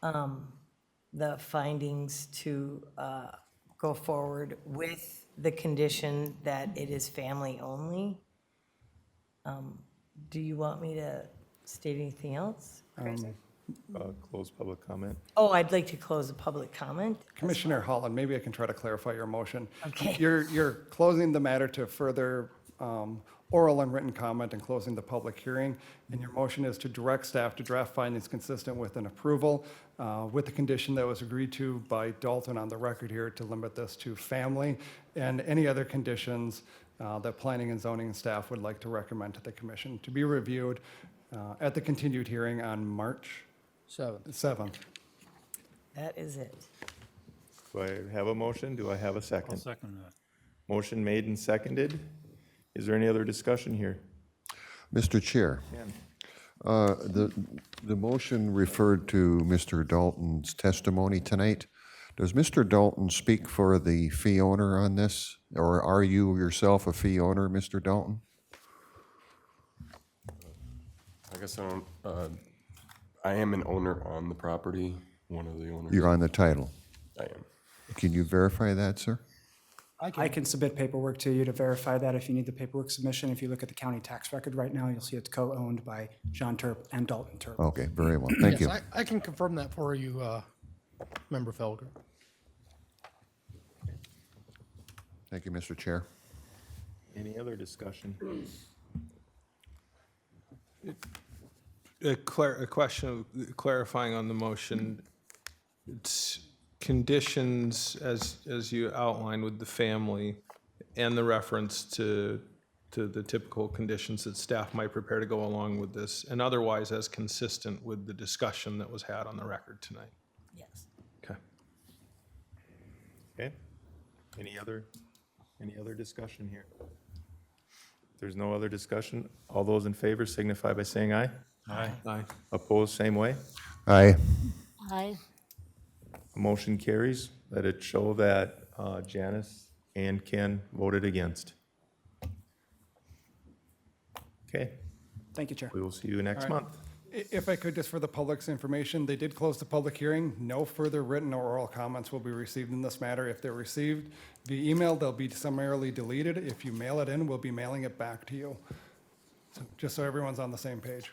the findings to go forward with the condition that it is family only. Do you want me to state anything else? Close public comment. Oh, I'd like to close the public comment. Commissioner Holland, maybe I can try to clarify your motion. Okay. You're closing the matter to further oral and written comment and closing the public hearing. And your motion is to direct staff to draft findings consistent with an approval with the condition that was agreed to by Dalton on the record here to limit this to family and any other conditions that planning and zoning staff would like to recommend to the commission to be reviewed at the continued hearing on March 7th. That is it. Do I have a motion? Do I have a second? I'll second that. Motion made and seconded. Is there any other discussion here? Mr. Chair, the motion referred to Mr. Dalton's testimony tonight. Does Mr. Dalton speak for the fee owner on this? Or are you yourself a fee owner, Mr. Dalton? I guess I don't, I am an owner on the property, one of the owners. You're on the title. I am. Can you verify that, sir? I can submit paperwork to you to verify that if you need the paperwork submission. If you look at the county tax record right now, you'll see it's co-owned by John Turp and Dalton Turp. Okay, very well. Thank you. Yes, I can confirm that for you, Member Felger. Thank you, Mr. Chair. Any other discussion? A question of clarifying on the motion. It's conditions as you outlined with the family and the reference to the typical conditions that staff might prepare to go along with this, and otherwise as consistent with the discussion that was had on the record tonight. Yes. Okay. Okay. Any other discussion here? If there's no other discussion, all those in favor signify by saying aye. Aye. Aye. Opposed, same way. Aye. Aye. Motion carries. Let it show that Janice and Ken voted against. Okay, Thank you, Chair. we will see you next All right. month. If I could, just for the public's information, they did close the public hearing. No further written or oral comments will be received in this matter. If they're received via email, they'll be summarily deleted. If you mail it in, we'll be mailing it back to you. So, just so everyone's on the same page.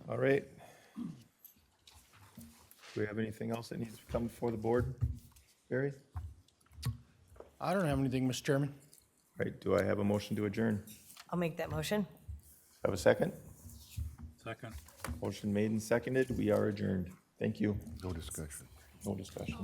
All right. Do we have anything else that needs to come before the board? Barry? I don't have anything, Mr. Chairman. Right, do I have a motion to adjourn? I'll make that motion. Have a second? Second. Motion made and seconded. We are adjourned. Thank you. No discussion. No discussion.